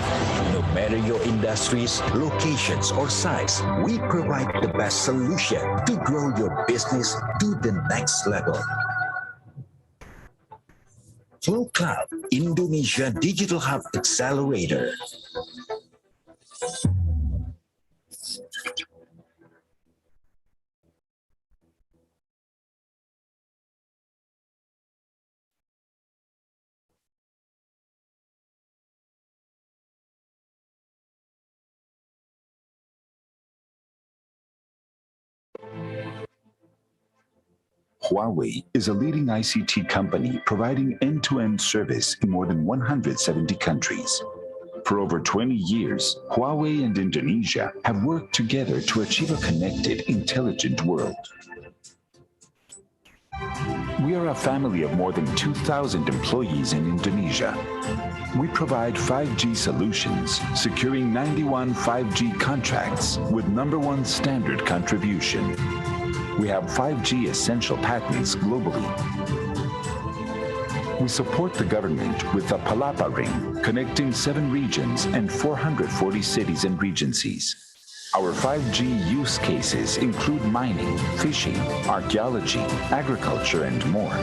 B: No matter your industries, locations, or size, we provide the best solution to grow your business to the next level. Flow Cloud, Indonesia Digital Hub Accelerator.
C: Huawei is a leading ICT company providing end-to-end service in more than 170 countries. For over 20 years, Huawei and Indonesia have worked together to achieve a connected, intelligent world. We are a family of more than 2,000 employees in Indonesia. We provide 5G solutions, securing 91 5G contracts with #1 standard contribution. We have 5G essential patents globally. We support the government with the Palapa Ring, connecting 7 regions and 440 cities and regencies. Our 5G use cases include mining, fishing, archaeology, agriculture, and more.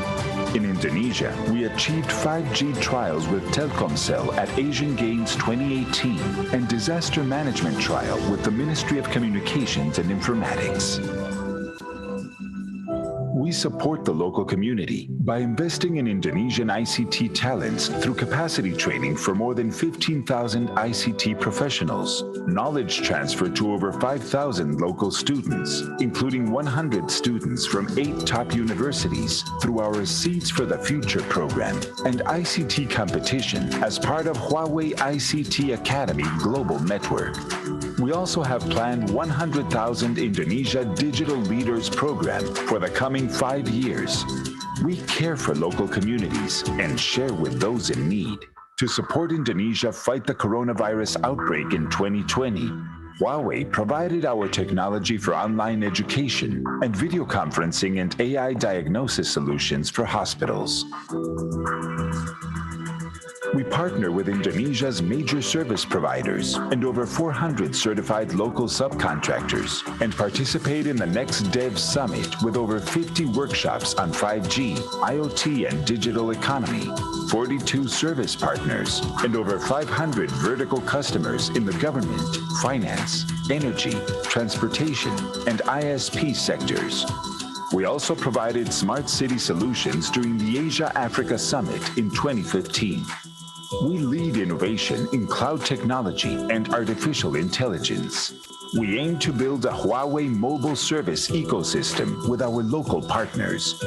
C: In Indonesia, we achieved 5G trials with Telkomsel at Asian Games 2018 and disaster management trial with the Ministry of Communications and Informatics. We support the local community by investing in Indonesian ICT talents through capacity training for more than 15,000 ICT professionals, knowledge transfer to over 5,000 local students, including 100 students from 8 top universities through our Seeds for the Future program and ICT competition as part of Huawei ICT Academy Global Network. We also have planned 100,000 Indonesia Digital Leaders program for the coming 5 years. We care for local communities and share with those in need. To support Indonesia fight the coronavirus outbreak in 2020, Huawei provided our technology for online education and video conferencing and AI diagnosis solutions for hospitals. We partner with Indonesia's major service providers and over 400 certified local subcontractors and participate in the Next Dev Summit with over 50 workshops on 5G, IoT, and digital economy, 42 service partners, and over 500 vertical customers in the government, finance, energy, transportation, and ISP sectors. We also provided smart city solutions during the Asia-Africa Summit in 2015. We lead innovation in cloud technology and artificial intelligence. We aim to build a Huawei mobile service ecosystem with our local partners.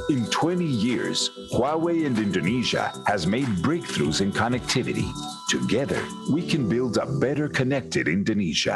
C: In 20 years, Huawei and Indonesia has made breakthroughs in connectivity. Together, we can build a better connected Indonesia.